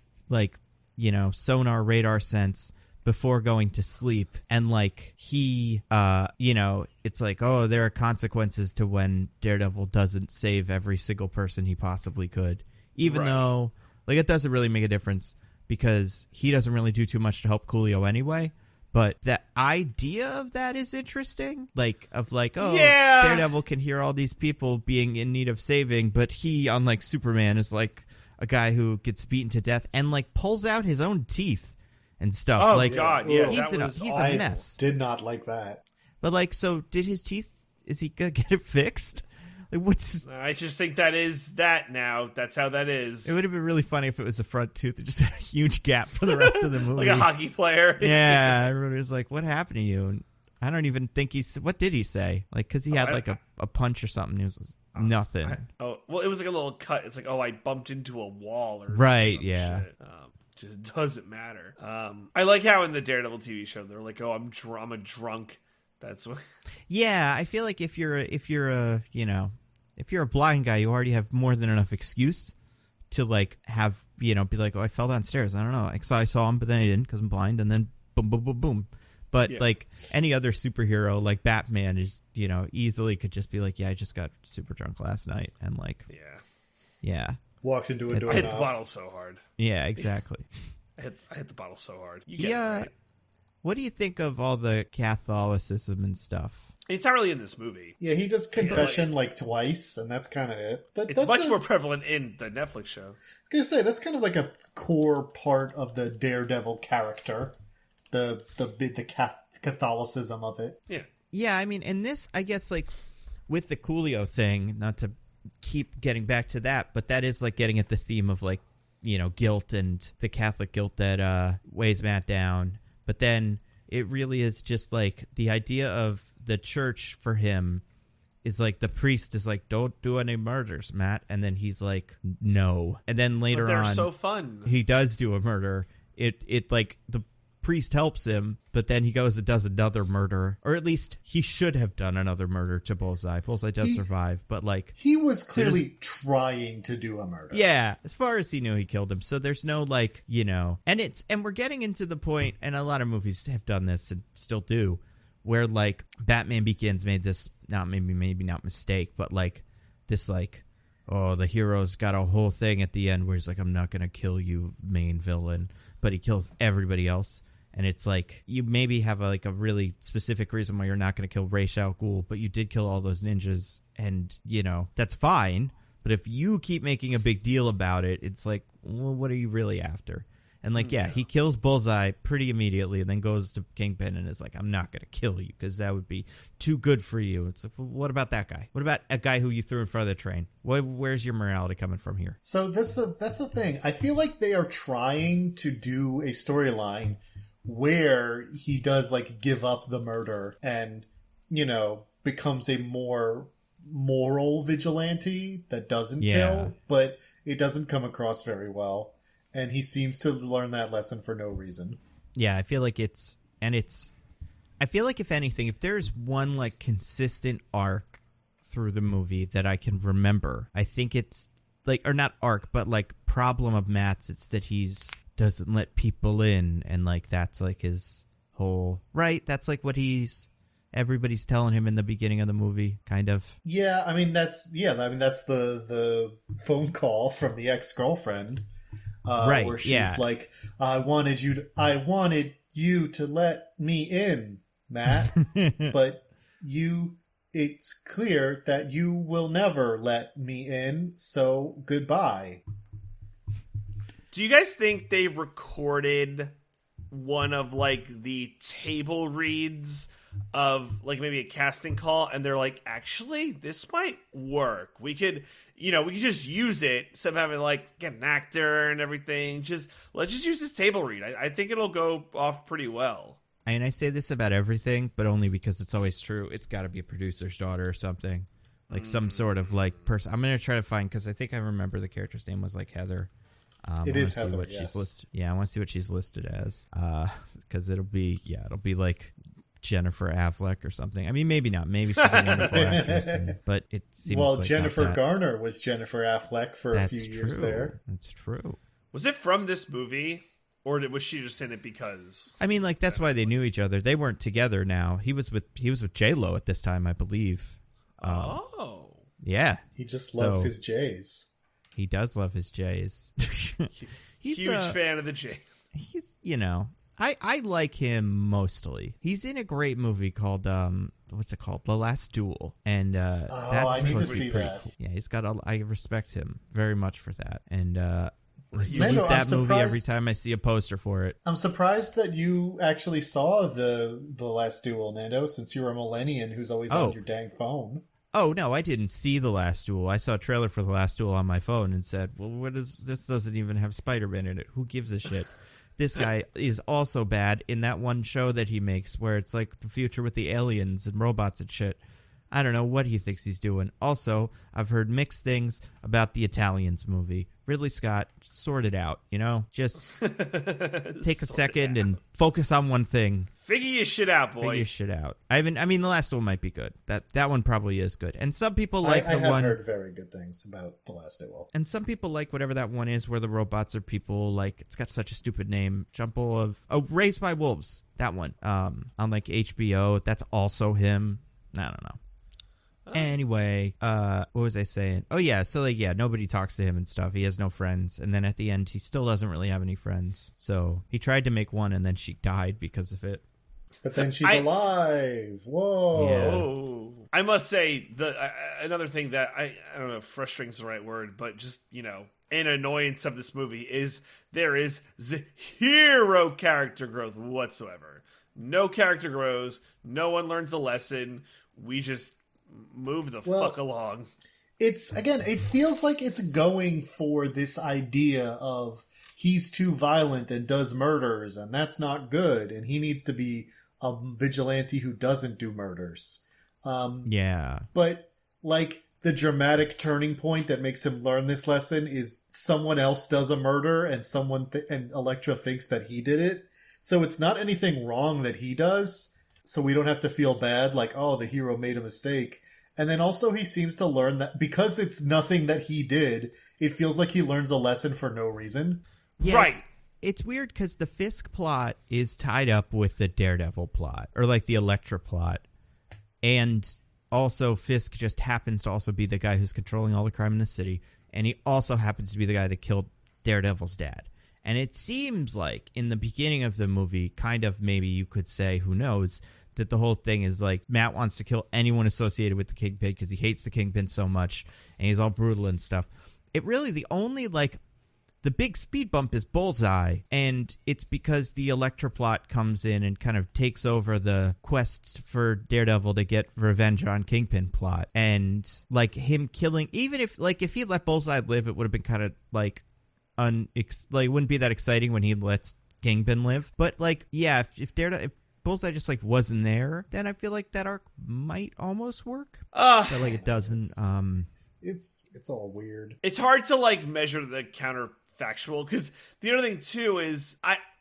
sonar radar sense before going to sleep, and he it's like, oh, there are consequences to when Daredevil doesn't save every single person he possibly could, even though it doesn't really make a difference because he doesn't really do too much to help Coolio anyway. But the idea of that is interesting. Daredevil can hear all these people being in need of saving, but he, unlike Superman, is like a guy who gets beaten to death and pulls out his own teeth and stuff. Oh, God, yeah. He's a mess. Did not like that. But so did his teeth? Is he gonna get it fixed? What's? I just think that is that now. That's how that is. It would have been really funny if it was a front tooth and just a huge gap for the rest of the movie. Like a hockey player. Yeah, everybody was like, "What happened to you?" And I don't even think what did he say? Because he had a punch or something. He was nothing. Well, it was like a little cut. It's like, I bumped into a wall or right. some Yeah. shit. Just doesn't matter. I like how in the Daredevil TV show they're like, I'm a drunk. That's what. Yeah, I feel like if you're a blind guy, you already have more than enough excuse to be like, "Oh, I fell downstairs. I don't know. I saw him, but then I didn't because I'm blind." And then boom, boom, boom, boom. But any other superhero, like Batman, is easily could just be like, "Yeah, I just got super drunk last night," and yeah. Walked into a door. I hit the bottle so hard. Yeah, exactly. I hit the bottle so hard. Yeah. What do you think of all the Catholicism and stuff? It's not really in this movie. Yeah, he does confession twice, and that's kind of it. But it's much more prevalent in the Netflix show. I was gonna say that's kind of like a core part of the Daredevil character. Catholicism of it. Yeah. Yeah, I mean, in this, I guess, like, with the Coolio thing, not to keep getting back to that, but that is, like, getting at the theme of, like, you know, guilt and the Catholic guilt that weighs Matt down. But then it really is just, like, the idea of the church for him is, like, the priest is like, don't do any murders, Matt. And then he's like, no. And then later they're on, so fun. He does do a murder. It like, the priest helps him, but then he goes and does another murder, or at least he should have done another murder to Bullseye. Bullseye does survive, but like he was clearly trying to do a murder. Yeah, as far as he knew, he killed him. So there's no like, you know, and we're getting into the point, and a lot of movies have done this and still do, where like Batman Begins made this maybe not mistake, but like this like, oh, the hero's got a whole thing at the end where he's like, I'm not gonna kill you, main villain, but he kills everybody else. And it's like, you maybe have a really specific reason why you're not going to kill Ra's al Ghul, but you did kill all those ninjas, and, you know, that's fine. But if you keep making a big deal about it, it's like, well, what are you really after? And, like, yeah, he kills Bullseye pretty immediately and then goes to Kingpin and is like, I'm not going to kill you because that would be too good for you. It's like, well, what about that guy? What about a guy who you threw in front of the train? Where's your morality coming from here? So that's the thing. I feel like they are trying to do a storyline where he does like give up the murder and, you know, becomes a more moral vigilante that doesn't kill, but it doesn't come across very well. And he seems to learn that lesson for no reason. Yeah, I feel like I feel like if anything, if there's one like consistent arc through the movie that I can remember, I think it's like, or not arc, but like problem of Matt's, it's that he's doesn't let people in, and like that's like his whole that's like what everybody's telling him in the beginning of the movie, kind of. I mean that's the phone call from the ex-girlfriend, where she's like, I wanted you to let me in, Matt, but it's clear that you will never let me in, so goodbye. Do you guys think they recorded one of like the table reads of like maybe a casting call, and they're like, actually, this might work. We could just use it instead of having like get an actor and everything. Let's just use this table read. I think it'll go off pretty well. And I say this about everything, but only because it's always true. It's got to be a producer's daughter or something, like some sort of like person. I'm gonna try to find, because I think I remember the character's name was like Heather. It is Heather, yes. I want to see what she's listed as, because it'll be like Jennifer Affleck or something. I mean, maybe not. Maybe she's a wonderful actress, but it seems like Jennifer Garner was Jennifer Affleck for a few years there. That's true. Was it from this movie, or was she just in it because? I mean, like that's why they knew each other. They weren't together now. He was with J-Lo at this time, I believe. Yeah. He just loves his J's. He does love his J's. He's huge fan of the J's. He's, you know, I like him mostly. He's in a great movie called what's it called? The Last Duel, and that's I need to see that. Cool. Yeah, he's got. I respect him very much for that, and I Nando, that movie every time I see a poster for it. I'm surprised that you actually saw the Last Duel, Nando, since you're a millennial who's always on your dang phone. Oh, no, I didn't see The Last Duel. I saw a trailer for The Last Duel on my phone and said, well, what is this? Doesn't even have Spider-Man in it. Who gives a shit? This guy is also bad in that one show that he makes where it's like the future with the aliens and robots and shit. I don't know what he thinks he's doing. Also, I've heard mixed things about the Italians movie. Ridley Scott, sort it out, you know? Just take a second and focus on one thing. Figure your shit out, boy. Figure your shit out. I mean, the last one might be good. That one probably is good. And some people like I have heard very good things about The Last Duel. And some people like whatever that one is where the robots are people. Like, it's got such a stupid name. Raised by Wolves. That one. On like HBO. That's also him. I don't know. Anyway, what was I saying? Oh, yeah. So, like, yeah, nobody talks to him and stuff. He has no friends. And then at the end, he still doesn't really have any friends. So he tried to make one, and then she died because of it. But then she's alive. Whoa. Yeah. I must say, another thing that, I don't know if frustrating is the right word, but just, you know, an annoyance of this movie is there is zero character growth whatsoever. No character grows. No one learns a lesson. We just move the fuck along. It feels like it's going for this idea of he's too violent and does murders, and that's not good, and he needs to be a vigilante who doesn't do murders. But, like, the dramatic turning point that makes him learn this lesson is someone else does a murder, and and Elektra thinks that he did it. So it's not anything wrong that he does, so we don't have to feel bad, like, oh, the hero made a mistake. And then also he seems to learn that because it's nothing that he did, it feels like he learns a lesson for no reason. Yeah, right. It's weird because the Fisk plot is tied up with the Daredevil plot, or like the Elektra plot. And also Fisk just happens to also be the guy who's controlling all the crime in the city. And he also happens to be the guy that killed Daredevil's dad. And it seems like in the beginning of the movie, kind of maybe you could say, who knows, that the whole thing is like Matt wants to kill anyone associated with the Kingpin because he hates the Kingpin so much and he's all brutal and stuff. It really, the only like, the big speed bump is Bullseye, and it's because the Elektra plot comes in and kind of takes over the quests for Daredevil to get revenge on Kingpin plot. And like him killing, even if he let Bullseye live, it would have been kind of like, it wouldn't be that exciting when he lets Kingpin live. But like, yeah, if Bullseye just like wasn't there, then I feel like that arc might almost work. But like it doesn't. It's all weird. It's hard to like measure the counterfactual because the other thing too is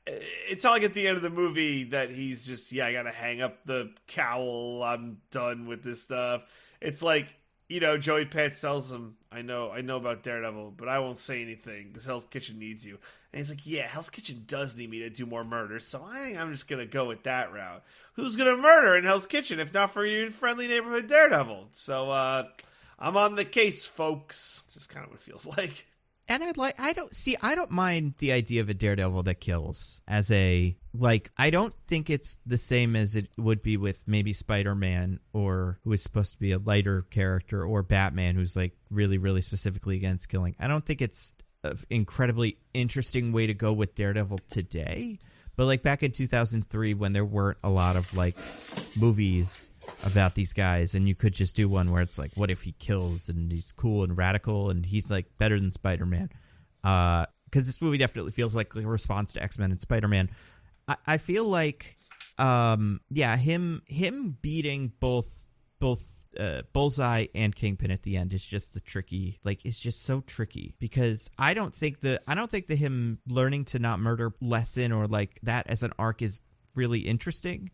it's not like at the end of the movie that he's just I gotta hang up the cowl. I'm done with this stuff. It's like, Joey Pants tells him, I know about Daredevil, but I won't say anything because Hell's Kitchen needs you. And he's like, yeah, Hell's Kitchen does need me to do more murders, so I think I'm just going to go with that route. Who's going to murder in Hell's Kitchen if not for your friendly neighborhood Daredevil? So I'm on the case, folks. It's just kind of what it feels like. And I don't mind the idea of a Daredevil that kills as a, like, I don't think it's the same as it would be with maybe Spider-Man, or who is supposed to be a lighter character, or Batman, who's like really, really specifically against killing. I don't think it's an incredibly interesting way to go with Daredevil today. But like back in 2003, when there weren't a lot of like movies about these guys, and you could just do one where it's like, what if he kills and he's cool and radical and he's like better than Spider-Man? Because this movie definitely feels like a response to X-Men and Spider-Man. I feel like, him beating both Bullseye and Kingpin at the end is just it's just so tricky, because I don't think the him learning to not murder lesson or like that as an arc is really interesting.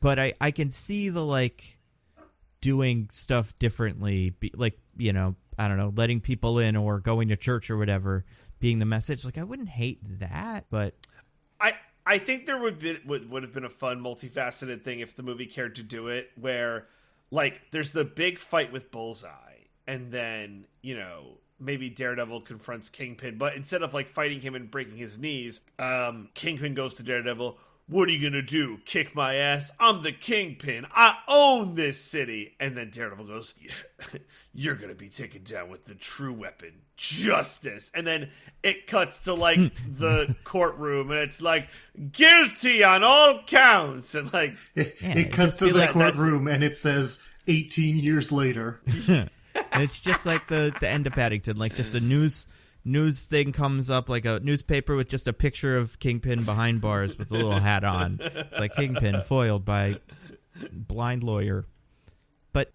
But I can see the like doing stuff differently, I don't know, letting people in or going to church or whatever being the message. Like I wouldn't hate that, but I think there would have been a fun multifaceted thing if the movie cared to do it, where like there's the big fight with Bullseye, and then maybe Daredevil confronts Kingpin, but instead of like fighting him and breaking his knees, Kingpin goes to Daredevil. What are you gonna do? Kick my ass? I'm the Kingpin. I own this city. And then Daredevil goes, you're gonna be taken down with the true weapon, justice. And then it cuts to like the courtroom, and it's like, guilty on all counts. And like it cuts to the courtroom, and it says 18 years later. It's just like the end of Paddington, like just a news thing comes up, like a newspaper with just a picture of Kingpin behind bars with a little hat on. It's like Kingpin foiled by blind lawyer. But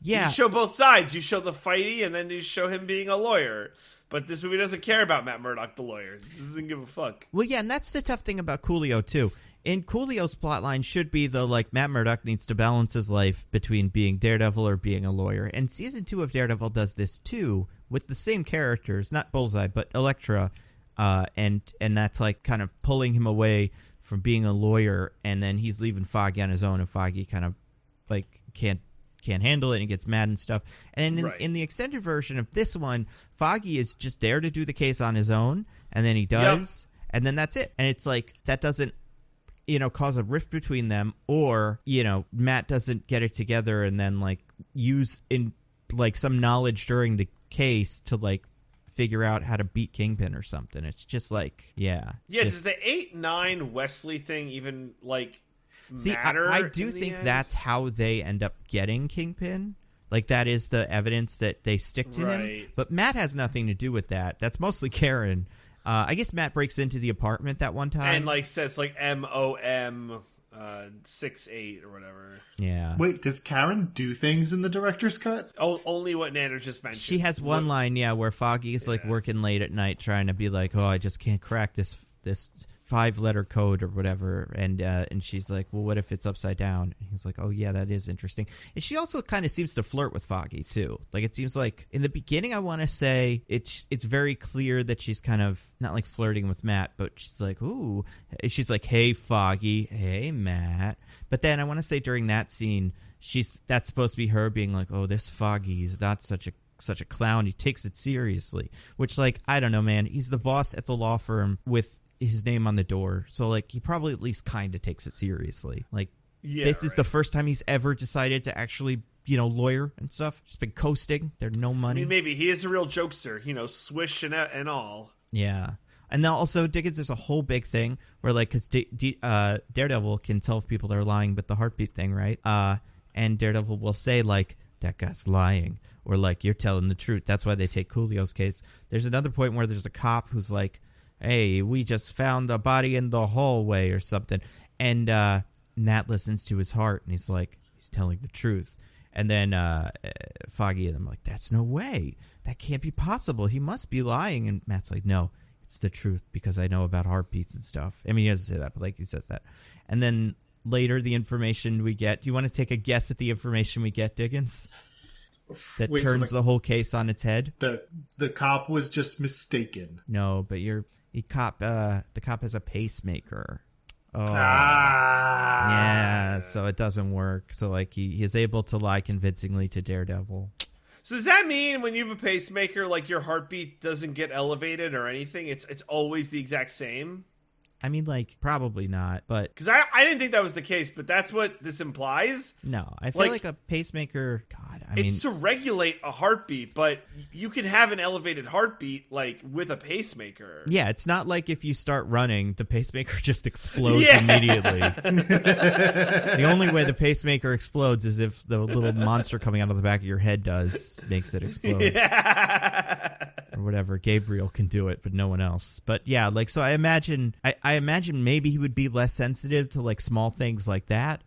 yeah, you show both sides. You show the fighty, and then you show him being a lawyer. But this movie doesn't care about Matt Murdock, the lawyer. He doesn't give a fuck. Well, yeah, and that's the tough thing about Coolio too. And Coolio's plotline should be, though, like, Matt Murdock needs to balance his life between being Daredevil or being a lawyer. And Season 2 of Daredevil does this, too, with the same characters, not Bullseye, but Elektra. And that's, like, kind of pulling him away from being a lawyer. And then he's leaving Foggy on his own, and Foggy kind of, like, can't handle it and gets mad and stuff. And in the extended version of this one, Foggy is just there to do the case on his own, and then he does, and then that's it. And it's like, that doesn't cause a rift between them, or, Matt doesn't get it together and then, like, use in, like, some knowledge during the case to, like, figure out how to beat Kingpin or something. It's just like, does the 8-9 Wesley thing even matter? I do think that's how they end up getting Kingpin. Like, that is the evidence that they stick to him. But Matt has nothing to do with that. That's mostly Karen. I guess Matt breaks into the apartment that one time. And, says, MOM 6-8 or whatever. Yeah. Wait, does Karen do things in the director's cut? Oh, only what Nando just mentioned. She has one line, where Foggy is, working late at night trying to be like, oh, I just can't crack this 5-letter code or whatever, and she's like, well, what if it's upside down? And he's like, oh yeah, that is interesting. And she also kind of seems to flirt with Foggy too. Like, it seems like in the beginning, I want to say it's very clear that she's kind of not flirting with Matt, but she's like, ooh, she's like, hey Foggy, hey Matt. But then I want to say during that scene, that's supposed to be her being like, oh, this Foggy is not such a clown. He takes it seriously, which I don't know, man. He's the boss at the law firm with his name on the door, so he probably at least kind of takes it seriously. This is the first time he's ever decided to actually lawyer and stuff. Just been coasting. There's no money. I mean, maybe he is a real jokester, swish and all. Yeah. And then also, Diggins, there's a whole big thing where because Daredevil can tell if people are lying, but the heartbeat thing, right? And Daredevil will say that guy's lying, or you're telling the truth. That's why they take Coolio's case. There's another point where there's a cop who's like, hey, we just found a body in the hallway or something. And Nat listens to his heart, and he's like, he's telling the truth. And then Foggy and I'm like, that's no way. That can't be possible. He must be lying. And Matt's like, no, it's the truth because I know about heartbeats and stuff. I mean, he doesn't say that, but he says that. And then later, the information we get, do you want to take a guess at the information we get, Diggins? That turns the whole case on its head? The cop was just mistaken. No, but the cop has a pacemaker. Oh. Yeah, so it doesn't work. So he is able to lie convincingly to Daredevil. So does that mean when you have a pacemaker, your heartbeat doesn't get elevated or anything? It's always the exact same? I mean, probably not, but... Because I didn't think that was the case, but that's what this implies? No, I feel like a pacemaker... God, I mean... It's to regulate a heartbeat, but you can have an elevated heartbeat, with a pacemaker. Yeah, it's not like if you start running, the pacemaker just explodes immediately. The only way the pacemaker explodes is if the little monster coming out of the back of your head makes it explode. Yeah. Or whatever. Gabriel can do it, but no one else. But yeah, so I imagine maybe he would be less sensitive to small things like that,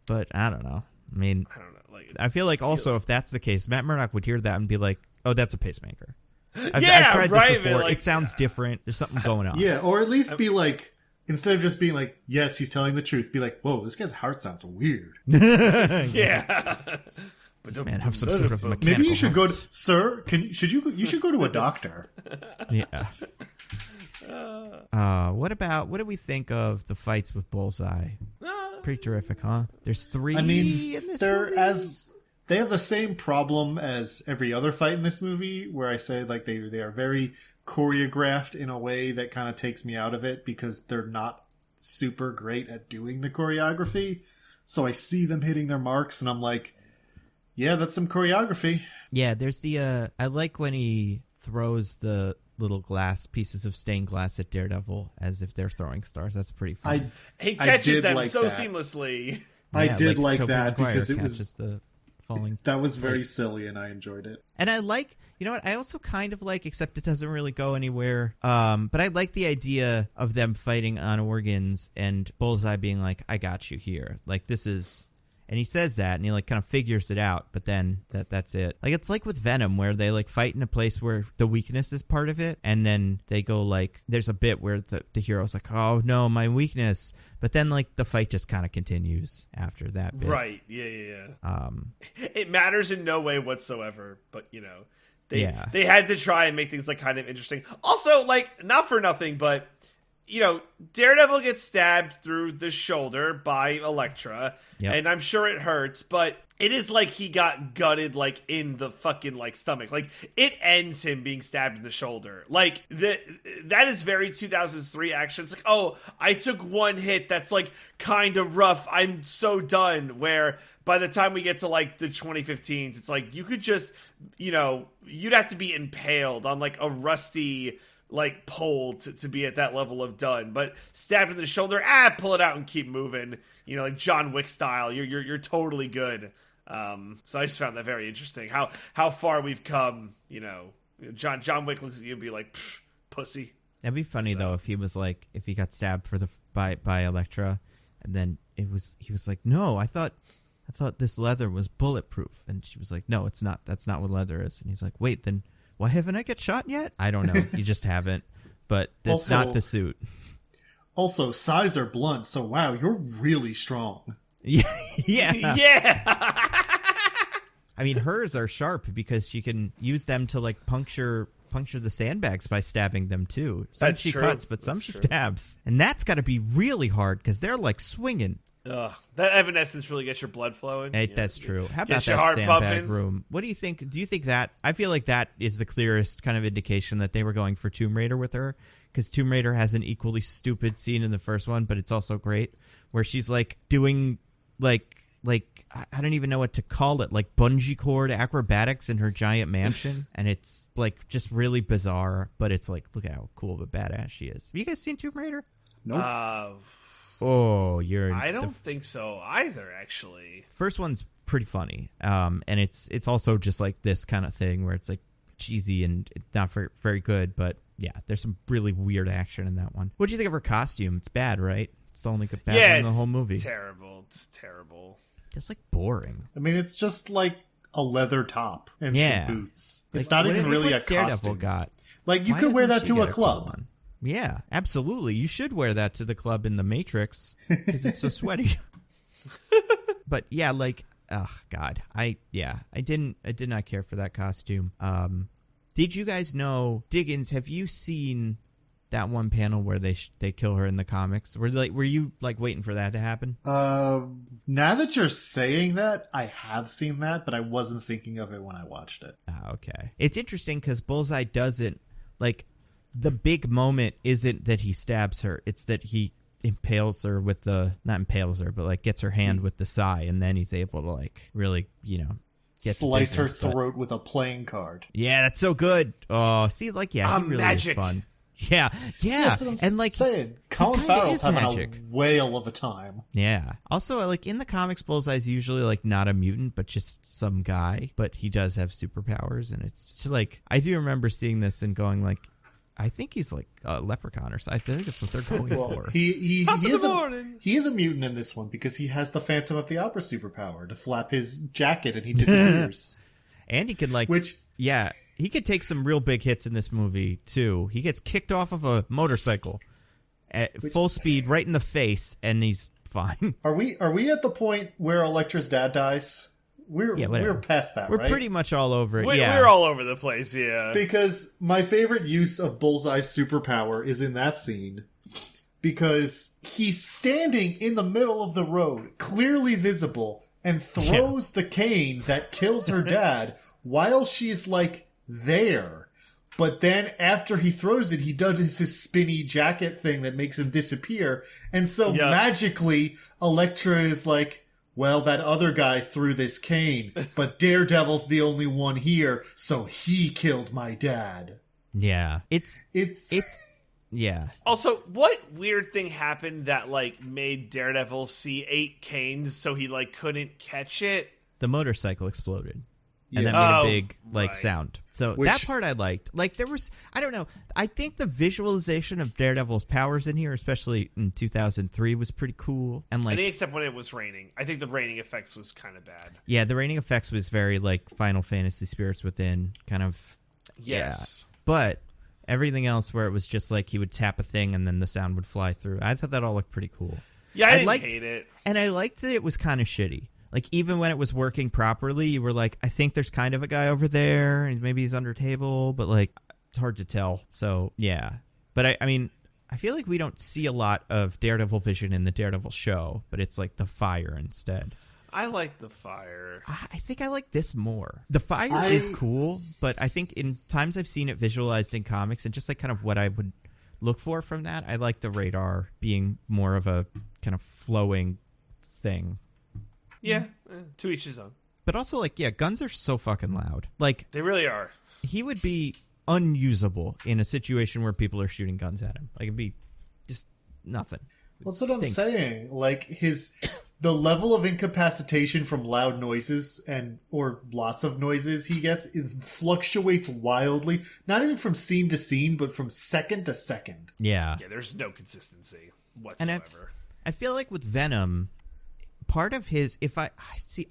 but I don't know. I mean, I don't know. I feel also if that's the case, Matt Murdock would hear that and be like, "Oh, that's a pacemaker." I've tried this before. It sounds different. There's something going on. Yeah, or at least be instead of just being like, "Yes, he's telling the truth," be like, "Whoa, this guy's heart sounds weird." Yeah. This man have some sort of mechanical. Maybe you should go to, sir. You should go to a doctor. Yeah. What do we think of the fights with Bullseye? Pretty terrific, huh? There's 3 in this movie? They have the same problem as every other fight in this movie, where I say they are very choreographed in a way that kind of takes me out of it because they're not super great at doing the choreography. So I see them hitting their marks and I'm like, yeah, that's some choreography. Yeah, there's the I like when he throws the little pieces of stained glass at Daredevil as if they're throwing stars. That's pretty fun. He catches them so seamlessly. I did like that because it was the falling. That was very silly, and I enjoyed it. And I like, you know what? I also kind of like, except it doesn't really go anywhere. But I like the idea of them fighting on organs and Bullseye being like, "I got you here." This is. And he says that, and he kind of figures it out, but then that's it. It's like with Venom, where they fight in a place where the weakness is part of it, and then they go there's a bit where the hero's like, "Oh no, my weakness," but then the fight just kind of continues after that bit. Right? Yeah. It matters in no way whatsoever, but they had to try and make things kind of interesting. Also, not for nothing, but Daredevil gets stabbed through the shoulder by Elektra, Yep. and I'm sure it hurts, but it is like he got gutted, like, in the fucking, like, stomach. Like, it ends him being stabbed in the shoulder. Like, that is very 2003 action. It's like, oh, I took one hit that's, like, kind of rough. I'm so done. Where by the time we get to, like, the 2015s, it's like, you could just, you'd have to be impaled on, like, a rusty, like, pole to be at that level of done. But stabbed in the shoulder, pull it out and keep moving. Like John Wick style. You're totally good. So I just found that very interesting. How far we've come. John Wick looks at you and be like, pussy. That'd be funny though if he was like, if he got stabbed by Elektra, and then he was like, no, I thought this leather was bulletproof, and she was like, no, it's not. That's not what leather is. And he's like, wait, then why haven't I get shot yet? I don't know. You just haven't. But that's not the suit. Also, size are blunt, so wow, you're really strong. Yeah. Yeah. I mean, hers are sharp because she can use them to like puncture the sandbags by stabbing them too. Some That's she true. cuts, but some she stabs. And that's got to be really hard because they're like swinging. Ugh, that evanescence really gets your blood flowing. Hey, that's true. How about Gets your that heart sandbag pumping. room? What do you think? Do you think that? I feel like that is the clearest kind of indication that they were going for Tomb Raider with her, because Tomb Raider has an equally stupid scene in the first one, but it's also great, where she's like doing like I don't even know what to call it, like bungee cord acrobatics in her giant mansion, and it's like just really bizarre, but it's like, look at how cool of a badass she is. Have you guys seen Tomb Raider? Nope. Oh, I don't think so either, actually. First one's pretty funny, and it's also just like this kind of thing where it's like cheesy and not very, very good, but yeah, there's some really weird action in that one. What do you think of her costume? It's bad, right? It's the only bad one in the whole movie. It's terrible. It's like boring. I mean, it's just like a leather top and some boots. It's Like, not even really a Daredevil costume. got. Like, you Why could wear doesn't that she to a get cool club. one? Yeah, absolutely. You should wear that to the club in the Matrix because it's so sweaty. But yeah, like, oh god, I did not care for that costume. Did you guys know, Diggins? Have you seen that one panel where they kill her in the comics? Were you waiting for that to happen? Now that you're saying that, I have seen that, but I wasn't thinking of it when I watched it. Ah, okay. It's interesting because Bullseye doesn't, like, the big moment isn't that he stabs her. It's that he impales her with not impales her, but like gets her hand with the sai, and then he's able to like really, get Slice her business, but- throat with a playing card. Yeah, that's so good. Oh, see, like, yeah, he really magic. is fun. Yeah. That's what I'm and like saying. Colin kinda Farrell's is having magic. a whale of a time. Yeah. Also, like, in the comics, Bullseye's usually like not a mutant, but just some guy. But he does have superpowers, and it's just like, I do remember seeing this and going like, I think he's like a leprechaun or something. I think that's what they're going for. He Top of is the a morning. he is a mutant in this one because he has the Phantom of the Opera superpower to flap his jacket and he disappears. And he can like, Which yeah, he could take some real big hits in this movie too. He gets kicked off of a motorcycle at full speed right in the face, and he's fine. are we at the point where Elektra's dad dies? We're past that, We're right? pretty much all over it. We're all over the place, yeah. Because my favorite use of Bullseye's superpower is in that scene. Because he's standing in the middle of the road, clearly visible, and throws the cane that kills her dad while she's, like, there. But then after he throws it, he does his spinny jacket thing that makes him disappear. And so magically, Elektra is like, well, that other guy threw this cane, but Daredevil's the only one here, so he killed my dad. Yeah. It's yeah. Also, what weird thing happened that like made Daredevil see 8 canes so he like couldn't catch it? The motorcycle exploded. Yeah. And that made a big like sound. So Which- that part I liked. Like, there was, I don't know, I think the visualization of Daredevil's powers in here, especially in 2003, was pretty cool. And I like, think except when it was raining. I think the raining effects was kind of bad. yeah, the raining effects was very like Final Fantasy Spirits Within kind of. Yes. Yeah. But everything else where it was just like he would tap a thing and then the sound would fly through, I thought that all looked pretty cool. Yeah, I liked, hate it. And I liked that it was kind of shitty. Like, even when it was working properly, you were like, I think there's kind of a guy over there, and maybe he's under table, but, like, it's hard to tell. So, yeah. But, I mean, I feel like we don't see a lot of Daredevil vision in the Daredevil show, but it's like the fire instead. I like the fire. I think I like this more. The fire is cool, but I think in times I've seen it visualized in comics and just like kind of what I would look for from that, I like the radar being more of a kind of flowing thing. Yeah, to each his own. But also, like, yeah, guns are so fucking loud. Like, they really are. He would be unusable in a situation where people are shooting guns at him. Like, it'd be just nothing. Well, that's what I'm saying. Like, the level of incapacitation from loud noises or lots of noises he gets, it fluctuates wildly. Not even from scene to scene, but from second to second. Yeah. Yeah, there's no consistency whatsoever. And I feel like with Venom, part of his,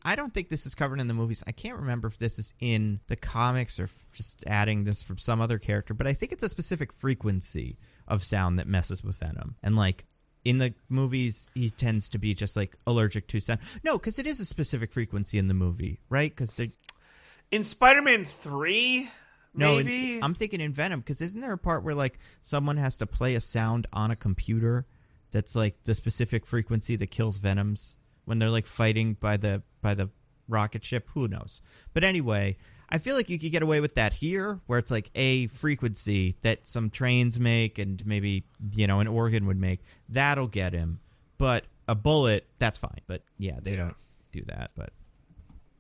I don't think this is covered in the movies. I can't remember if this is in the comics or just adding this from some other character, but I think it's a specific frequency of sound that messes with Venom. And like, in the movies, he tends to be just like allergic to sound. No, because it is a specific frequency in the movie, right? Because in Spider-Man 3, maybe? I'm thinking in Venom, because isn't there a part where like someone has to play a sound on a computer that's like the specific frequency that kills Venoms when they're like fighting by the rocket ship? Who knows? But anyway, I feel like you could get away with that here, where it's like a frequency that some trains make and maybe, an organ would make. That'll get him. But a bullet, that's fine. But yeah, they don't do that. But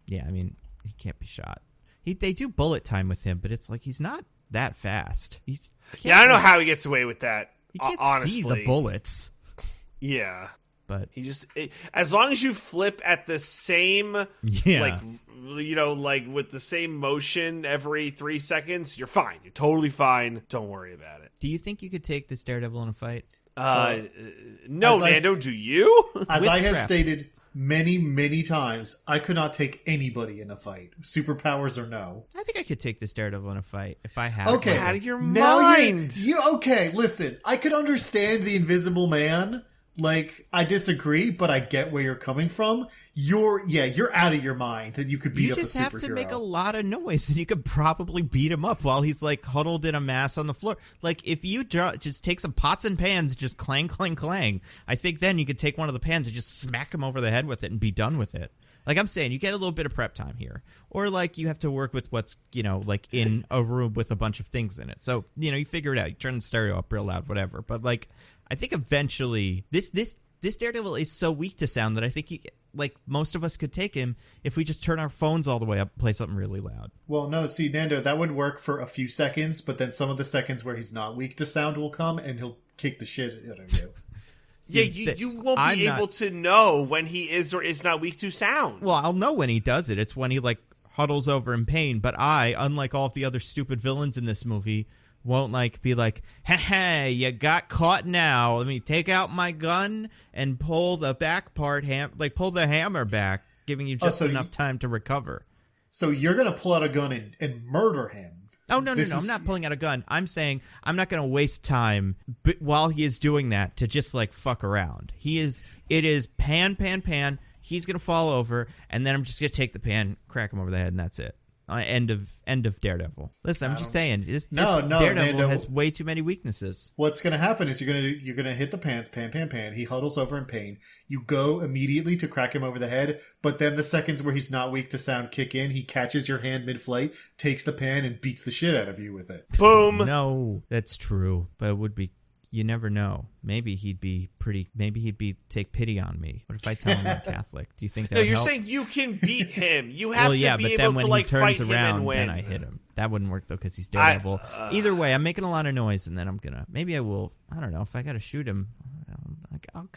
yeah, I mean, he can't be shot. They do bullet time with him, but it's like he's not that fast. I don't know how he gets away with that. He can't honestly. see the bullets. Yeah. But he just, as long as you flip at the same, like with the same motion every 3 seconds, you're fine. You're totally fine. Don't worry about it. Do you think you could take this Daredevil in a fight? No, Nando, do you? As I have stated many, many times, I could not take anybody in a fight. Superpowers or no. I think I could take this Daredevil in a fight if I had. Okay, out of your now mind. Okay, listen. I could understand the Invisible Man. Like, I disagree, but I get where you're coming from. You're out of your mind that you could beat up a superhero. You just have to make a lot of noise, and you could probably beat him up while he's, like, huddled in a mass on the floor. Like, if you just take some pots and pans, just clang, clang, clang, I think then you could take one of the pans and just smack him over the head with it and be done with it. Like I'm saying, you get a little bit of prep time here. Or, like, you have to work with what's, like, in a room with a bunch of things in it. So, you figure it out. You turn the stereo up real loud, whatever. But, like, I think eventually this Daredevil is so weak to sound that I think most of us could take him if we just turn our phones all the way up and play something really loud. Well, no, see, Nando, that would work for a few seconds, but then some of the seconds where he's not weak to sound will come and he'll kick the shit out of you. You won't be able to know when he is or is not weak to sound. Well, I'll know when he does it. It's when he huddles over in pain. But I, unlike all of the other stupid villains in this movie, won't be like, hey, you got caught now. Let me take out my gun and pull the back part, pull the hammer back, giving you just enough time to recover. So you're going to pull out a gun and murder him. Oh, no, I'm not pulling out a gun. I'm saying I'm not going to waste time while he is doing that to just fuck around. It is pan, pan, pan. He's going to fall over, and then I'm just going to take the pan, crack him over the head, and that's it. End of Daredevil. Listen, I'm just saying, this Daredevil Nando, has way too many weaknesses. What's going to happen is you're gonna hit the pants, pan, pan, pan. He huddles over in pain. You go immediately to crack him over the head, but then the seconds where he's not weak to sound kick in. He catches your hand mid-flight, takes the pan, and beats the shit out of you with it. Boom. No, that's true, but it would be. You never know. Maybe he'd take pity on me. What if I tell him I'm Catholic? Do you think that would you're help? saying you can beat him. You have to be but then able when to he turns fight him around, and win. then I hit him. That wouldn't work though because he's Daredevil. Either way, I'm making a lot of noise, and then I'm gonna. Maybe I will. I don't know if I got to shoot him.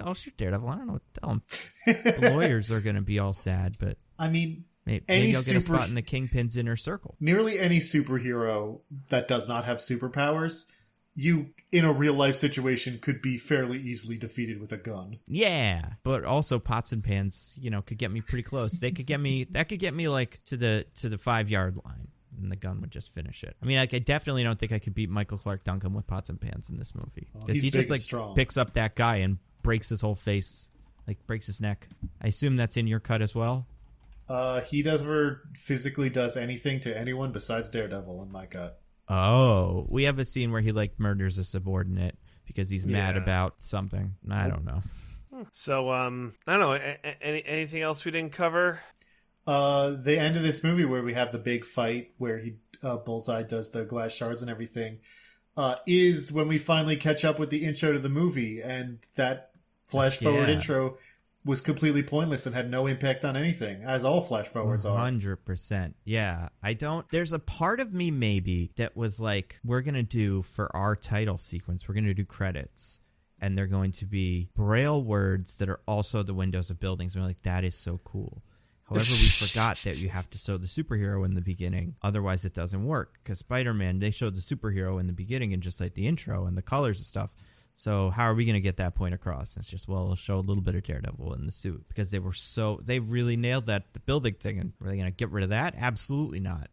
I'll shoot Daredevil. I don't know what to tell him. The lawyers are gonna be all sad, but I mean. Maybe I'll get a spot in the Kingpin's inner circle. Nearly any superhero that does not have superpowers, you, in a real-life situation, could be fairly easily defeated with a gun. Yeah, but also pots and pans, could get me pretty close. That could get me to the 5-yard line, and the gun would just finish it. I mean, I definitely don't think I could beat Michael Clark Duncan with pots and pans in this movie. Because he just strong. Picks up that guy and breaks his whole face, breaks his neck. I assume that's in your cut as well? He never physically does anything to anyone besides Daredevil in my cut. Oh, we have a scene where he murders a subordinate because he's mad about something. I don't know. So, I don't know. Anything else we didn't cover? The end of this movie where we have the big fight where Bullseye does the glass shards and everything, is when we finally catch up with the intro to the movie, and that flash forward intro was completely pointless and had no impact on anything, as all flash forwards are. 100%. Yeah. There's a part of me maybe that was like, we're going to do for our title sequence, we're going to do credits, and they're going to be Braille words that are also the windows of buildings. And we're like, that is so cool. However, we forgot that you have to show the superhero in the beginning. Otherwise, it doesn't work. Because Spider-Man, they showed the superhero in the beginning and just like the intro and the colors and stuff. So how are we going to get that point across? And it's just, well, we'll show a little bit of Daredevil in the suit. Because they really nailed the building thing. And were they going to get rid of that? Absolutely not.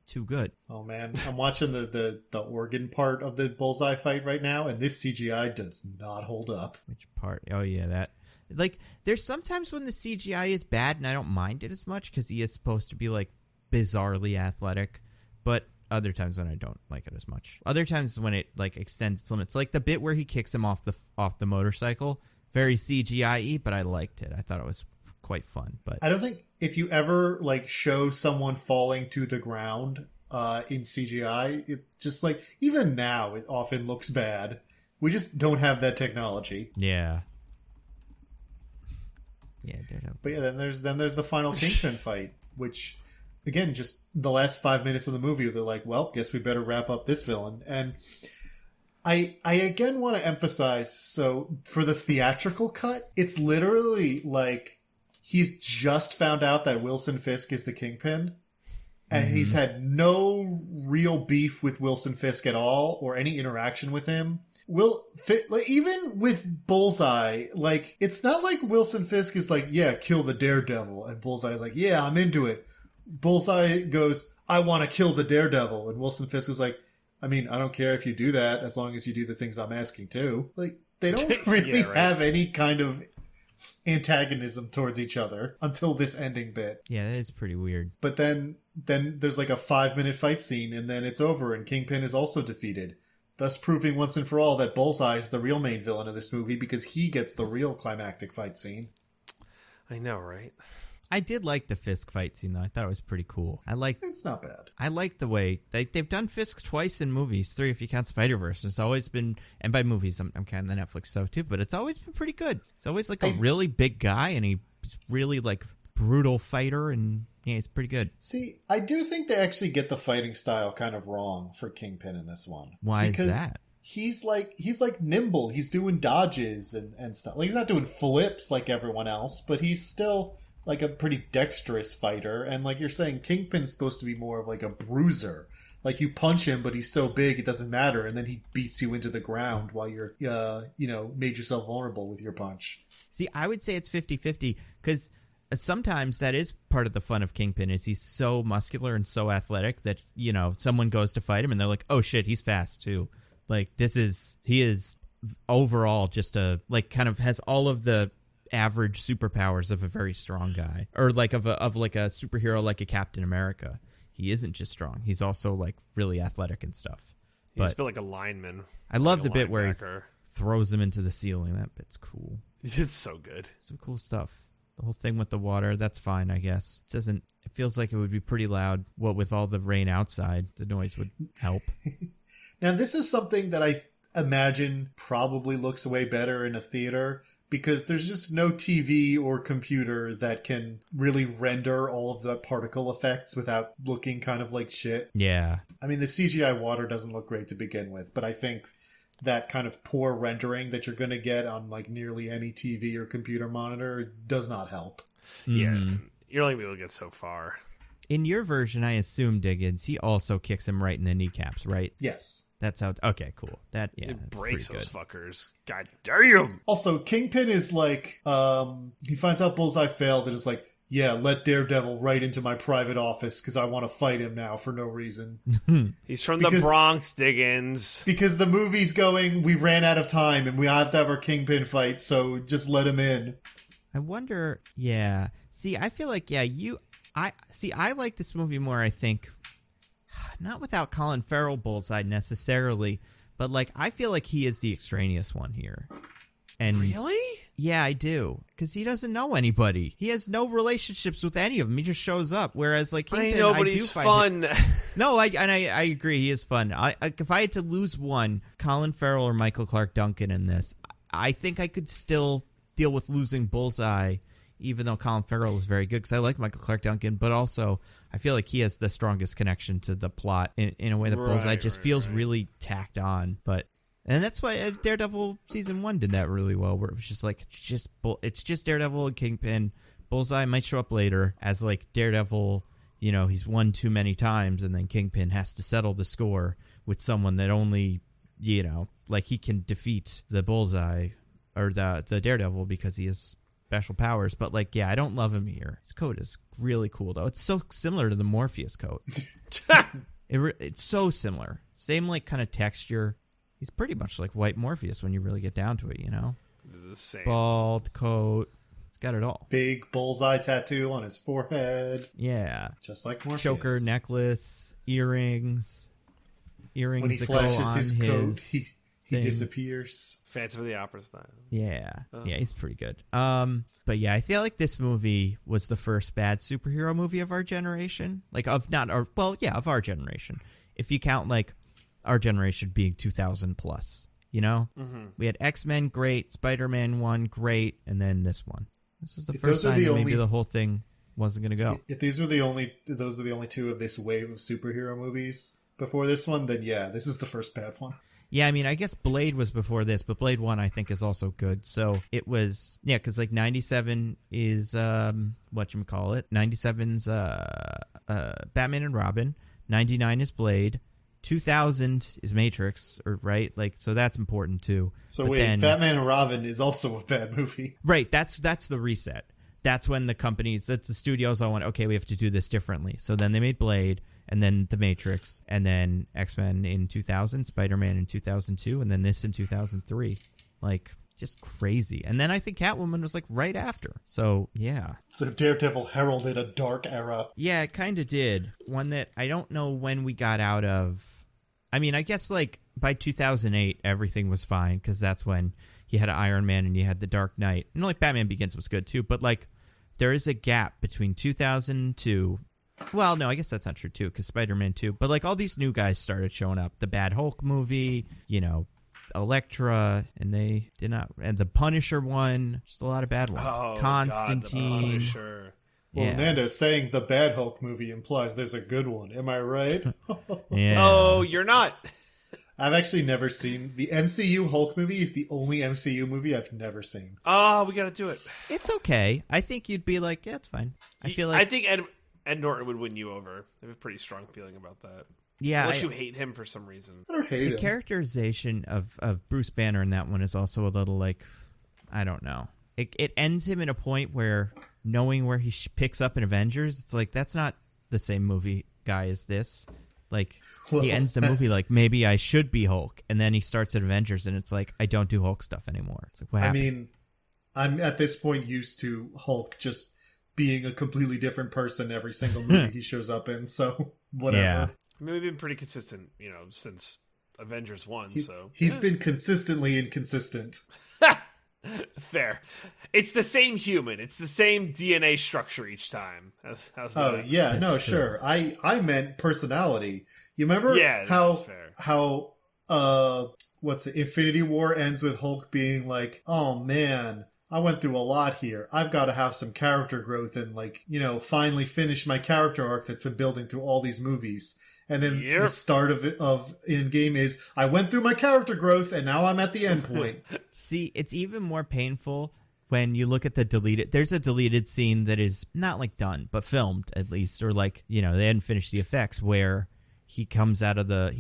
Too good. Oh, man. I'm watching the organ part of the Bullseye fight right now, and this CGI does not hold up. Which part? Oh, yeah, that... Like, there's sometimes when the CGI is bad, and I don't mind it as much, because he is supposed to be, like, bizarrely athletic, but other times when I don't like it as much. Other times when it, like, extends its limits. Like, the bit where he kicks him off the motorcycle, very CGI-y, but I liked it. I thought it was quite fun. But I don't think if you ever, like, show someone falling to the ground in CGI, it just, like, even now, it often looks bad. We just don't have that technology. Yeah. Yeah, Daredevil. But yeah, then there's the final Kingpin fight, which, again, just the last 5 minutes of the movie, they're like, well, guess we better wrap up this villain. And I again want to emphasize, so for the theatrical cut, it's literally like he's just found out that Wilson Fisk is the Kingpin, and he's had no real beef with Wilson Fisk at all or any interaction with him. Even with Bullseye, like, it's not like Wilson Fisk is like, yeah, kill the Daredevil, and Bullseye is like, yeah, I'm into it. Bullseye goes, I want to kill the Daredevil, and Wilson Fisk is like, I mean, I don't care if you do that as long as you do the things I'm asking too. Like, they don't really have any kind of antagonism towards each other until this ending bit. Yeah, that is pretty weird. But then there's like a 5-minute fight scene, and then it's over, and Kingpin is also defeated. Thus proving once and for all that Bullseye is the real main villain of this movie, because he gets the real climactic fight scene. I know, right? I did like the Fisk fight scene, though. I thought it was pretty cool. It's not bad. I like the way they've done Fisk twice in movies, 3 if you count Spider-Verse. It's always been, and by movies, I'm counting the Netflix stuff too, but it's always been pretty good. It's always like a really big guy, and he's really like brutal fighter, and yeah, he's pretty good. See, I do think they actually get the fighting style kind of wrong for Kingpin in this one. Why is that? He's like nimble. He's doing dodges and stuff. Like, he's not doing flips like everyone else, but he's still like a pretty dexterous fighter. And like you're saying, Kingpin's supposed to be more of like a bruiser. Like, you punch him, but he's so big it doesn't matter, and then he beats you into the ground while you're, made yourself vulnerable with your punch. See, I would say it's 50-50, because sometimes that is part of the fun of Kingpin, is he's so muscular and so athletic that, someone goes to fight him and they're like, oh shit, he's fast too. Like, he is overall just kind of has all of the average superpowers of a very strong guy, or like of a superhero like a Captain America. He isn't just strong. He's also like really athletic and stuff. He's built like a lineman. I love the bit where he throws him into the ceiling. That bit's cool. It's so good. Some cool stuff. The whole thing with the water, that's fine, I guess. It feels like it would be pretty loud. With all the rain outside, the noise would help. Now, this is something that I imagine probably looks way better in a theater, because there's just no TV or computer that can really render all of the particle effects without looking kind of like shit. Yeah. I mean, the CGI water doesn't look great to begin with, but I think that kind of poor rendering that you're going to get on like nearly any TV or computer monitor does not help. Yeah, you're only able to get so far. In your version, I assume, Diggins, he also kicks him right in the kneecaps, right? Yes. That's how... Okay, cool. It breaks those fuckers. God damn! Also, Kingpin is like... he finds out Bullseye failed and is like, yeah, let Daredevil right into my private office because I want to fight him now for no reason. He's from the Bronx, Diggins. Because the movie's going, we ran out of time and we have to have our Kingpin fight, so just let him in. I wonder... Yeah. See, I feel like, I like this movie more, I think... Not without Colin Farrell Bullseye necessarily, But, like, I feel like he is the extraneous one here. And really? Yeah, I do. Because he doesn't know anybody. He has no relationships with any of them. He just shows up. Whereas, like, Kingpin, I know, but he's fun. No, I agree. He is fun. If I had to lose one, Colin Farrell or Michael Clark Duncan in this, I think I could still deal with losing Bullseye, even though Colin Farrell is very good, because I like Michael Clark Duncan, but also I feel like he has the strongest connection to the plot in a way that Bullseye just feels really tacked on. And that's why Daredevil season 1 did that really well, where it was just like, it's just Daredevil and Kingpin. Bullseye might show up later as like Daredevil, you know, he's won too many times, and then Kingpin has to settle the score with someone that only, you know, like he can defeat the Bullseye or the Daredevil because he has special powers. But like, yeah, I don't love him here. His coat is really cool though. It's so similar to the Morpheus coat. It's so similar. Same like kind of texture. He's pretty much like White Morpheus when you really get down to it, you know? The same. Bald coat. He's got it all. Big bullseye tattoo on his forehead. Yeah. Just like Morpheus. Choker, necklace, earrings. When he that flashes go on his coat, he thing. disappears. Phantom of the Opera style. Yeah. Yeah, he's pretty good. But yeah, I feel like this movie was the first bad superhero movie of our generation. Like, of our generation. If you count, like, our generation being 2000 plus, you know? Mm-hmm. We had X-Men, great. Spider-Man 1, great. And then this one. This is the first time that maybe the whole thing wasn't going to go. If those are the only two of this wave of superhero movies before this one, then yeah, this is the first bad one. Yeah, I mean, I guess Blade was before this, but Blade 1 I think is also good. So it was, yeah, because like 97 is, whatchamacallit, 97's Batman and Robin, 99 is Blade, 2000 is Matrix, right? Like, so that's important too. So but wait, Batman and Robin is also a bad movie. Right, that's the reset. That's when that's the studios all went, okay, we have to do this differently. So then they made Blade, and then The Matrix, and then X-Men in 2000, Spider-Man in 2002, and then this in 2003. Like, just crazy. And then I think Catwoman was like right after. So, yeah. So Daredevil heralded a dark era. Yeah, it kind of did. One that I don't know when we got out of. I mean, I guess like by 2008, everything was fine because that's when you had Iron Man and you had The Dark Knight. And like Batman Begins was good too, but like there is a gap between 2002. Well, no, I guess that's not true too because Spider-Man 2. But like all these new guys started showing up. The Bad Hulk movie, you know, Elektra, and they did not, and the Punisher one, just a lot of bad ones. Oh, Constantine. God, the Punisher. Well, Yeah. Nando, saying the Bad Hulk movie implies there's a good one. Am I right? Yeah. Oh, you're not. I've actually never seen the MCU Hulk movie. Is the only MCU movie I've never seen. Oh, we got to do it. It's okay. I think you'd be like, yeah, it's fine. I feel like I think Ed Norton would win you over. I have a pretty strong feeling about that. yeah. Unless you hate him for some reason. I don't hate The him. characterization of Bruce Banner in that one is also a little like, I don't know. It ends him in a point where knowing where he picks up in Avengers, it's like, that's not the same movie guy as this. Like, Well, he ends the movie like, maybe I should be Hulk. And then he starts at Avengers and it's like, I don't do Hulk stuff anymore. It's like, what happened? I mean, I'm at this point used to Hulk just being a completely different person every single movie he shows up in, so whatever. Yeah. I mean, we've been pretty consistent, you know, since Avengers 1, He's been consistently inconsistent. Fair. It's the same human. It's the same DNA structure each time. How's that? Oh, yeah, no, sure. I meant personality. You remember Yeah, that's fair. how Infinity War ends with Hulk being like, oh man, I went through a lot here. I've got to have some character growth and, like, you know, finally finish my character arc that's been building through all these movies. And then the start of Endgame is, I went through my character growth and now I'm at the end point. See, it's even more painful when you look at the deleted. There's a deleted scene that is not like done, but filmed at least, or like, you know, they hadn't finished the effects, where he hulks out of the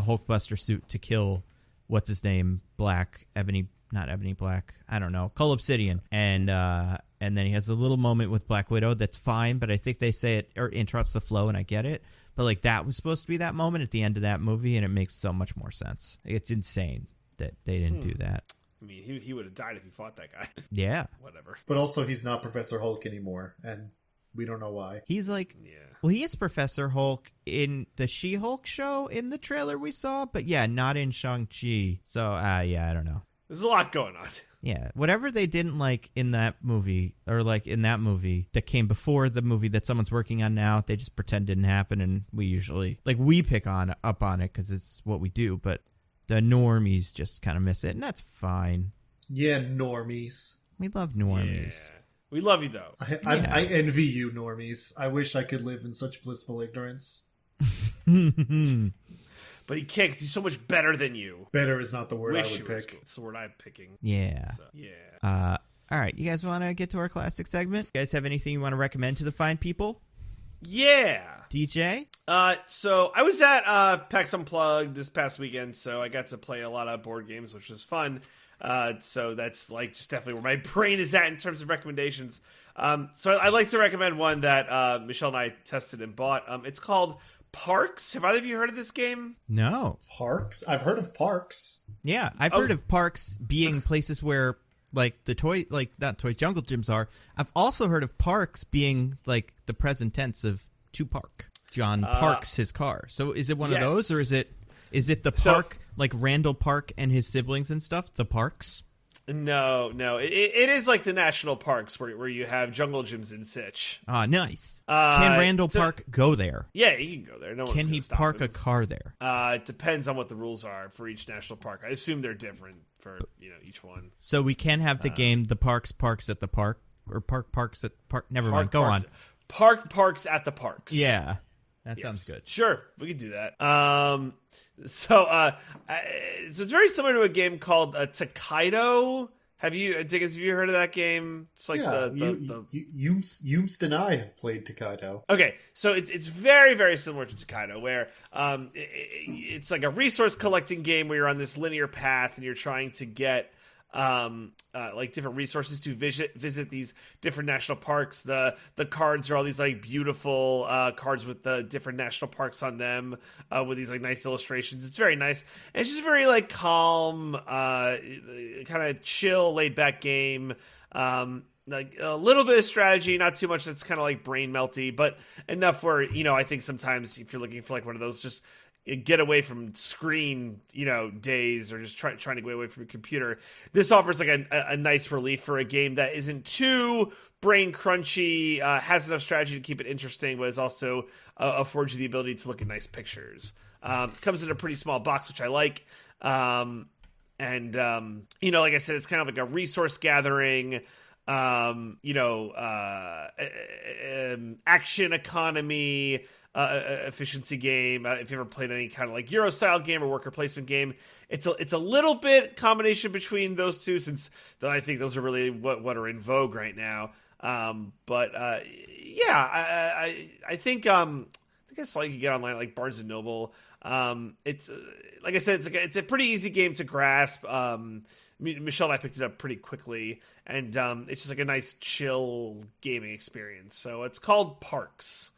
Hulkbuster suit to kill what's his name, not Ebony Black, I don't know, Cull Obsidian, and then he has a little moment with Black Widow that's fine, but I think they say it or interrupts the flow, and I get it. But like, that was supposed to be that moment at the end of that movie, and it makes so much more sense. It's insane that they didn't do that. I mean, he would have died if he fought that guy. Yeah. Whatever. But also, he's not Professor Hulk anymore, and We don't know why. He's like, well, he is Professor Hulk in the She-Hulk show in the trailer we saw, but yeah, not in Shang-Chi. So, I don't know. There's a lot going on. Yeah, whatever they didn't like in that movie, or like in that movie that came before the movie that someone's working on now, they just pretend didn't happen, and we usually, like, we pick up on it because it's what we do, but the normies just kind of miss it, and that's fine. Yeah, normies. We love normies. Yeah. We love you, though. I envy you, normies. I wish I could live in such blissful ignorance. But he can't because he's so much better than you. Better is not the word I would pick. pick. It's the word I'm picking. Yeah. So, yeah. All right, you guys want to get to our classic segment? You guys have anything you want to recommend to the fine people? Yeah. DJ? So I was at PAX Unplugged this past weekend, so I got to play a lot of board games, which was fun. So that's like just definitely where my brain is at in terms of recommendations. So I'd like to recommend one that Michelle and I tested and bought. It's called Parks. Have either of you heard of this game? No. Parks? I've heard of Parks. Yeah, I've heard of parks being places where, like, not toy jungle gyms are. I've also heard of parks being, like, the present tense of to park. John parks his car. So is it one of those, or is it the park, like Randall Park and his siblings and stuff, the parks? No. It is like the national parks where you have jungle gyms and such. Ah, nice. Can Randall Park go there? Yeah, he can go there. No Can he park a car there? It depends on what the rules are for each national park. I assume they're different for each one. So we can have the game, the parks at the park, or parks at park. Never mind. Go on. Parks at the parks. Yeah, that sounds good. Sure, we can do that. So it's very similar to a game called Takedo. Diggins, have you heard of that game? It's like Youmst and I have played Takedo. Okay, so it's very, very similar to Takedo, where it's like a resource collecting game where you're on this linear path and you're trying to get like different resources to visit these different national parks. The cards are all these like beautiful cards with the different national parks on them, with these like nice illustrations. It's very nice. And it's just very like calm, kind of chill, laid back game. Like a little bit of strategy, not too much that's kind of like brain melty, but enough where, I think sometimes if you're looking for like one of those just get away from screen, days, or just trying to get away from your computer, this offers like a nice relief for a game that isn't too brain crunchy, has enough strategy to keep it interesting, but is also affords you the ability to look at nice pictures. Comes in a pretty small box, which I like. Like I said, it's kind of like a resource gathering, action economy, efficiency game. If you ever played any kind of like Euro style game or worker placement game, it's a little bit combination between those two, since I think those are really what are in vogue right now. I think I saw you could get online like Barnes and Noble. It's like I said, it's a pretty easy game to grasp. Michelle and I picked it up pretty quickly, and it's just like a nice chill gaming experience. So it's called Parks.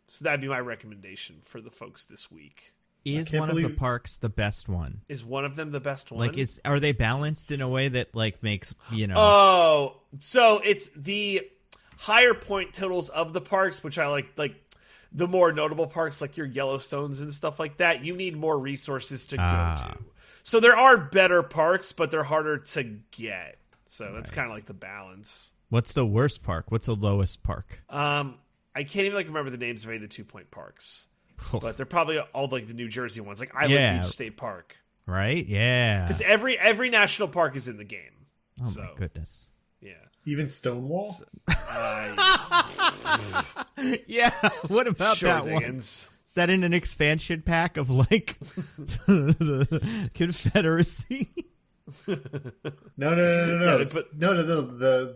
So that'd be my recommendation for the folks this week. Is one of the parks the best one? Is one of them the best one? Like, are they balanced in a way that like makes Oh, so it's the higher point totals of the parks, which I like the more notable parks like your Yellowstones and stuff like that. You need more resources to go to. So there are better parks, but they're harder to get. So that's kind of like the balance. What's the worst park? What's the lowest park? I can't even remember the names of any of the 2-point parks, but they're probably all like the New Jersey ones, like Island Beach State Park, right? Yeah, because every national park is in the game. Oh my goodness! Yeah, even Stonewall. Yeah, what about that Diggins. one? Is that in an expansion pack of like the Confederacy? No.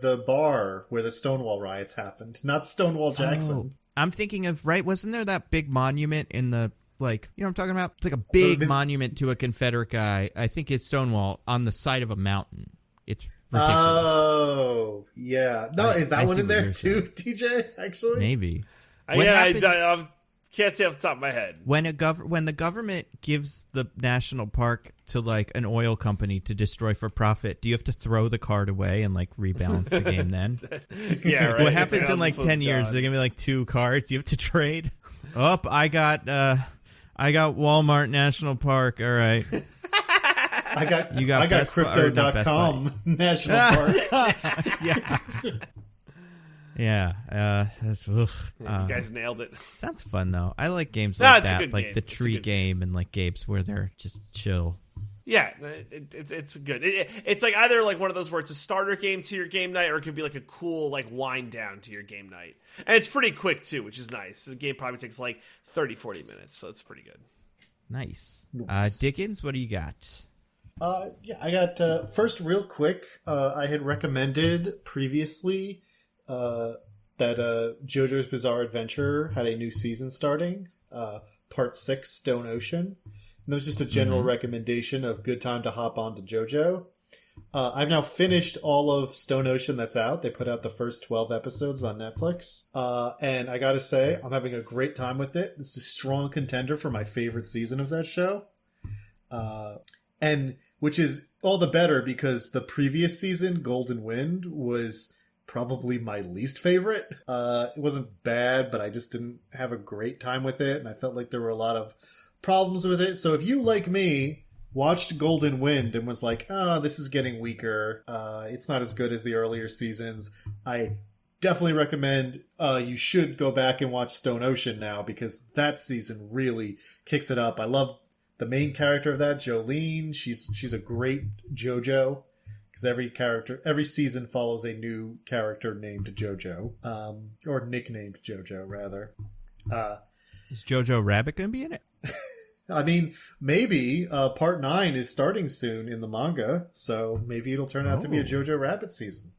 The bar where the Stonewall riots happened, not Stonewall Jackson. I'm thinking of, wasn't there that big monument in the, like, you know what I'm talking about? It's like a big monument to a Confederate guy. I think it's Stonewall on the side of a mountain. It's ridiculous. Oh, yeah. No, is that one in there too, TJ, actually? Maybe. I've Can't say off the top of my head. When the government gives the national park to like an oil company to destroy for profit, do you have to throw the card away and like rebalance the game then? Yeah, right. What happens in like 10 years? They're gonna be like 2 cards. You have to trade. Oh, I got Walmart National Park. All right. I got crypto.com National Park. Yeah. Yeah, that's you guys nailed it. Sounds fun though. I like games like that, like game. the tree game and like games where they're just chill. Yeah, it's good. It's like either like one of those where it's a starter game to your game night, or it could be like a cool like wind down to your game night. And it's pretty quick too, which is nice. The game probably takes like 30-40 minutes, so it's pretty good. Nice. Diggins, what do you got? Yeah, I got first real quick. I had recommended previously that JoJo's Bizarre Adventure had a new season starting, part 6, Stone Ocean. And that was just a general recommendation of good time to hop on to JoJo. I've now finished all of Stone Ocean that's out. They put out the first 12 episodes on Netflix. And I gotta say, I'm having a great time with it. It's a strong contender for my favorite season of that show. And which is all the better because the previous season, Golden Wind, was probably my least favorite. It wasn't bad, but I just didn't have a great time with it, and I felt like there were a lot of problems with it. So if you, like me, watched Golden Wind and was like, oh, this is getting weaker, it's not as good as the earlier seasons, I definitely recommend you should go back and watch Stone Ocean now, because that season really kicks it up. I love the main character of that, Jolene. She's a great JoJo. Because every season follows a new character named JoJo, or nicknamed JoJo, rather. Is Jojo Rabbit going to be in it? I mean, maybe. Part 9 is starting soon in the manga, so maybe it'll turn out to be a Jojo Rabbit season.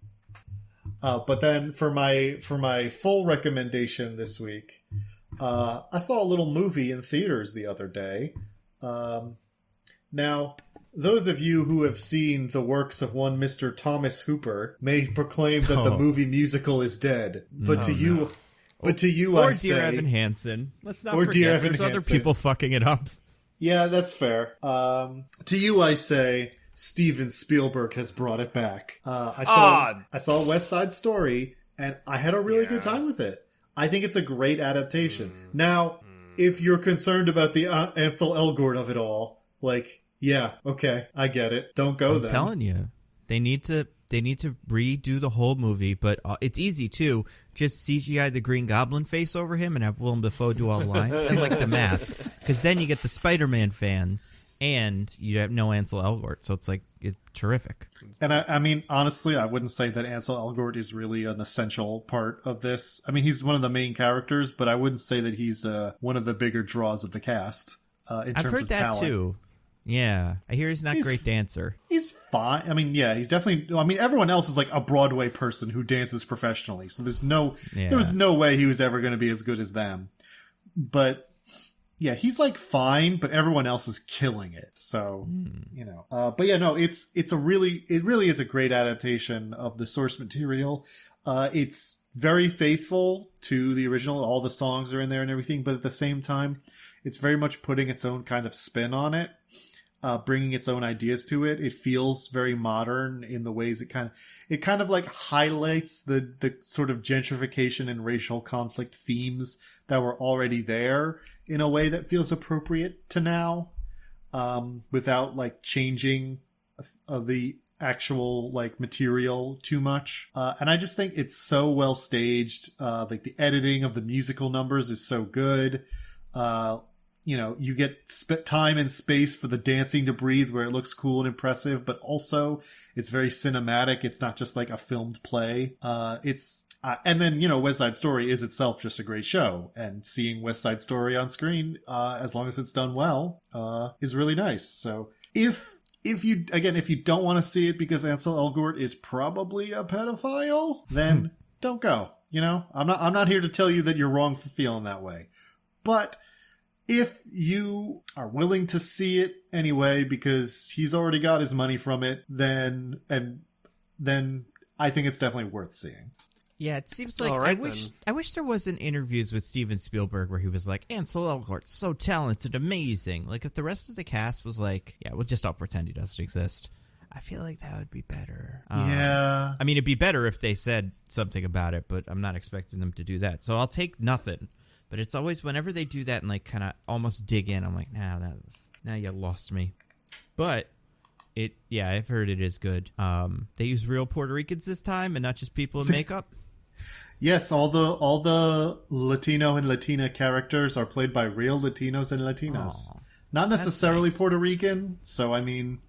But then for my full recommendation this week, I saw a little movie in theaters the other day. Now, those of you who have seen the works of one Mr. Thomas Hooper may proclaim that the movie musical is dead. But to you, I say... Or Dear Evan Hansen. Let's not forget, there's other people fucking it up. Yeah, that's fair. To you, I say, Steven Spielberg has brought it back. I saw West Side Story, and I had a really good time with it. I think it's a great adaptation. Now, if you're concerned about the Ansel Elgort of it all, like... Yeah, okay, I get it. Don't go there. I'm telling you, they need to redo the whole movie, but it's easy too. Just CGI the Green Goblin face over him and have Willem Dafoe do all the lines, and like The Mask, because then you get the Spider-Man fans, and you have no Ansel Elgort, so it's terrific. And I mean, honestly, I wouldn't say that Ansel Elgort is really an essential part of this. I mean, he's one of the main characters, but I wouldn't say that he's one of the bigger draws of the cast in terms of talent. I've heard that too. Yeah, I hear he's not a great dancer. He's fine. I mean, yeah, he's definitely... I mean, everyone else is like a Broadway person who dances professionally, so there was no way he was ever going to be as good as them. But, yeah, he's like fine, but everyone else is killing it, so, you know. But yeah, no, it really is a great adaptation of the source material. It's very faithful to the original. All the songs are in there and everything, but at the same time, it's very much putting its own kind of spin on it. Bringing its own ideas to it. It feels very modern in the ways it kind of like highlights the sort of gentrification and racial conflict themes that were already there in a way that feels appropriate to now, without like changing the actual like material too much. And I just think it's so well staged. Like the editing of the musical numbers is so good. You know, you get time and space for the dancing to breathe where it looks cool and impressive, but also it's very cinematic. It's not just like a filmed play. And then, you know, West Side Story is itself just a great show, and seeing West Side Story on screen, as long as it's done well, is really nice. So if you don't want to see it because Ansel Elgort is probably a pedophile, then don't go. You know, I'm not here to tell you that you're wrong for feeling that way, but if you are willing to see it anyway because he's already got his money from it, then I think it's definitely worth seeing. Yeah, it seems like All right, I wish there wasn't interviews with Steven Spielberg where he was like, Ansel Elgort's so talented, amazing. Like, if the rest of the cast was like, yeah, we'll just all pretend he doesn't exist. I feel like that would be better. Yeah. I mean, it'd be better if they said something about it, but I'm not expecting them to do that. So I'll take nothing. But it's always whenever they do that and like kind of almost dig in, I'm like, now you lost me. But I've heard it is good. They use real Puerto Ricans this time and not just people in makeup. Yes, all the Latino and Latina characters are played by real Latinos and Latinas. Aww, not necessarily nice. Puerto Rican, so I mean,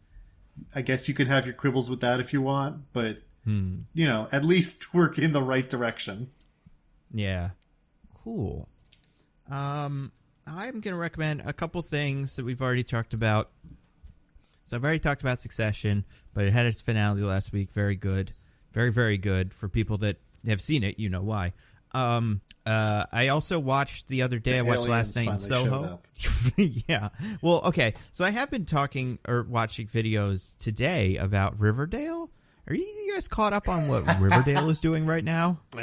I guess you can have your quibbles with that if you want, but at least work in the right direction. Yeah. Cool. I'm going to recommend a couple things that we've already talked about. So I've already talked about Succession, but it had its finale last week. Very good. Very, very good. For people that have seen it, you know why. I also watched the other day, I watched Last Night in Soho. Yeah. Well, okay. So I have been talking or watching videos today about Riverdale. Are you guys caught up on what Riverdale is doing right now? No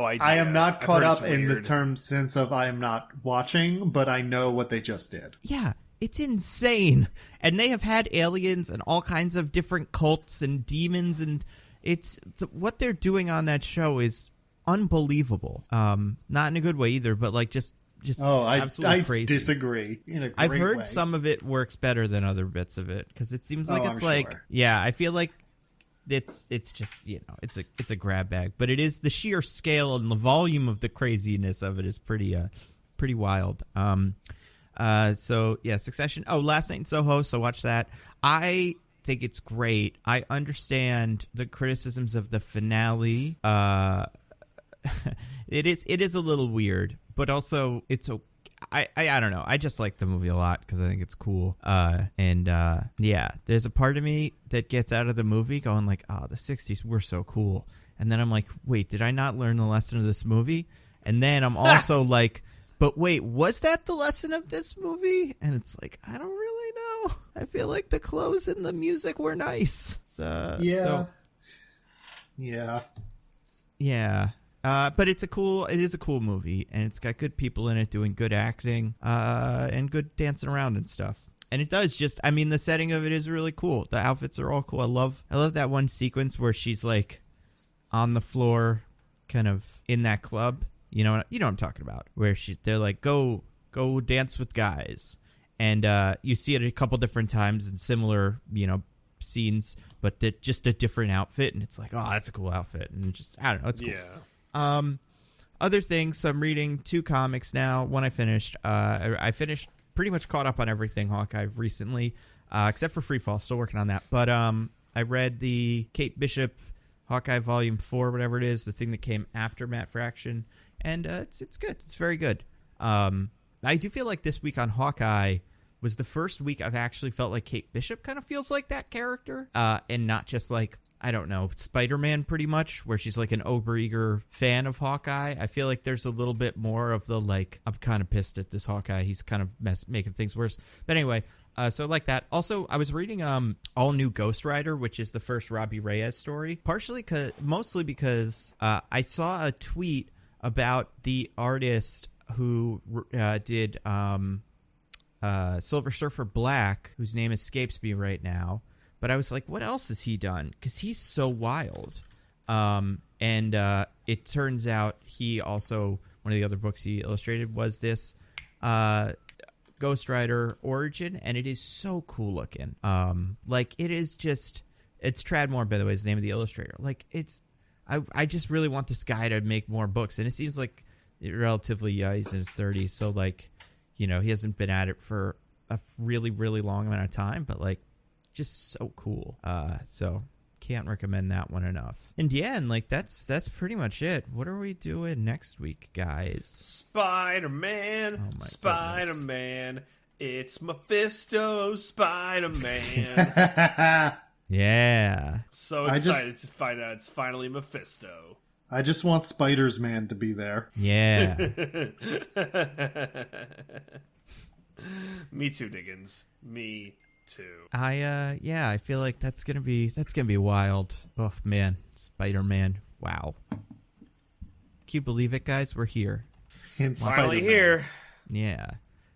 idea. I am not caught up in the term. sense of I am not watching, but I know what they just did. Yeah. It's insane. And they have had aliens and all kinds of different cults and demons, and what they're doing on that show is unbelievable. Not in a good way either, but like just absolutely crazy. I disagree in a great I've heard way. some of it works better than other bits of it because it seems like it's I'm like sure. yeah, I feel like it's just it's a grab bag, but it is the sheer scale and the volume of the craziness of it is pretty wild. So yeah, Succession. Oh, Last Night in Soho. So watch that. I think it's great. I understand the criticisms of the finale. It is a little weird, but also I don't know. I just like the movie a lot because I think it's cool. Yeah, there's a part of me that gets out of the movie going like, oh, the 60s were so cool. And then I'm like, wait, did I not learn the lesson of this movie? And then I'm also like, but wait, was that the lesson of this movie? And it's like, I don't really know. I feel like the clothes and the music were nice. Yeah. But it is a cool movie, and it's got good people in it doing good acting, and good dancing around and stuff. And it does the setting of it is really cool. The outfits are all cool. I love that one sequence where she's like on the floor, kind of in that club. You know what I'm talking about, where they're like, go dance with guys. And you see it a couple different times in similar, scenes, but just a different outfit. And it's like, oh, that's a cool outfit. And I don't know, it's cool. Yeah. Other things, so I'm reading 2 comics now. One I finished. I finished, pretty much caught up on everything Hawkeye recently, except for Freefall. Still working on that. But I read the Kate Bishop Hawkeye Volume 4, whatever it is, the thing that came after Matt Fraction. And it's good. It's very good. I do feel like this week on Hawkeye was the first week I've actually felt like Kate Bishop kind of feels like that character, and not just like, I don't know, Spider-Man pretty much, where she's like an overeager fan of Hawkeye. I feel like there's a little bit more of the like, I'm kind of pissed at this Hawkeye. He's kind of making things worse. But anyway, so like that. Also, I was reading All New Ghost Rider, which is the first Robbie Reyes story, mostly because I saw a tweet about the artist who did Silver Surfer Black, whose name escapes me right now. But I was like, what else has he done? Because he's so wild. And it turns out he also, one of the other books he illustrated was this Ghost Rider origin, and it is so cool looking. Like, it is just, it's Tradmore, by the way, is the name of the illustrator. Like, I just really want this guy to make more books. And it seems like relatively young. He's in his 30s. So, like, he hasn't been at it for a really, really long amount of time. But, like, just so cool. So, can't recommend that one enough. And, yeah, and, like, that's pretty much it. What are we doing next week, guys? Spider-Man. Oh, my Spider-Man. Goodness. It's Mephisto Spider-Man. Yeah. So excited to find out it's finally Mephisto. I just want Spider's Man to be there. Yeah. Me too, Diggins. Me too. I feel like that's gonna be wild. Oh man, Spider-Man. Wow. you believe it, guys? We're here. And Finally Spider-Man. here. Yeah.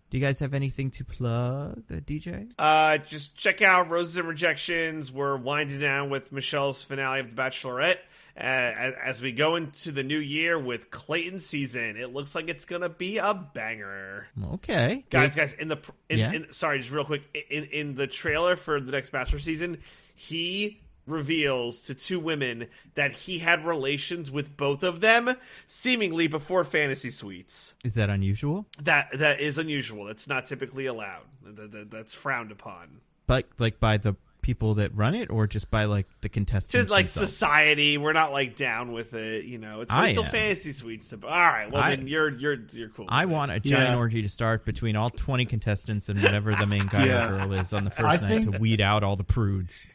Do you guys have anything to plug, DJ? Just check out Roses and Rejections. We're winding down with Michelle's finale of The Bachelorette. As we go into the new year with Clayton's season, it looks like it's gonna be a banger. Okay, Guys, sorry, just real quick. In the trailer for the next Bachelor season, he reveals to two women that he had relations with both of them, seemingly before fantasy suites. Is that unusual? That is unusual. That's not typically allowed. That's frowned upon. But like by the people that run it, or just by like the contestants? Just like themselves? Society, we're not like down with it. You know, it's until fantasy suites to. All right, well then you're cool. I want a giant orgy to start between all 20 contestants and whatever the main guy or girl is on the first night to weed out all the prudes.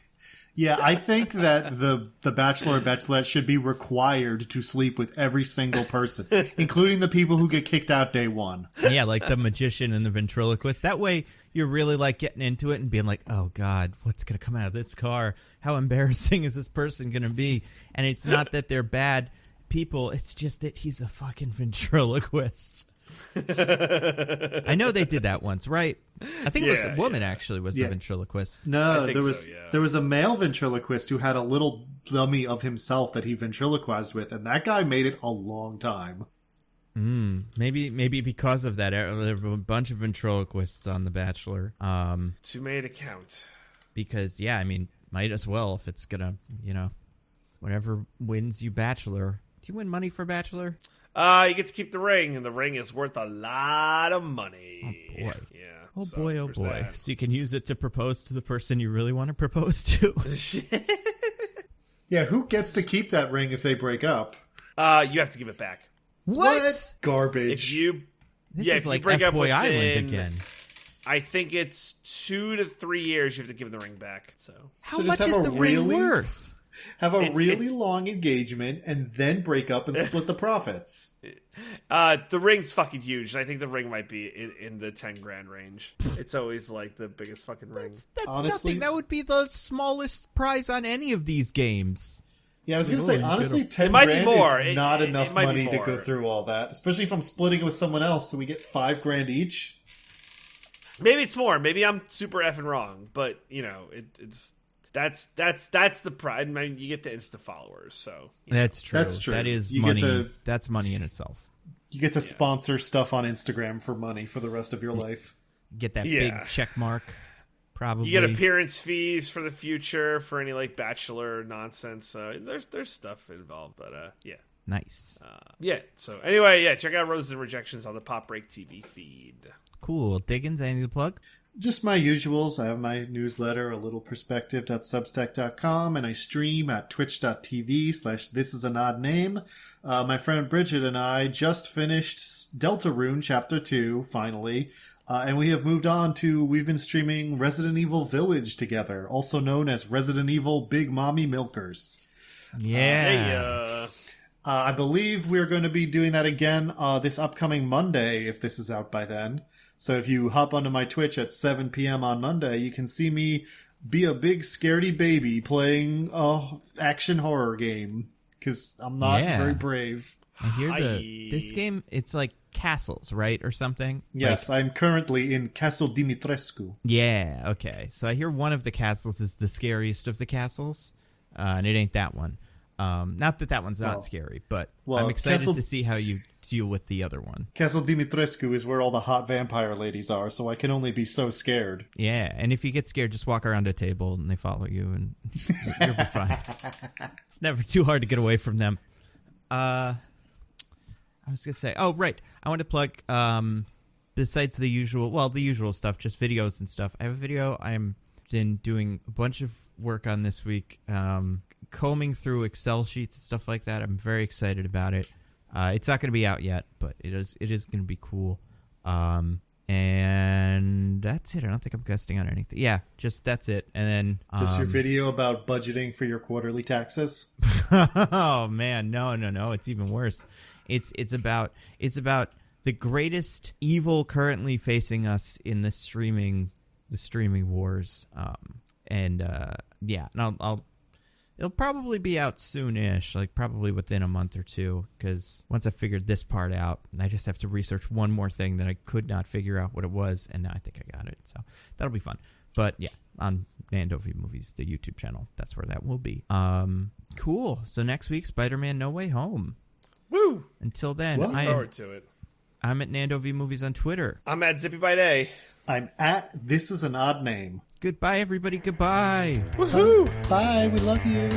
Yeah, I think that the Bachelor or Bachelorette should be required to sleep with every single person, including the people who get kicked out day one. Yeah, like the magician and the ventriloquist. That way you're really like getting into it and being like, oh God, what's going to come out of this car? How embarrassing is this person going to be? And it's not that they're bad people. It's just that he's a fucking ventriloquist. I know they did that once, right? I think it was a woman actually was the ventriloquist. No, there was a male ventriloquist who had a little dummy of himself that he ventriloquized with, and that guy made it a long time. Maybe because of that, there were a bunch of ventriloquists on The Bachelor. Too many to count. Because I mean, might as well if it's gonna, whatever wins you Bachelor. Do you win money for Bachelor? You get to keep the ring, and the ring is worth a lot of money. Oh boy. Yeah. Oh boy. That. So you can use it to propose to the person you really want to propose to. Yeah, who gets to keep that ring if they break up? You have to give it back. What? Garbage. This is like F-Boy Island again. I think it's 2 to 3 years you have to give the ring back. So how much is the ring worth? Have a really long engagement and then break up and split the profits. The ring's fucking huge. I think the ring might be in the 10 grand range. It's always like the biggest fucking ring. That's honestly, nothing. That would be the smallest prize on any of these games. Yeah, I was going to say, honestly, 10 grand is not enough money to go through all that. Especially if I'm splitting it with someone else, so we get $5 grand each. Maybe it's more. Maybe I'm super effing wrong. But, it's... That's the pride. I mean, you get the Insta followers, so that's true. That's true. That is money. That's money in itself. You get to sponsor stuff on Instagram for money for the rest of your life. Get that big check mark. Probably you get appearance fees for the future for any like Bachelor nonsense. There's stuff involved, but nice. So anyway, check out Roses and Rejections on the Pop Break TV feed. Cool. Diggins, anything to plug? Just my usuals. I have my newsletter, alittleperspective.substack.com, and I stream at twitch.tv/thisisanodname. My friend Bridget and I just finished Deltarune Chapter 2, finally, and we have moved on to, we've been streaming Resident Evil Village together, also known as Resident Evil Big Mommy Milkers. Yeah. I believe we're going to be doing that again this upcoming Monday, if this is out by then. So if you hop onto my Twitch at 7 p.m. on Monday, you can see me be a big scaredy baby playing a action horror game. Because I'm not very brave. I hear this game, it's like castles, right? Or something? Yes, I'm currently in Castle Dimitrescu. Yeah, okay. So I hear one of the castles is the scariest of the castles. And it ain't that one. Not that one's not scary, but I'm excited to see how you deal with the other one. Castle Dimitrescu is where all the hot vampire ladies are, so I can only be so scared. Yeah, and if you get scared, just walk around a table and they follow you, and you'll be fine. It's never too hard to get away from them. I was going to say, I want to plug, besides the usual stuff, just videos and stuff. I have a video I'm been doing a bunch of work on this week, combing through Excel sheets and stuff like that. I'm very excited about it. It's not going to be out yet, but it is going to be cool. And that's it. I don't think I'm guesting on anything. Yeah, just that's it. And then just your video about budgeting for your quarterly taxes. Oh man, no. It's even worse. It's about the greatest evil currently facing us in the streaming wars. And I'll It'll probably be out soon-ish, like probably within a month or two, because once I figured this part out, I just have to research one more thing that I could not figure out what it was, and now I think I got it. So that'll be fun. But yeah, on Nando V Movies, the YouTube channel, that's where that will be. Cool. So next week, Spider-Man No Way Home. Woo! Until then, Look forward to it. I'm at Nando V Movies on Twitter. I'm at Zippy by Day. I'm at This Is an Odd Name. Goodbye, everybody. Goodbye. Woohoo! Bye. We love you.